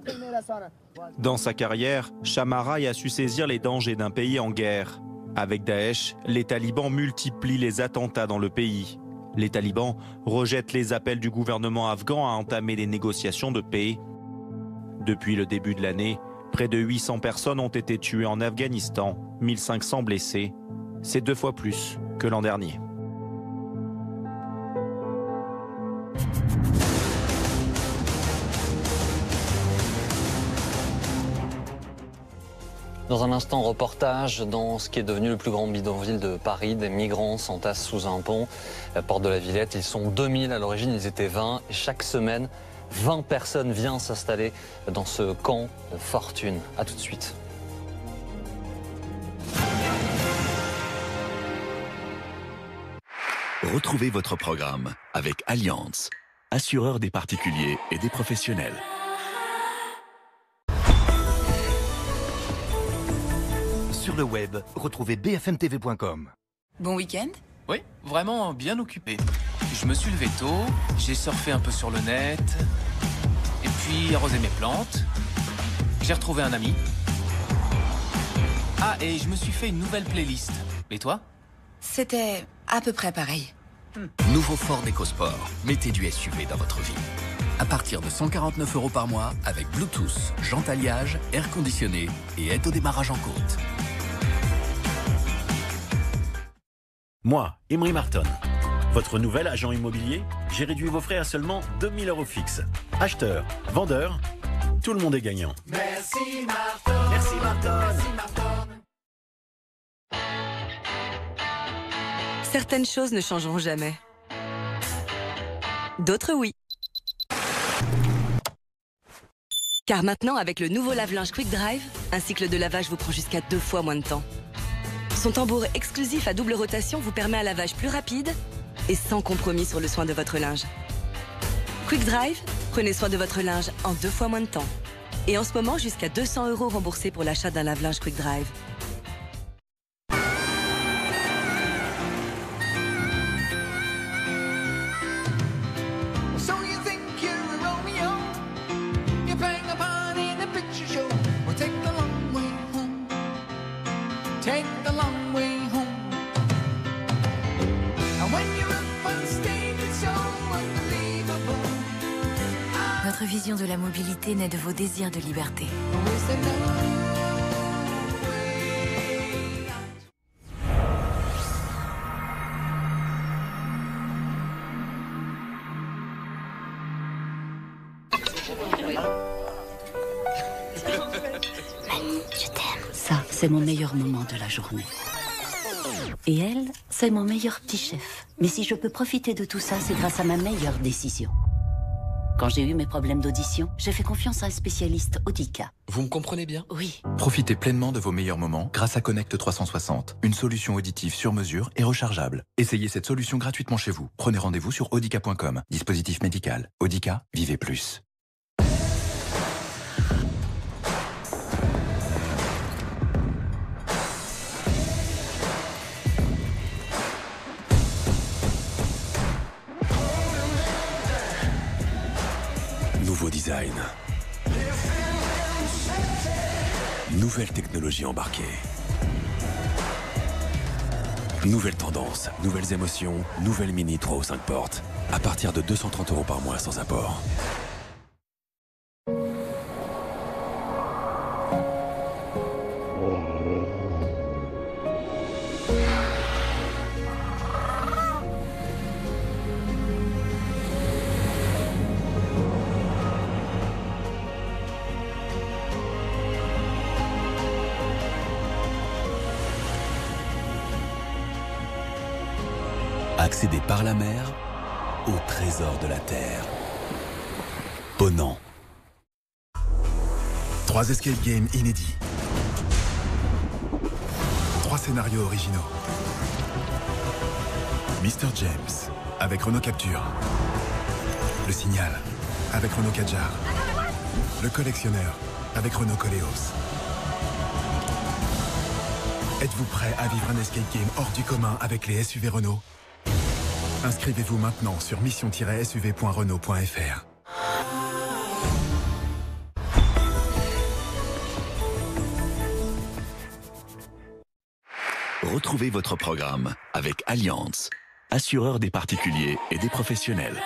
Speaker 15: Dans sa carrière, Shamarai a su saisir les dangers d'un pays en guerre. Avec Daesh, les talibans multiplient les attentats dans le pays. Les talibans rejettent les appels du gouvernement afghan à entamer des négociations de paix. Depuis le début de l'année, près de 800 personnes ont été tuées en Afghanistan, 1500 blessés. C'est 2 fois plus que l'an dernier.
Speaker 1: Dans un instant, reportage dans ce qui est devenu le plus grand bidonville de Paris. Des migrants s'entassent sous un pont, la porte de la Villette. Ils sont 2000 à l'origine, ils étaient 20. Et chaque semaine, 20 personnes viennent s'installer dans ce camp de fortune. A tout de suite.
Speaker 14: Retrouvez votre programme avec Allianz, assureur des particuliers et des professionnels.
Speaker 6: Sur le web, retrouvez bfmtv.com.
Speaker 21: Bon week-end? Oui, vraiment bien occupé. Je me suis levé tôt, j'ai surfé un peu sur le net, et puis arrosé mes plantes. J'ai retrouvé un ami. Ah, et je me suis fait une nouvelle playlist. Et toi?
Speaker 24: C'était à peu près pareil.
Speaker 23: Nouveau Ford EcoSport. Mettez du SUV dans votre vie. À partir de 149 € par mois, avec Bluetooth, jantes alliage, air conditionné et aide au démarrage en côte.
Speaker 22: Moi, Emery Martin, votre nouvel agent immobilier, j'ai réduit vos frais à seulement 2000 € fixes. Acheteur, vendeur, tout le monde est gagnant.
Speaker 26: Merci Martin. Merci Martin. Merci Martin.
Speaker 25: Certaines choses ne changeront jamais. D'autres, oui. Car maintenant, avec le nouveau lave-linge Quick Drive, un cycle de lavage vous prend jusqu'à 2 fois moins de temps. Son tambour exclusif à double rotation vous permet un lavage plus rapide et sans compromis sur le soin de votre linge. Quick Drive, prenez soin de votre linge en 2 fois moins de temps. Et en ce moment, jusqu'à 200 € remboursés pour l'achat d'un lave-linge Quick Drive.
Speaker 4: Votre vision de la mobilité naît de vos désirs de liberté.
Speaker 24: Je t'aime. Ça, c'est mon meilleur moment de la journée. Et elle, c'est mon meilleur petit chef. Mais si je peux profiter de tout ça, c'est grâce à ma meilleure décision. Quand j'ai eu mes problèmes d'audition, j'ai fait confiance à un spécialiste Audica.
Speaker 23: Vous me comprenez bien?
Speaker 24: Oui.
Speaker 23: Profitez pleinement de vos meilleurs moments grâce à Connect 360, une solution auditive sur mesure et rechargeable. Essayez cette solution gratuitement chez vous. Prenez rendez-vous sur audica.com. Dispositif médical. Audica, vivez plus.
Speaker 5: Design. Nouvelle technologie embarquée. Nouvelle tendance, nouvelles émotions, nouvelle Mini 3 ou 5 portes. À partir de 230 € par mois sans apport. Accéder par la mer au trésor de la Terre. Ponant.
Speaker 7: 3 escape games inédits. 3 scénarios originaux. Mr. James avec Renault Capture. Le Signal avec Renault Kadjar. Le Collectionneur avec Renault Koleos. Êtes-vous prêt à vivre un escape game hors du commun avec les SUV Renault? Inscrivez-vous maintenant sur mission-suv.renault.fr.
Speaker 14: Retrouvez votre programme avec Allianz, assureur des particuliers et des professionnels.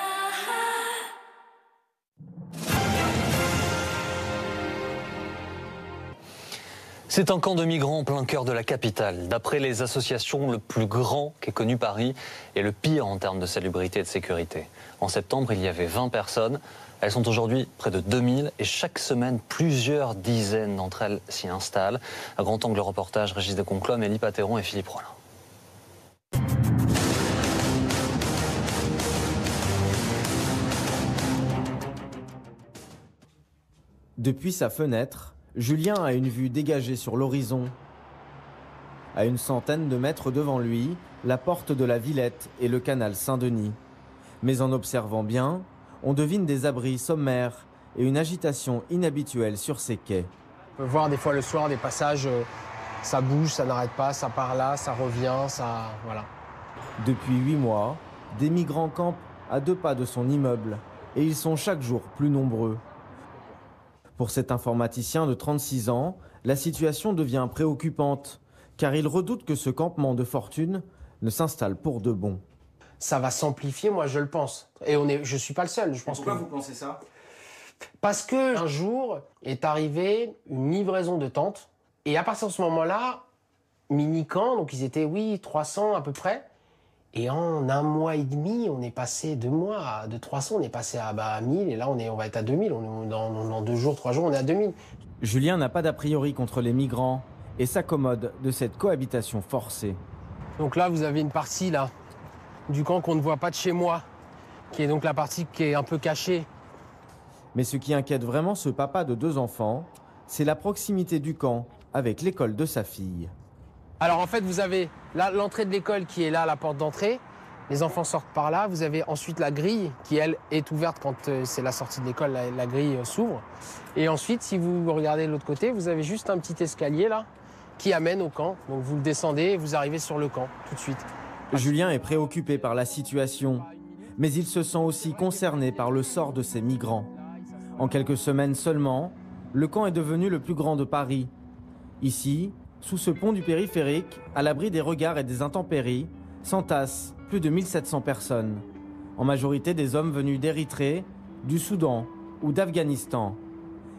Speaker 1: C'est un camp de migrants en plein cœur de la capitale. D'après les associations, le plus grand qu'ait connu Paris et le pire en termes de salubrité et de sécurité. En septembre, il y avait 20 personnes. Elles sont aujourd'hui près de 2000 et chaque semaine, plusieurs dizaines d'entre elles s'y installent. À Grand Angle Reportage, Régis de Conclom, Élie Pateron et Philippe Rollin.
Speaker 8: Depuis sa fenêtre, Julien a une vue dégagée sur l'horizon. À une centaine de mètres devant lui, la porte de la Villette et le canal Saint-Denis. Mais en observant bien, on devine des abris sommaires et une agitation inhabituelle sur ces quais.
Speaker 18: On peut voir des fois le soir des passages, ça bouge, ça n'arrête pas, ça part là, ça revient, ça... voilà.
Speaker 8: Depuis 8 mois, des migrants campent à 2 pas de son immeuble et ils sont chaque jour plus nombreux. Pour cet informaticien de 36 ans, la situation devient préoccupante, car il redoute que ce campement de fortune ne s'installe pour de bon.
Speaker 18: Ça va s'amplifier, moi je le pense. Et je suis pas le seul. Je pense.
Speaker 19: Pourquoi vous pensez ça?
Speaker 18: Parce qu'un jour est arrivée une livraison de tentes, et à partir de ce moment-là, mini-camp, donc ils étaient, oui, 300 à peu près, et en 1 mois et demi, on est passé 2 mois, de 300, on est passé à 1000, et là on va être à 2000, dans 2 jours, 3 jours, on est à 2000.
Speaker 8: Julien n'a pas d'a priori contre les migrants et s'accommode de cette cohabitation forcée.
Speaker 18: Donc là, vous avez une partie là, du camp qu'on ne voit pas de chez moi, qui est donc la partie qui est un peu cachée.
Speaker 8: Mais ce qui inquiète vraiment ce papa de 2 enfants, c'est la proximité du camp avec l'école de sa fille.
Speaker 18: Alors en fait, vous avez là l'entrée de l'école qui est là, la porte d'entrée. Les enfants sortent par là. Vous avez ensuite la grille qui, elle, est ouverte quand c'est la sortie de l'école, la grille s'ouvre. Et ensuite, si vous regardez de l'autre côté, vous avez juste un petit escalier là qui amène au camp. Donc vous le descendez et vous arrivez sur le camp tout de suite.
Speaker 8: Julien est préoccupé par la situation, mais il se sent aussi concerné par le sort de ces migrants. En quelques semaines seulement, le camp est devenu le plus grand de Paris. Ici, sous ce pont du périphérique, à l'abri des regards et des intempéries, s'entassent plus de 1700 personnes. En majorité des hommes venus d'Érythrée, du Soudan ou d'Afghanistan.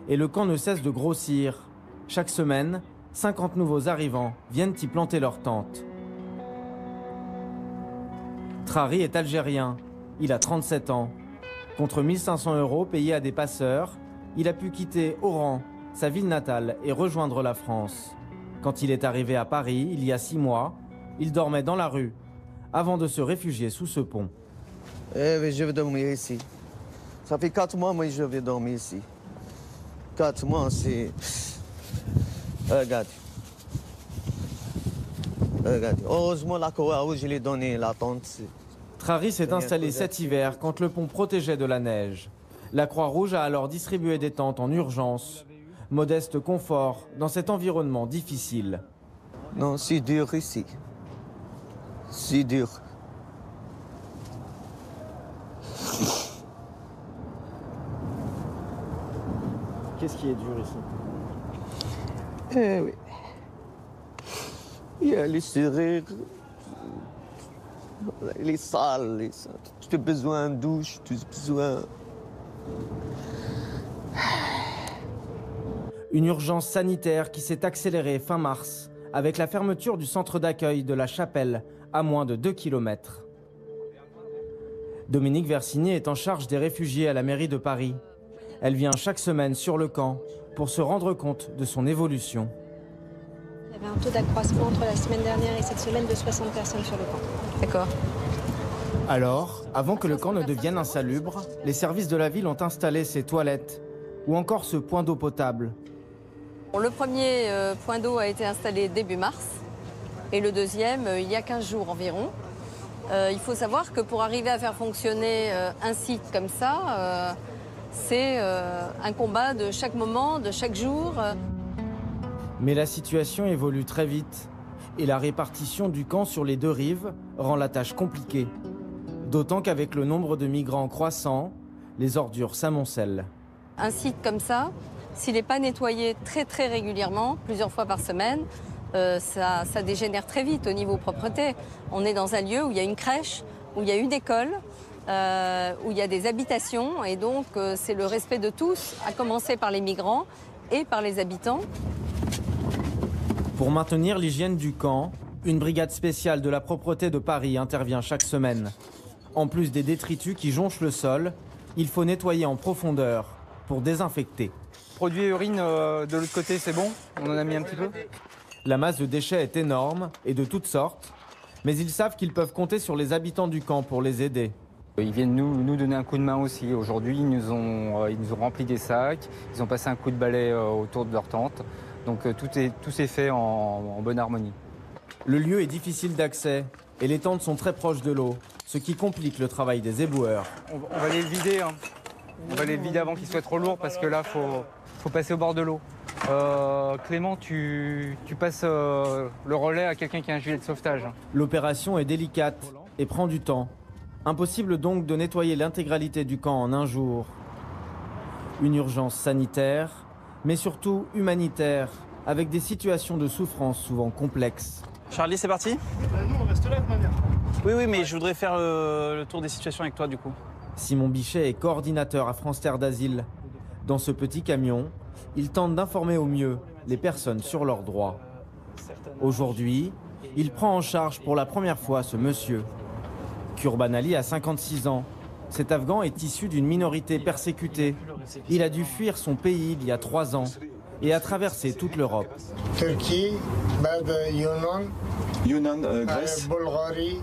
Speaker 8: Et le camp ne cesse de grossir. Chaque semaine, 50 nouveaux arrivants viennent y planter leurs tentes. Trari est algérien. Il a 37 ans. Contre 1500 € payés à des passeurs, il a pu quitter Oran, sa ville natale, et rejoindre la France. Quand il est arrivé à Paris, il y a 6 mois, il dormait dans la rue, avant de se réfugier sous ce pont.
Speaker 20: Oui, je vais dormir ici. Ça fait 4 mois, moi, je vais dormir ici. 4 mois, c'est... Regarde. Regarde. Heureusement, la Croix-Rouge, je l'ai donné la tente.
Speaker 8: Trari s'est installé cet hiver quand le pont protégeait de la neige. La Croix-Rouge a alors distribué des tentes en urgence. Modeste confort dans cet environnement difficile.
Speaker 20: Non, c'est dur ici. C'est dur.
Speaker 8: Qu'est-ce qui est dur ici?
Speaker 20: Oui. Il y a les serrures, les salles, tu as besoin de douche, tu as besoin...
Speaker 8: Une urgence sanitaire qui s'est accélérée fin mars avec la fermeture du centre d'accueil de la Chapelle à moins de 2 km. Dominique Versini est en charge des réfugiés à la mairie de Paris. Elle vient chaque semaine sur le camp pour se rendre compte de son évolution.
Speaker 2: Il y avait un taux d'accroissement entre la semaine dernière et cette semaine de 60 personnes sur le camp. D'accord.
Speaker 8: Alors, avant que le camp ne devienne insalubre, les services de la ville ont installé ces toilettes ou encore ce point d'eau potable.
Speaker 9: Le premier point d'eau a été installé début mars et le deuxième il y a 15 jours environ. Il faut savoir que pour arriver à faire fonctionner un site comme ça, c'est un combat de chaque moment, de chaque jour.
Speaker 8: Mais la situation évolue très vite et la répartition du camp sur les deux rives rend la tâche compliquée. D'autant qu'avec le nombre de migrants croissant, les ordures s'amoncellent.
Speaker 9: Un site comme ça, s'il n'est pas nettoyé très régulièrement, plusieurs fois par semaine, ça dégénère très vite au niveau propreté. On est dans un lieu où il y a une crèche, où il y a une école, où il y a des habitations. Et donc, c'est le respect de tous, à commencer par les migrants et par les habitants.
Speaker 8: Pour maintenir l'hygiène du camp, une brigade spéciale de la propreté de Paris intervient chaque semaine. En plus des détritus qui jonchent le sol, il faut nettoyer en profondeur pour désinfecter.
Speaker 10: Produit et urine de l'autre côté, c'est bon? On en a mis un petit peu?
Speaker 8: La masse de déchets est énorme et de toutes sortes, mais ils savent qu'ils peuvent compter sur les habitants du camp pour les aider.
Speaker 10: Ils viennent nous donner un coup de main aussi. Aujourd'hui, ils nous ont rempli des sacs, ils ont passé un coup de balai autour de leur tente. Donc tout s'est fait en bonne harmonie.
Speaker 8: Le lieu est difficile d'accès et les tentes sont très proches de l'eau, ce qui complique le travail des éboueurs.
Speaker 10: On va les vider, hein. On va les vider avant qu'ils soient trop lourds parce que là, faut passer au bord de l'eau. Clément, tu passes le relais à quelqu'un qui a un gilet de sauvetage.
Speaker 8: L'opération est délicate et prend du temps. Impossible donc de nettoyer l'intégralité du camp en un jour. Une urgence sanitaire, mais surtout humanitaire, avec des situations de souffrance souvent complexes.
Speaker 11: Charlie, c'est parti?
Speaker 12: Nous, on reste là de manière.
Speaker 11: Oui, mais je voudrais faire le tour des situations avec toi du coup.
Speaker 8: Simon Bichet est coordinateur à France Terre d'Asile. Dans ce petit camion, il tente d'informer au mieux les personnes sur leurs droits. Aujourd'hui, il prend en charge pour la première fois ce monsieur. Kurban Ali a 56 ans. Cet Afghan est issu d'une minorité persécutée. Il a dû fuir son pays il y a 3 ans et a traversé toute l'Europe.
Speaker 12: Turquie,
Speaker 19: Yunan, Grèce, Bulgarie,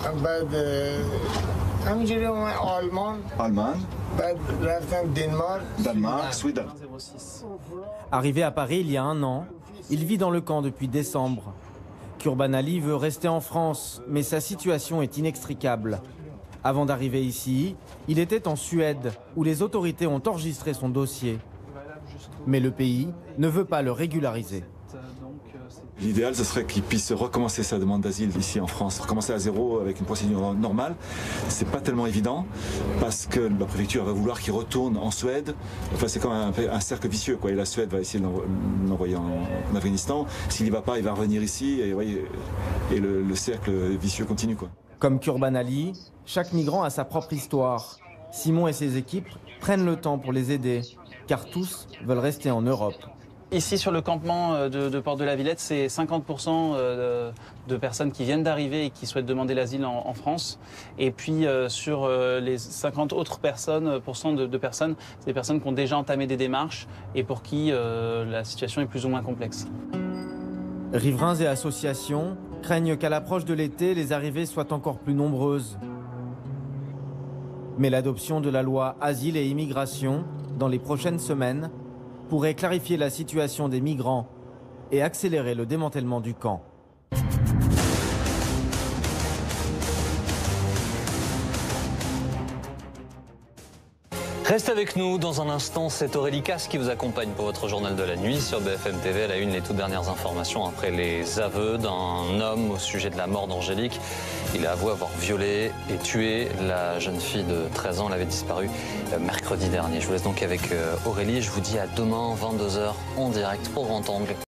Speaker 19: Allemagne, Danemark, Suède.
Speaker 8: Arrivé à Paris il y a 1 an, il vit dans le camp depuis décembre. Kurban Ali veut rester en France, mais sa situation est inextricable. Avant d'arriver ici, il était en Suède, où les autorités ont enregistré son dossier. Mais le pays ne veut pas le régulariser.
Speaker 19: L'idéal, ce serait qu'il puisse recommencer sa demande d'asile ici en France, recommencer à zéro avec une procédure normale. C'est pas tellement évident parce que la préfecture va vouloir qu'il retourne en Suède. Enfin, c'est comme un cercle vicieux, quoi. Et la Suède va essayer de l'envoyer en Afghanistan. S'il n'y va pas, il va revenir ici et le cercle vicieux continue, quoi.
Speaker 8: Comme Kurban Ali, chaque migrant a sa propre histoire. Simon et ses équipes prennent le temps pour les aider, car tous veulent rester en Europe.
Speaker 11: Ici, sur le campement de Porte de la Villette, c'est 50% de personnes qui viennent d'arriver et qui souhaitent demander l'asile en France. Et puis, sur les 50 autres personnes, de personnes, c'est des personnes qui ont déjà entamé des démarches et pour qui la situation est plus ou moins complexe.
Speaker 8: Riverains et associations craignent qu'à l'approche de l'été, les arrivées soient encore plus nombreuses. Mais l'adoption de la loi Asile et Immigration, dans les prochaines semaines, pourrait clarifier la situation des migrants et accélérer le démantèlement du camp.
Speaker 1: Reste avec nous dans un instant, c'est Aurélie Casse qui vous accompagne pour votre journal de la nuit sur BFM TV. Elle a une les toutes dernières informations après les aveux d'un homme au sujet de la mort d'Angélique. Il a avoué avoir violé et tué la jeune fille de 13 ans. Elle avait disparu mercredi dernier. Je vous laisse donc avec Aurélie. Je vous dis à demain 22h en direct pour Grand Angle.